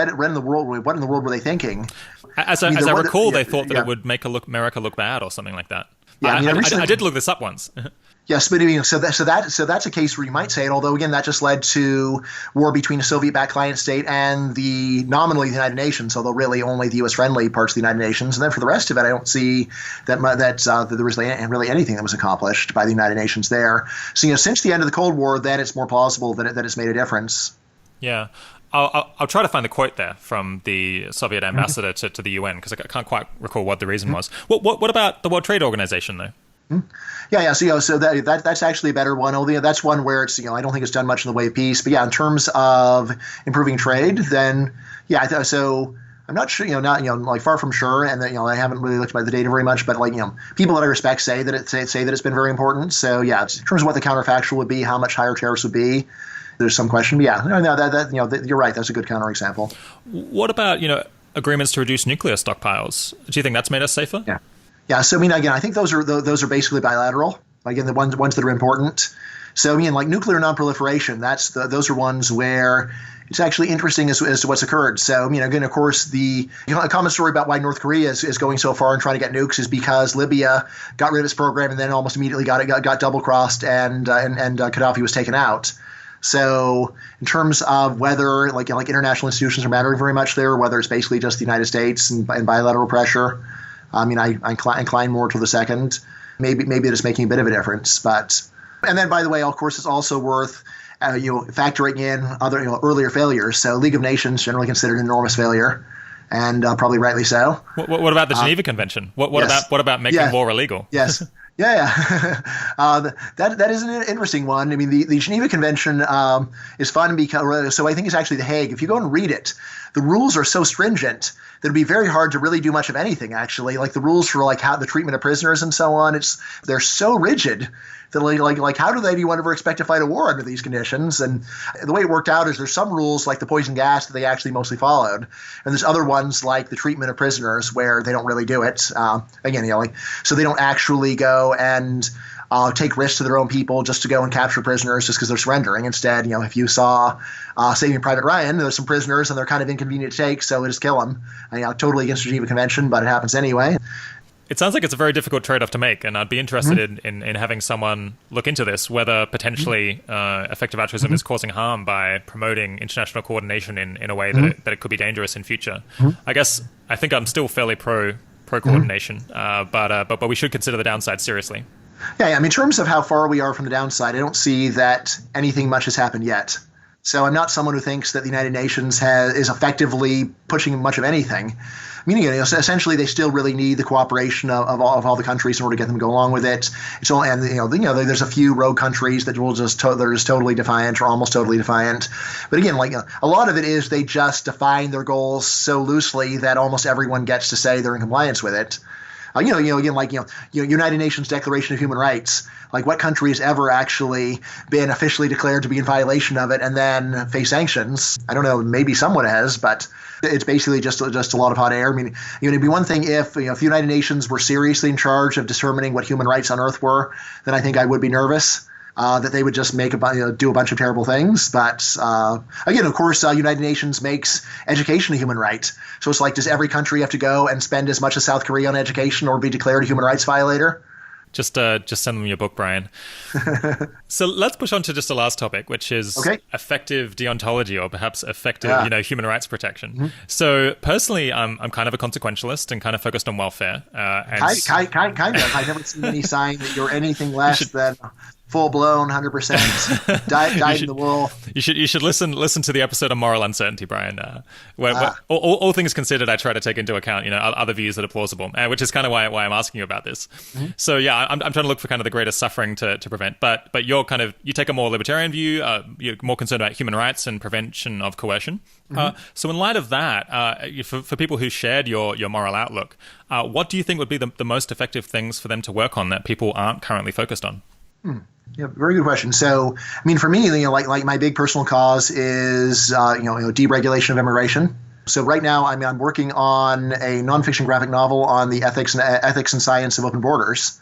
what in the world were they thinking? As I recall, they thought that it would make America look bad or something like that. Yeah, I did look this up once. Yes, but so that's a case where you might say it. Although again, that just led to war between a Soviet-backed client state and the nominally the United Nations, although really only the U.S.-friendly parts of the United Nations. And then for the rest of it, I don't see that there was really anything that was accomplished by the United Nations there. So since the end of the Cold War, then it's more plausible that it's made a difference. Yeah. I'll try to find the quote there from the Soviet ambassador to the UN, because I can't quite recall what the reason was. What about the World Trade Organization, though? Yeah. So that's actually a better one. Although that's one where it's I don't think it's done much in the way of peace. But yeah, in terms of improving trade, then yeah. So I'm not sure. Not far from sure. And that I haven't really looked at the data very much. But people that I respect say that it's been very important. So yeah, in terms of what the counterfactual would be, how much higher tariffs would be, there's some question. But yeah, you're right. That's a good counterexample. What about agreements to reduce nuclear stockpiles? Do you think that's made us safer? Yeah. Yeah, so again, I think those are basically bilateral. Again, the ones that are important. So like nuclear nonproliferation, those are ones where it's actually interesting as to what's occurred. So again, of course, a common story about why North Korea is going so far and trying to get nukes is because Libya got rid of its program and then almost immediately got double crossed and Gaddafi was taken out. So in terms of whether like international institutions are mattering very much there, whether it's basically just the United States and bilateral pressure. I incline more to the second. Maybe it's making a bit of a difference, and then by the way, of course, it's also worth factoring in other earlier failures. So League of Nations generally considered an enormous failure, and probably rightly so. What about the Geneva Convention? What about making war illegal? Yes. Yeah. That is an interesting one. I mean, the Geneva Convention is fun because I think it's actually The Hague. If you go and read it, the rules are so stringent that it'd be very hard to really do much of anything. Actually, like the rules for how the treatment of prisoners and so on, they're so rigid that like how do anyone ever expect to fight a war under these conditions? And the way it worked out is there's some rules like the poison gas that they actually mostly followed, and there's other ones like the treatment of prisoners where they don't really do it. So they don't actually go and take risks to their own people just to go and capture prisoners just because they're surrendering. Instead, if you saw Saving Private Ryan, there's some prisoners and they're kind of inconvenient to take, so they just kill them. Totally against the Geneva Convention, but it happens anyway. It sounds like it's a very difficult trade-off to make, and I'd be interested in having someone look into this, whether potentially effective altruism is causing harm by promoting international coordination in a way that it could be dangerous in future. I think I'm still fairly pro coordination, but we should consider the downside seriously. Yeah, in terms of how far we are from the downside, I don't see that anything much has happened yet. So I'm not someone who thinks that the United Nations is effectively pushing much of anything. Meaning, essentially, they still really need the cooperation of all the countries in order to get them to go along with it. It's only, and there's a few rogue countries that they're just totally defiant or almost totally defiant. But again, a lot of it is they just define their goals so loosely that almost everyone gets to say they're in compliance with it. United Nations Declaration of Human Rights. What country has ever actually been officially declared to be in violation of it and then face sanctions? I don't know. Maybe someone has, but it's basically just a lot of hot air. I mean, it'd be one thing if the United Nations were seriously in charge of determining what human rights on Earth were. Then I think I would be nervous that they would just do a bunch of terrible things. But again, of course, United Nations makes education a human right. So it's does every country have to go and spend as much as South Korea on education or be declared a human rights violator? Just send them your book, Brian. So let's push on to just the last topic, which is effective deontology, or perhaps effective, human rights protection. Mm-hmm. So personally, I'm kind of a consequentialist and kind of focused on welfare. Kind of. I've never seen any sign that you're anything less than full-blown 100% dyed in the wool. You should listen to the episode on moral uncertainty, Brian. Where all things considered, I try to take into account other views that are plausible, which is kind of why I'm asking you about this. Mm-hmm. So yeah, I'm trying to look for kind of the greatest suffering to prevent. But you take a more libertarian view. You're more concerned about human rights and prevention of coercion. Mm-hmm. So in light of that, for people who shared your moral outlook, what do you think would be the most effective things for them to work on that people aren't currently focused on? Yeah, very good question. So, I mean, for me, like my big personal cause is, deregulation of immigration. So right now, I'm working on a nonfiction graphic novel on the ethics and science of open borders.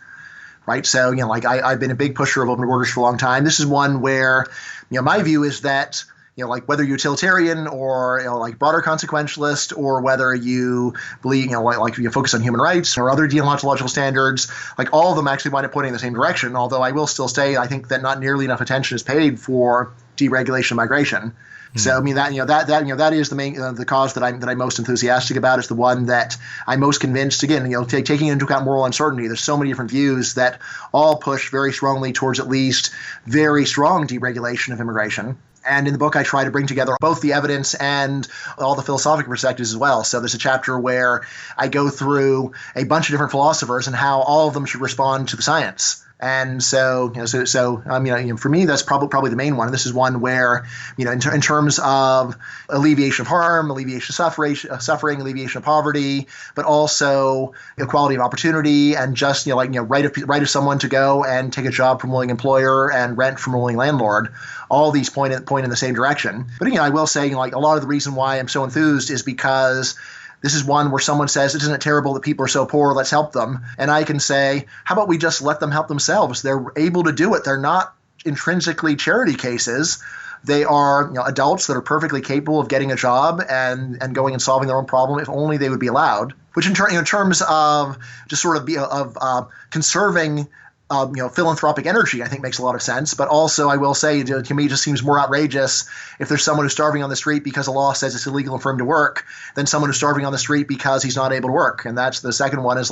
Right. So, I've been a big pusher of open borders for a long time. This is one where, my view is that, whether utilitarian or, broader consequentialist, or whether you believe, you focus on human rights or other deontological standards, all of them actually wind up pointing in the same direction. Although I will still say, I think that not nearly enough attention is paid for deregulation of migration. So I mean that is the main the cause that I'm most enthusiastic about. Is the one that I'm most convinced. Again, taking into account moral uncertainty. There's so many different views that all push very strongly towards at least very strong deregulation of immigration. And in the book, I try to bring together both the evidence and all the philosophical perspectives as well. So there's a chapter where I go through a bunch of different philosophers and how all of them should respond to the science. And so, for me, that's probably the main one. This is one where, in terms of alleviation of harm, alleviation of suffering, alleviation of poverty, but also equality of opportunity, and just right of someone to go and take a job from a willing employer and rent from a willing landlord. All these point in the same direction. But I will say, a lot of the reason why I'm so enthused is because this is one where someone says, isn't it terrible that people are so poor? Let's help them. And I can say, how about we just let them help themselves? They're able to do it. They're not intrinsically charity cases. They are adults that are perfectly capable of getting a job and going and solving their own problem if only they would be allowed. Which in terms of just sort of conserving philanthropic energy, I think makes a lot of sense. But also, I will say, to me, it just seems more outrageous if there's someone who's starving on the street because the law says it's illegal for him to work than someone who's starving on the street because he's not able to work. And that's the second one is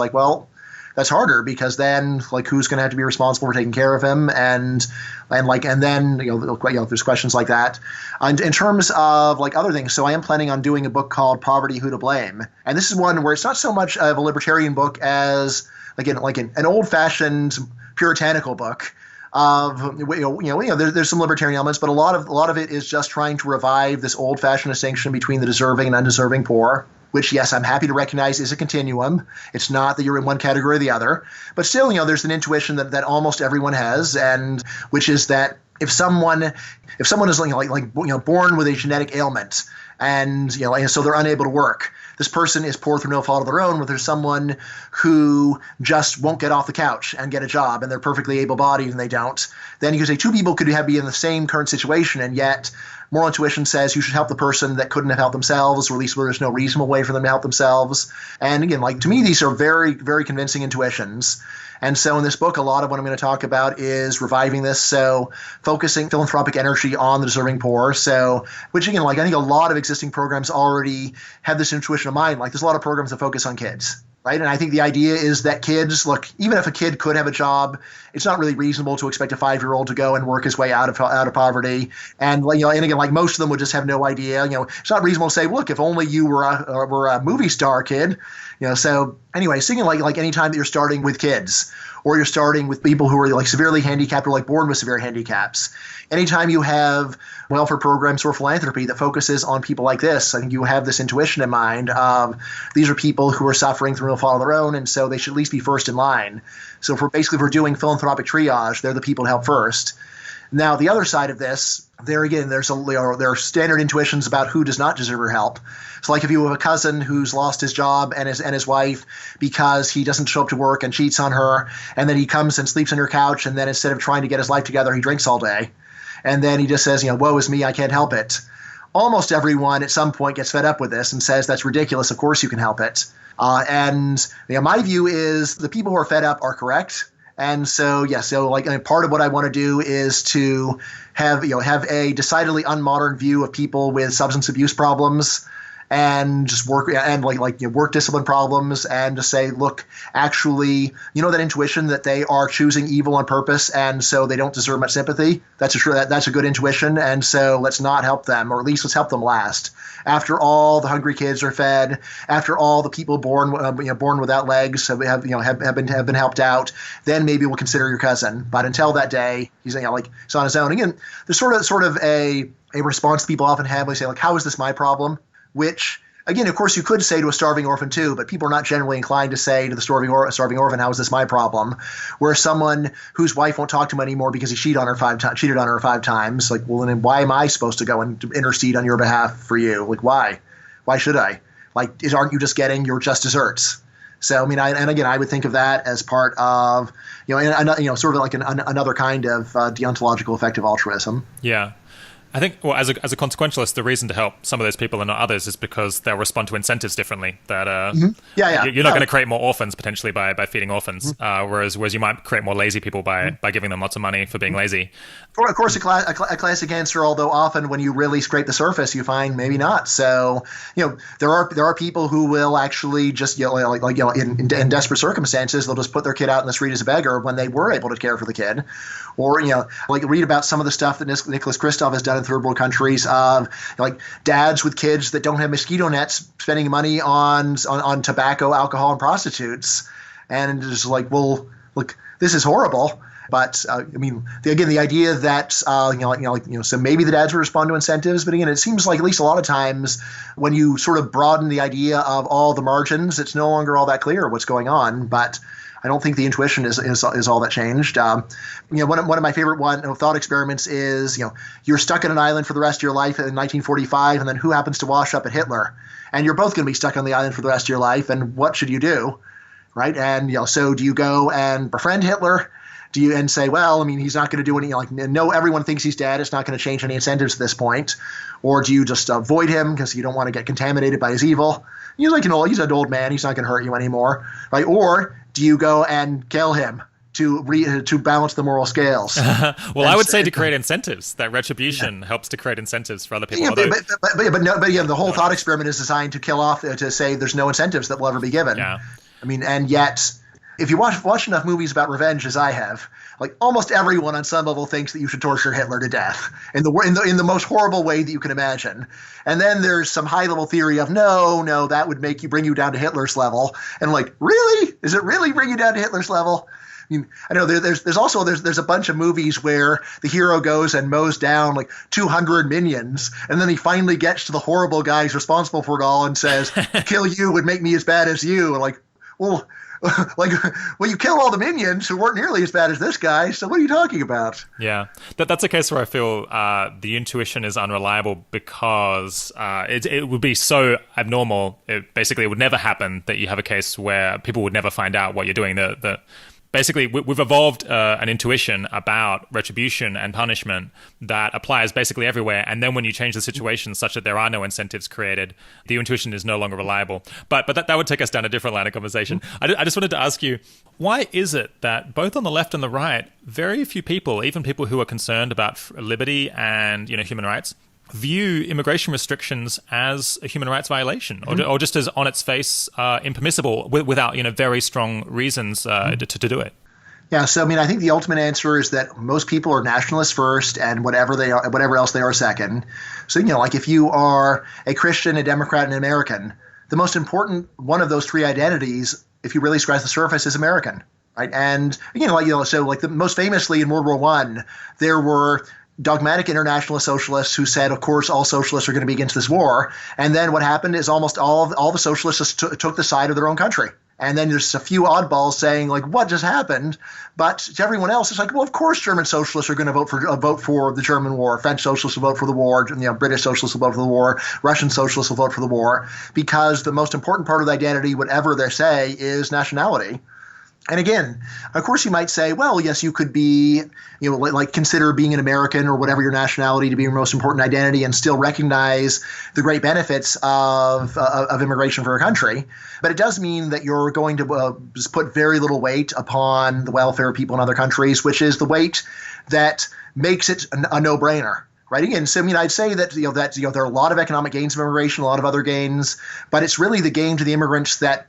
that's harder because then who's going to have to be responsible for taking care of him and then there's questions like that. And in terms of other things, so I am planning on doing a book called Poverty: Who to Blame, and this is one where it's not so much of a libertarian book as an old-fashioned puritanical book of there's some libertarian elements, but a lot of it is just trying to revive this old-fashioned distinction between the deserving and undeserving poor, which, yes, I'm happy to recognize is a continuum. It's not that you're in one category or the other, but still, there's an intuition that almost everyone has, and which is that if someone is born with a genetic ailment and so they're unable to work, this person is poor through no fault of their own, but there's someone who just won't get off the couch and get a job and they're perfectly able-bodied and they don't. Then you could say two people could be in the same current situation, and yet moral intuition says you should help the person that couldn't have helped themselves, or at least where there's no reasonable way for them to help themselves. And again, to me, these are very, very convincing intuitions. And so in this book, a lot of what I'm going to talk about is reviving this. So focusing philanthropic energy on the deserving poor. So, which again, I think a lot of existing programs already have this intuition of mind. There's a lot of programs that focus on kids. Right. And I think the idea is that kids, even if a kid could have a job, it's not really reasonable to expect a 5-year-old to go and work his way out of poverty. And, and again, most of them would just have no idea. It's not reasonable to say, look, if only you were a movie star kid. So anyway, thinking any time that you're starting with kids, or you're starting with people who are severely handicapped or born with severe handicaps. Anytime you have welfare programs or philanthropy that focuses on people like this, I think you have this intuition in mind of these are people who are suffering through no fault of their own, and so they should at least be first in line. So if we're doing philanthropic triage, they're the people to help first. Now, the other side of this, there again, there are standard intuitions about who does not deserve your help. So if you have a cousin who's lost his job and his wife because he doesn't show up to work and cheats on her, and then he comes and sleeps on your couch, and then instead of trying to get his life together, he drinks all day. And then he just says, woe is me, I can't help it. Almost everyone at some point gets fed up with this and says, that's ridiculous, of course you can help it. And my view is the people who are fed up are correct. And so, part of what I want to do is to have a decidedly unmodern view of people with substance abuse problems and just work and work discipline problems, and to say, look, actually, that intuition that they are choosing evil on purpose and so they don't deserve much sympathy. That's a good intuition, and so let's not help them, or at least let's help them last. After all the hungry kids are fed, after all the people born without legs have been helped out, then maybe we'll consider your cousin. But until that day, he's on his own. Again, there's sort of a response people often have. They say, like, how is this my problem? Which, again, of course, you could say to a starving orphan too, but people are not generally inclined to say to the starving orphan, how is this my problem? Whereas someone whose wife won't talk to him anymore because he cheated on her 5 times, like, well, then why am I supposed to go and intercede on your behalf for you? Like, why? Why should I? Like, aren't you just getting your just desserts? So, I mean, I would think of that as part of, sort of like another kind of deontological effective altruism. Yeah. I think, well, as a consequentialist, the reason to help some of those people and not others is because they'll respond to incentives differently. That you're not going to create more orphans potentially by feeding orphans, whereas you might create more lazy people by giving them lots of money for being lazy. Of course, a classic answer, although often when you really scrape the surface, you find maybe not. So, there are people who will actually just in desperate circumstances, they'll just put their kid out in the street as a beggar when they were able to care for the kid, or read about some of the stuff that Nicholas Kristof has done in third world countries of dads with kids that don't have mosquito nets spending money on tobacco, alcohol, and prostitutes, and it's like, well, look, this is horrible. But the idea that so maybe the dads would respond to incentives, but again, it seems like at least a lot of times when you sort of broaden the idea of all the margins, it's no longer all that clear what's going on. But I don't think the intuition is all that changed. One of my favorite thought experiments is, you're stuck on an island for the rest of your life in 1945, and then who happens to wash up at Hitler? And you're both going to be stuck on the island for the rest of your life, and what should you do, right? And so do you go and befriend Hitler? Do you and say, well, he's not going to do any, no, everyone thinks he's dead, it's not going to change any incentives at this point, or do you just avoid him because you don't want to get contaminated by his evil? He's an old man, he's not going to hurt you anymore, right? Or do you go and kill him to balance the moral scales? Well, I would say to create incentives. That retribution helps to create incentives for other people. Yeah, the whole thought experiment is designed to kill off, to say there's no incentives that will ever be given. Yeah. And yet, if you watch enough movies about revenge as I have, almost everyone on some level thinks that you should torture Hitler to death in the most horrible way that you can imagine. And then there's some high level theory of no, that would bring you down to Hitler's level. And really? Is it really bring you down to Hitler's level? I know there's a bunch of movies where the hero goes and mows down 200 minions, and then he finally gets to the horrible guys responsible for it all and says, "Kill you would make me as bad as you." And well, you kill all the minions who weren't nearly as bad as this guy, so what are you talking about? Yeah, that's a case where I feel the intuition is unreliable because it would be so abnormal. It would never happen that you have a case where people would never find out what you're doing. Basically, we've evolved an intuition about retribution and punishment that applies basically everywhere. And then when you change the situation such that there are no incentives created, the intuition is no longer reliable. But that would take us down a different line of conversation. I just wanted to ask you, why is it that both on the left and the right, very few people, even people who are concerned about liberty and human rights, view immigration restrictions as a human rights violation, or just as on its face impermissible without very strong reasons to do it? Yeah, so I think the ultimate answer is that most people are nationalists first, and whatever else they are second. So if you are a Christian, a Democrat, and an American, the most important one of those three identities, if you really scratch the surface, is American, right? And most famously in World War I, there were dogmatic internationalist socialists who said, of course, all socialists are going to be against this war. And then what happened is almost all the socialists took the side of their own country. And then there's a few oddballs saying, what just happened? But to everyone else, it's well, of course, German socialists are going to vote for the German war. French socialists will vote for the war. British socialists will vote for the war. Russian socialists will vote for the war, because the most important part of the identity, whatever they say, is nationality. And again, of course, you might say, well, yes, you could be, like consider being an American or whatever your nationality to be your most important identity and still recognize the great benefits of immigration for a country. But it does mean that you're going to just put very little weight upon the welfare of people in other countries, which is the weight that makes it a no-brainer. Right. Again, so I'd say that there are a lot of economic gains of immigration, a lot of other gains, but it's really the gain to the immigrants that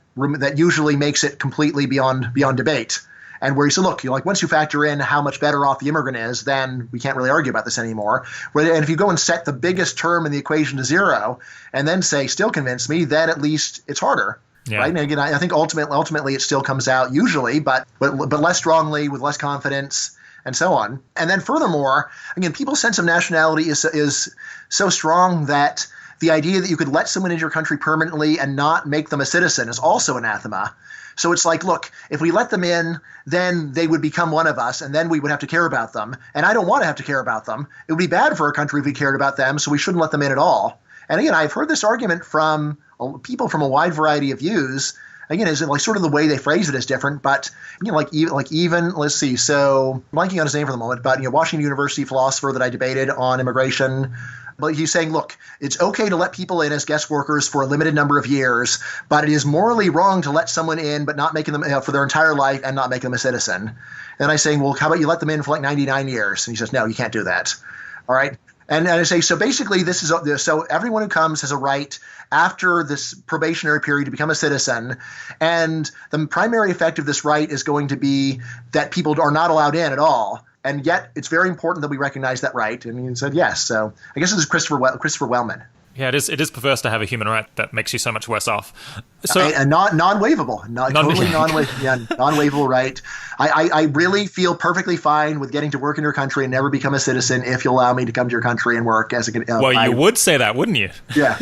usually makes it completely beyond debate. And where you say, look, once you factor in how much better off the immigrant is, then we can't really argue about this anymore. And if you go and set the biggest term in the equation to zero, and then say, still convince me, then at least it's harder. Yeah. Right. And again, I think ultimately it still comes out usually, but less strongly, with less confidence, and so on. And then furthermore, again, people's sense of nationality is so strong that the idea that you could let someone into your country permanently and not make them a citizen is also anathema. So it's like, look, if we let them in, then they would become one of us, and then we would have to care about them. And I don't want to have to care about them. It would be bad for our country if we cared about them, so we shouldn't let them in at all. And again, I've heard this argument from people from a wide variety of views. Again, is like sort of the way they phrase it is different, but even let's see. So I'm blanking on his name for the moment, but Washington University philosopher that I debated on immigration. But he's saying, look, it's okay to let people in as guest workers for a limited number of years, but it is morally wrong to let someone in but not making them for their entire life and not making them a citizen. And I'm saying, well, how about you let them in for like 99 years? And he says, no, you can't do that. All right. And I say, so basically, so everyone who comes has a right after this probationary period to become a citizen. And the primary effect of this right is going to be that people are not allowed in at all. And yet it's very important that we recognize that right. And he said, yes. So I guess this is Christopher Wellman. Yeah, it is perverse to have a human right that makes you so much worse off. So non-waivable, totally non-waivable right. I really feel perfectly fine with getting to work in your country and never become a citizen if you allow me to come to your country and work as a. You would say that, wouldn't you? Yeah.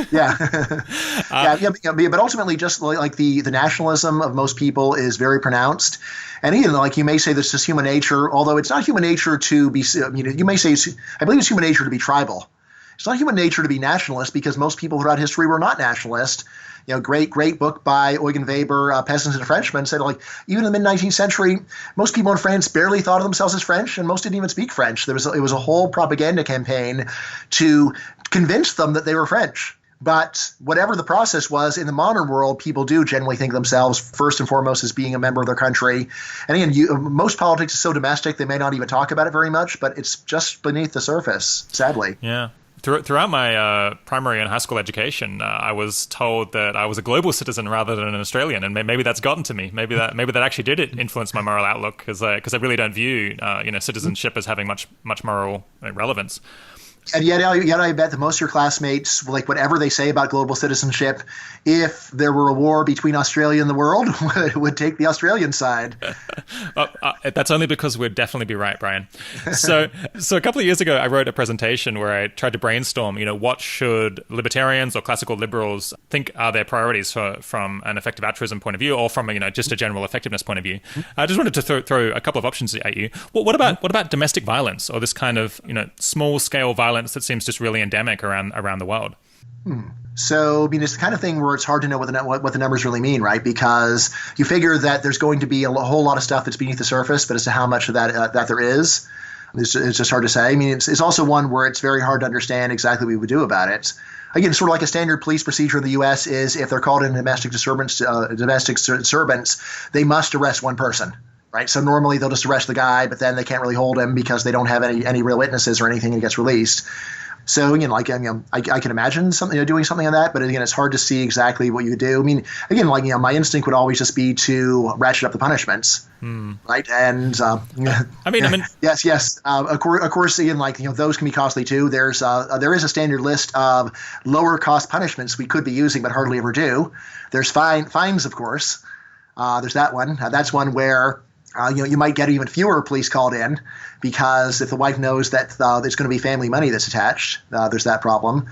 But ultimately, just like the nationalism of most people is very pronounced. And even like you may say this is human nature, although it's not human nature to be. You may say I believe it's human nature to be tribal. It's not human nature to be nationalist because most people throughout history were not nationalist. Great book by Eugen Weber, Peasants and Frenchmen, said like even in the mid-19th century, most people in France barely thought of themselves as French, and most didn't even speak French. It was a whole propaganda campaign to convince them that they were French. But whatever the process was, in the modern world, people do generally think of themselves first and foremost as being a member of their country. And again, most politics is so domestic, they may not even talk about it very much, but it's just beneath the surface, sadly. Yeah. Throughout my primary and high school education, I was told that I was a global citizen rather than an Australian, and maybe that's gotten to me. Maybe that actually did influence my moral outlook, because I really don't view citizenship as having much moral relevance. And yet I bet that most of your classmates, like whatever they say about global citizenship, if there were a war between Australia and the world, would take the Australian side. That's only because we'd definitely be right, Brian. So a couple of years ago, I wrote a presentation where I tried to brainstorm, what should libertarians or classical liberals think are their priorities from an effective altruism point of view, or from just a general effectiveness point of view. I just wanted to throw a couple of options at you. What about domestic violence, or this kind of small scale violence that seems just really endemic around the world? So, it's the kind of thing where it's hard to know what the numbers really mean, right? Because you figure that there's going to be a whole lot of stuff that's beneath the surface, but as to how much of that there is, it's just hard to say. It's also one where it's very hard to understand exactly what we would do about it. Again, sort of like a standard police procedure in the U.S. is if they're called in domestic disturbance, they must arrest one person. Right. So normally they'll just arrest the guy, but then they can't really hold him because they don't have any real witnesses or anything, and he gets released. So, again, I can imagine doing something like that. But again, it's hard to see exactly what you do. Again, my instinct would always just be to ratchet up the punishments. Right. And yes. Of course, again, those can be costly, too. There is a standard list of lower cost punishments we could be using, but hardly ever do. There's fines, of course. There's that one. That's one where you might get even fewer police called in, because if the wife knows that there's going to be family money that's attached, there's that problem.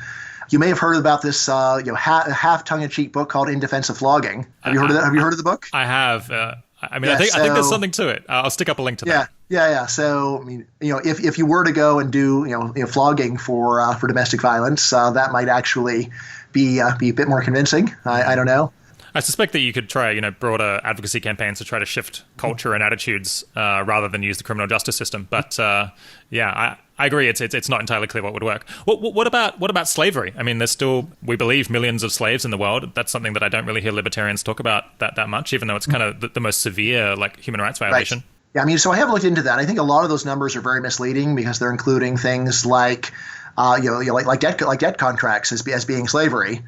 You may have heard about this half tongue-in-cheek book called In Defense of Flogging. Have you heard of that? Have you heard of the book? I have. I think there's something to it. I'll stick up a link to that. Yeah. So if you were to go and do flogging for domestic violence, that might actually be a bit more convincing. I don't know. I suspect that you could try, broader advocacy campaigns to try to shift culture and attitudes rather than use the criminal justice system. But I agree. It's not entirely clear what would work. What about slavery? I mean, there's still, we believe, millions of slaves in the world. That's something that I don't really hear libertarians talk about that much, even though it's kind of the most severe human rights violation. Right. Yeah, I mean, so I have looked into that. I think a lot of those numbers are very misleading because they're including things like debt contracts as being slavery,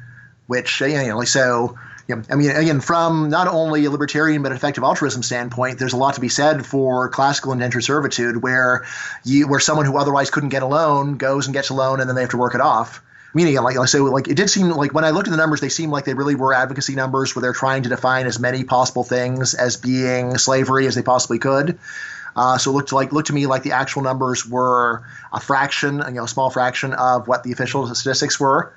which I mean, again, from not only a libertarian but an effective altruism standpoint, there's a lot to be said for classical indentured servitude, where someone who otherwise couldn't get a loan goes and gets a loan, and then they have to work it off. Meaning, it did seem like when I looked at the numbers, they seemed like they really were advocacy numbers where they're trying to define as many possible things as being slavery as they possibly could. So it looked to me like the actual numbers were a fraction, a small fraction of what the official statistics were.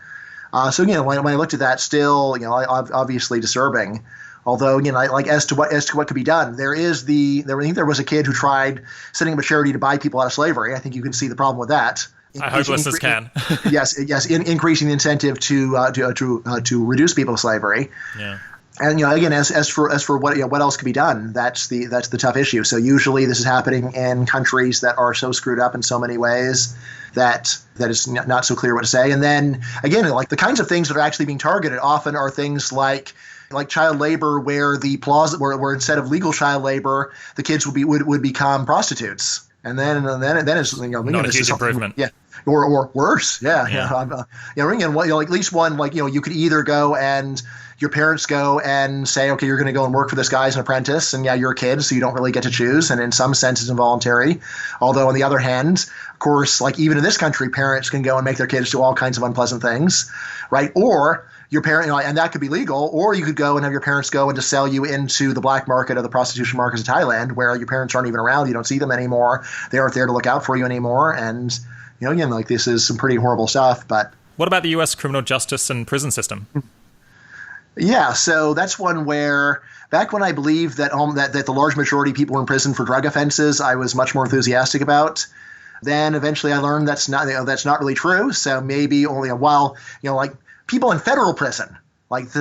So when I looked at that, still, obviously disturbing. Although, as to what could be done, I think there was a kid who tried setting up a charity to buy people out of slavery. I think you can see the problem with that. I hope listeners can. Yes, increasing the incentive to reduce people to slavery. Yeah. And again, as for what else could be done, that's the tough issue. So usually this is happening in countries that are so screwed up in so many ways that it's not so clear what to say. And then again, like the kinds of things that are actually being targeted often are things like child labor, where where instead of legal child labor, the kids would become prostitutes. And then it's not a huge improvement. Yeah. Or worse. Yeah. At least one, you could either go and your parents go and say, okay, you're going to go and work for this guy as an apprentice, and you're a kid, so you don't really get to choose, and in some sense it's involuntary. Although on the other hand, of course, even in this country, parents can go and make their kids do all kinds of unpleasant things, right? Or your parent, and that could be legal, or you could go and have your parents go and just sell you into the black market or the prostitution markets of Thailand, where your parents aren't even around, you don't see them anymore, they aren't there to look out for you anymore, and again, this is some pretty horrible stuff. But what about the U.S. criminal justice and prison system? Yeah, so that's one where back when I believed that the large majority of people were in prison for drug offenses, I was much more enthusiastic about. Then eventually I learned that's not really true. So maybe only people in federal prison,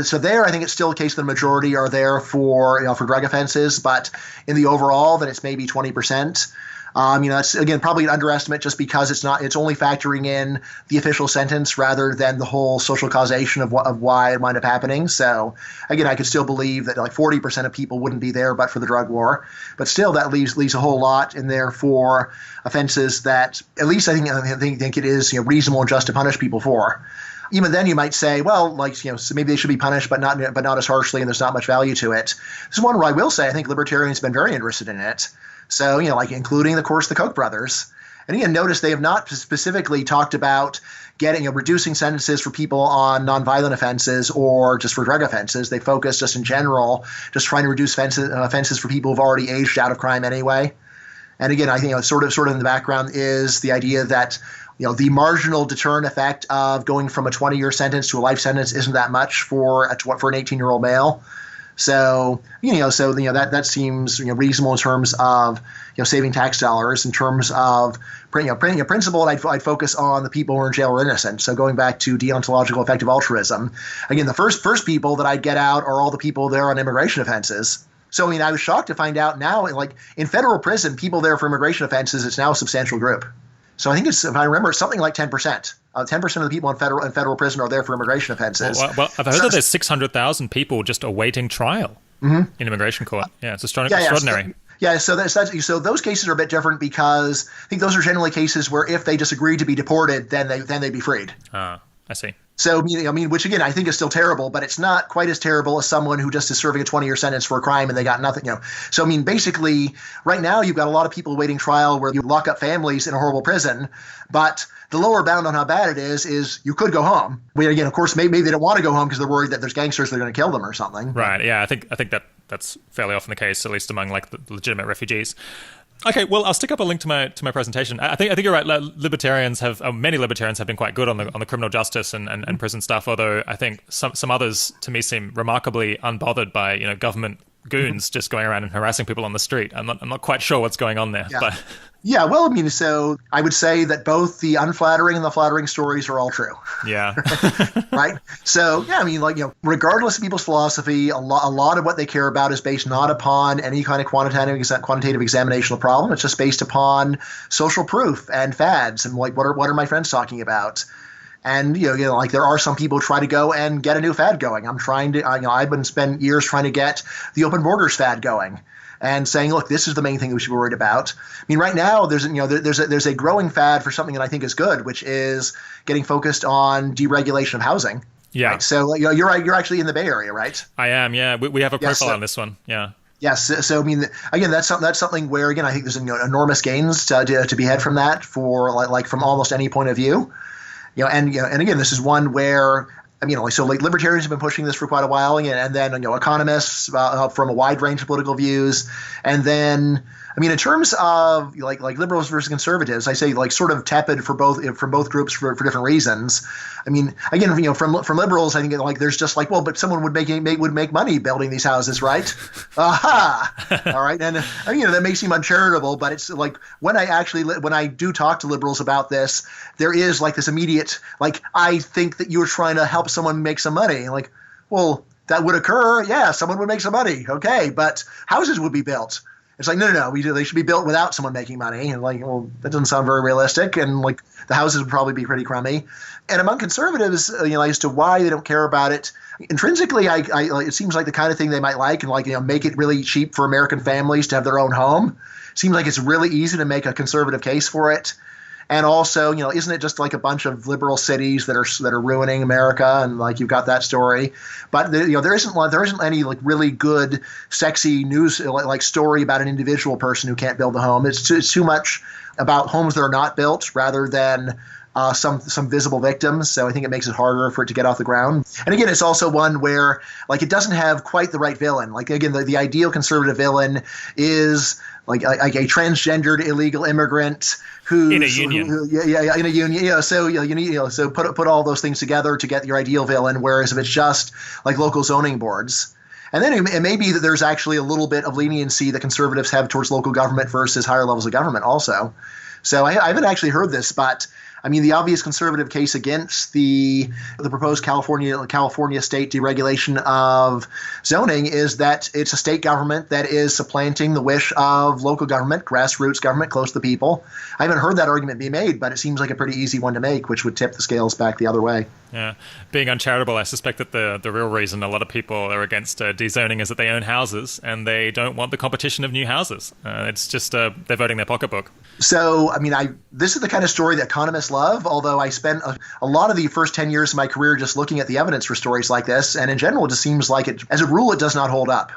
so there I think it's still the case that the majority are there for drug offenses, but in the overall that it's maybe 20%. That's again probably an underestimate just because it's only factoring in the official sentence rather than the whole social causation of why it might up happening. So again, I could still believe that 40% of people wouldn't be there but for the drug war, but still that leaves a whole lot in there for offenses that at least I think it is reasonable and just to punish people for. Even then, you might say, well, so maybe they should be punished, but not as harshly, and there's not much value to it. This is one where I will say I think libertarians have been very interested in it. So, including, of course, the Koch brothers. And again, notice they have not specifically talked about reducing sentences for people on nonviolent offenses or just for drug offenses. They focus just in general, just trying to reduce offenses for people who've already aged out of crime anyway. And again, I think sort of in the background is the idea that the marginal deterrent effect of going from a 20-year sentence to a life sentence isn't that much for an 18-year-old male. So that seems reasonable in terms of saving tax dollars. In terms of principle, I'd focus on the people who are in jail or innocent. So going back to deontological effective altruism, again, the first people that I'd get out are all the people there on immigration offenses. So I was shocked to find out now, in federal prison, people there for immigration offenses, it's now a substantial group. So I think if I remember, something like 10%. 10% of the people in federal prison are there for immigration offenses. Well, I've heard that there's 600,000 people just awaiting trial in immigration court. Yeah, it's extraordinary. So those cases are a bit different because I think those are generally cases where if they just agree to be deported, then they'd be freed. I see. So, which again, I think is still terrible, but it's not quite as terrible as someone who just is serving a 20-year sentence for a crime and they got nothing, So, basically, right now you've got a lot of people awaiting trial where you lock up families in a horrible prison, but the lower bound on how bad it is you could go home. Again, of course, maybe they don't want to go home because they're worried that there's gangsters that are going to kill them or something. Right, yeah, I think that's fairly often the case, at least among the legitimate refugees. Okay, well, I'll stick up a link to my presentation. I think you're right. Many libertarians have been quite good on the criminal justice and prison stuff. Although I think some others to me seem remarkably unbothered by government goons just going around and harassing people on the street. I'm not quite sure what's going on there. Yeah. But yeah, well, I mean, so I would say that both the unflattering and the flattering stories are all true. Yeah. Right? So, yeah, I mean, regardless of people's philosophy, a lot of what they care about is based not upon any kind of quantitative examination of the problem. It's just based upon social proof and fads and what are my friends talking about. And, there are some people who try to go and get a new fad going. I've been spent years trying to get the open borders fad going and saying, look, this is the main thing that we should be worried about. I mean, right now there's a growing fad for something that I think is good, which is getting focused on deregulation of housing. Yeah. Right? So, you're right. You're actually in the Bay Area, right? I am. Yeah. We have a profile on this one. Yeah. Yes. So, I mean, again, that's something where, again, I think there's enormous gains to be had from that from almost any point of view. And again, this is one where, libertarians have been pushing this for quite a while, and then economists from a wide range of political views, and then in terms of liberals versus conservatives, I say sort of tepid from both groups for different reasons. I mean, again, from liberals, I think there's just but someone would make money building these houses, right? Aha! All right, and that may seem uncharitable, but it's when I do talk to liberals about this, there is this immediate I think that you're trying to help someone make some money. Well, that would occur. Yeah, someone would make some money. Okay, but houses would be built. It's no. They should be built without someone making money. And that doesn't sound very realistic. And the houses would probably be pretty crummy. And among conservatives, as to why they don't care about it, intrinsically, it seems like the kind of thing they might like, and make it really cheap for American families to have their own home. Seems like it's really easy to make a conservative case for it. And also, isn't it just a bunch of liberal cities that are ruining America? And you've got that story, but there isn't any really good, sexy news story about an individual person who can't build a home. It's too much about homes that are not built rather than some visible victims. So I think it makes it harder for it to get off the ground. And again, it's also one where it doesn't have quite the right villain. Again, the ideal conservative villain is a transgendered illegal immigrant who's in a union. In a union. So you need so put all those things together to get your ideal villain. Whereas if it's just local zoning boards. And then it may be that there's actually a little bit of leniency that conservatives have towards local government versus higher levels of government also. So I haven't actually heard this, but the obvious conservative case against the proposed California state deregulation of zoning is that it's a state government that is supplanting the wish of local government, grassroots government close to the people. I haven't heard that argument be made, but it seems like a pretty easy one to make, which would tip the scales back the other way. Yeah. Being uncharitable, I suspect that the real reason a lot of people are against dezoning is that they own houses and they don't want the competition of new houses. It's just they're voting their pocketbook. So, this is the kind of story that economists love, although I spent a lot of the first 10 years of my career just looking at the evidence for stories like this. And in general, it just seems like as a rule, it does not hold up.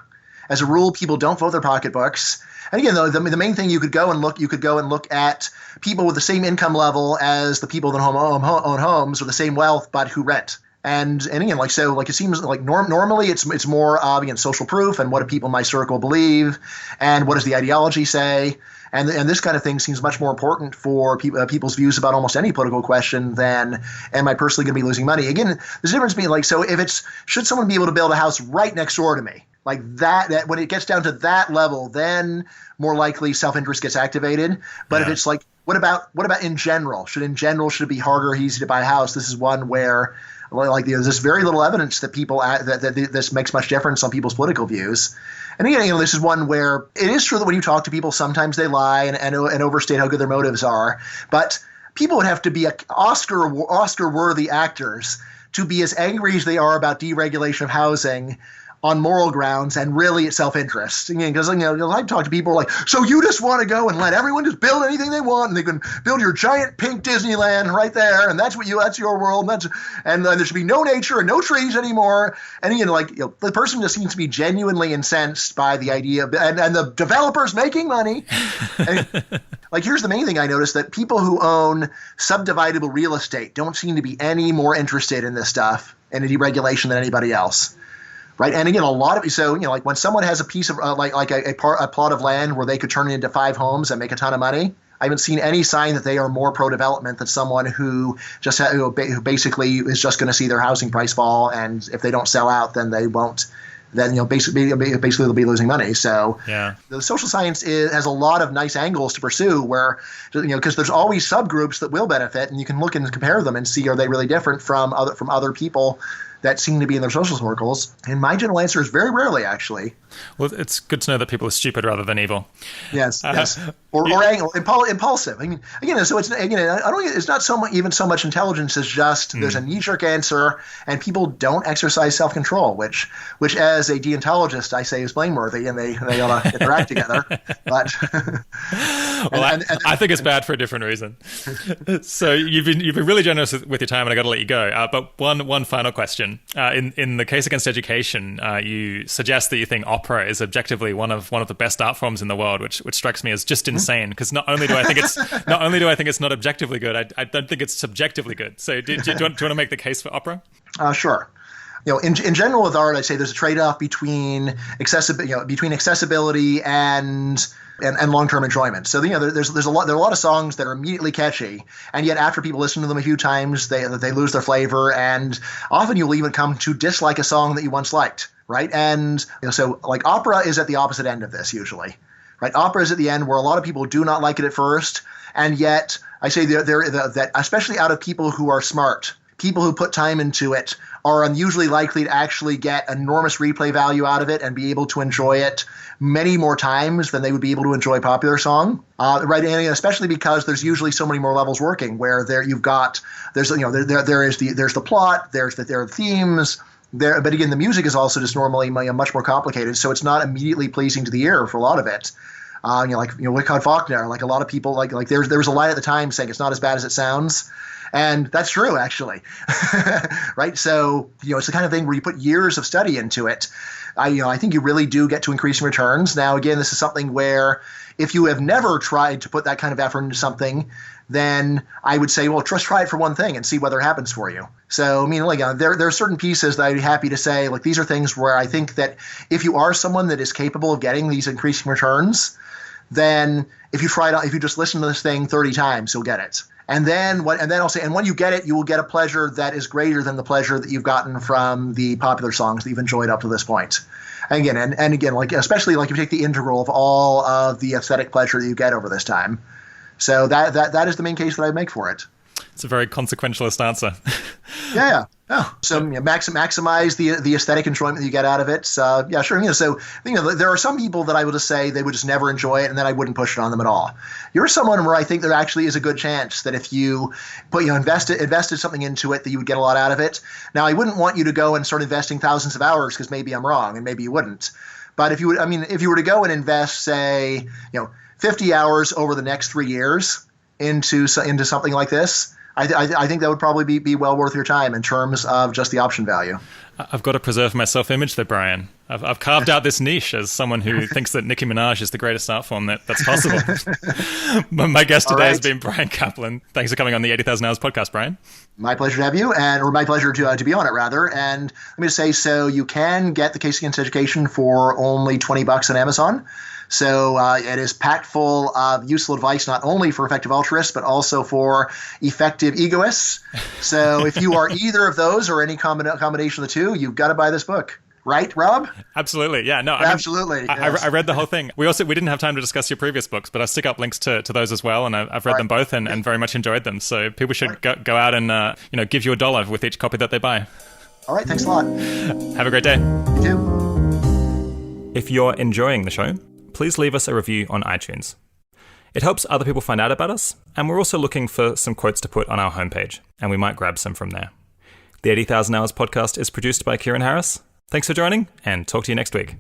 As a rule, people don't vote their pocketbooks. And again, though, the main thing you could go and look at people with the same income level as the people that own homes or the same wealth, but who rent. And again, it seems like normally it's more social proof and what do people in my circle believe and what does the ideology say. And this kind of thing seems much more important for people's views about almost any political question than am I personally going to be losing money? Again, there's a difference between so if it's should someone be able to build a house right next door to me? That when it gets down to that level, then more likely self-interest gets activated. But if it's what about in general? Should it be harder or easy to buy a house? This is one where there's very little evidence that that this makes much difference on people's political views. And again, this is one where it is true that when you talk to people, sometimes they lie and overstate how good their motives are. But people would have to be Oscar-worthy actors to be as angry as they are about deregulation of housing on moral grounds and really it's self-interest. Because I talk to people so you just want to go and let everyone just build anything they want and they can build your giant pink Disneyland right there and that's your world and there should be no nature and no trees anymore. And the person just seems to be genuinely incensed by the idea of, and the developers making money. And, here's the main thing I noticed, that people who own subdividable real estate don't seem to be any more interested in this stuff and in deregulation than anybody else. Right. And again, a lot of when someone has a piece of a plot of land where they could turn it into 5 homes and make a ton of money, I haven't seen any sign that they are more pro-development than someone who who basically is just going to see their housing price fall. And if they don't sell out, then they won't then basically they'll be losing money. So yeah, the social science has a lot of nice angles to pursue where because there's always subgroups that will benefit, and you can look and compare them and see, are they really different from other people that seem to be in their social circles? And my general answer is very rarely, actually. Well, it's good to know that people are stupid rather than evil. Yes, yes, or impulsive. I mean, again, so it's I don't. It's not even so much intelligence as just there's a knee-jerk answer, and people don't exercise self-control, which as a deontologist I say is blameworthy, and they ought to interact together. But well, I think it's bad for a different reason. So you've been really generous with your time, and I got to let you go. But one final question. In the case against education, you suggest that you think opera is objectively one of the best art forms in the world, which strikes me as just insane. Because not only do I think it's not objectively good, I don't think it's subjectively good. So do you want to make the case for opera? Sure. In general with art, I'd say there's a trade-off between accessibility and long-term enjoyment. So there are a lot of songs that are immediately catchy, and yet after people listen to them a few times, they lose their flavor, and often you'll even come to dislike a song that you once liked, right? And so like opera is at the opposite end of this usually, right? Opera is at the end where a lot of people do not like it at first, and yet I say that especially out of people who are smart, people who put time into it are unusually likely to actually get enormous replay value out of it and be able to enjoy it many more times than they would be able to enjoy a popular song, right? And especially because there's usually so many more levels working. Where there's the plot, there are themes. But again, the music is also just normally much more complicated, so it's not immediately pleasing to the ear for a lot of it. Wickard Faulkner, like a lot of people, like there was a line at the time saying it's not as bad as it sounds. And that's true, actually, right? So, it's the kind of thing where you put years of study into it. I think you really do get to increasing returns. Now, again, this is something where if you have never tried to put that kind of effort into something, then I would say, well, just try it for one thing and see whether it happens for you. So, there are certain pieces that I'd be happy to say, like, these are things where I think that if you are someone that is capable of getting these increasing returns, then if you just listen to this thing 30 times, you'll get it. And then I'll say, and when you get it, you will get a pleasure that is greater than the pleasure that you've gotten from the popular songs that you've enjoyed up to this point. And again, like especially like if you take the integral of all of the aesthetic pleasure that you get over this time. So that is the main case that I make for it. It's a very consequentialist answer. Yeah. So maximize the aesthetic enjoyment that you get out of it. Sure. So there are some people that I would just say they would just never enjoy it, and then I wouldn't push it on them at all. You're someone where I think there actually is a good chance that if you invested something into it, that you would get a lot out of it. Now, I wouldn't want you to go and start investing thousands of hours because maybe I'm wrong, and maybe you wouldn't. But if you were to go and invest, say, 50 hours over the next 3 years into something like this, I think that would probably be well worth your time in terms of just the option value. I've got to preserve my self-image there, Brian. I've carved out this niche as someone who thinks that Nicki Minaj is the greatest art form that's possible. My guest today has been Brian Kaplan. Thanks for coming on the 80,000 Hours podcast, Brian. My pleasure to have you, or my pleasure to be on it, rather. And let me just say, so you can get the Case Against Education for only $20 on Amazon. So it is packed full of useful advice, not only for effective altruists, but also for effective egoists. So if you are either of those or any combination of the two, you've got to buy this book. Right, Rob? Absolutely. Yeah, no. Absolutely. I read the whole thing. We didn't have time to discuss your previous books, but I stick up links to those as well, and I've read them both and very much enjoyed them. So people should go out and give you $1 with each copy that they buy. All right. Thanks a lot. Have a great day. You too. If you're enjoying the show, please leave us a review on iTunes. It helps other people find out about us, and we're also looking for some quotes to put on our homepage, and we might grab some from there. The 80,000 Hours podcast is produced by Kieran Harris. Thanks for joining, and talk to you next week.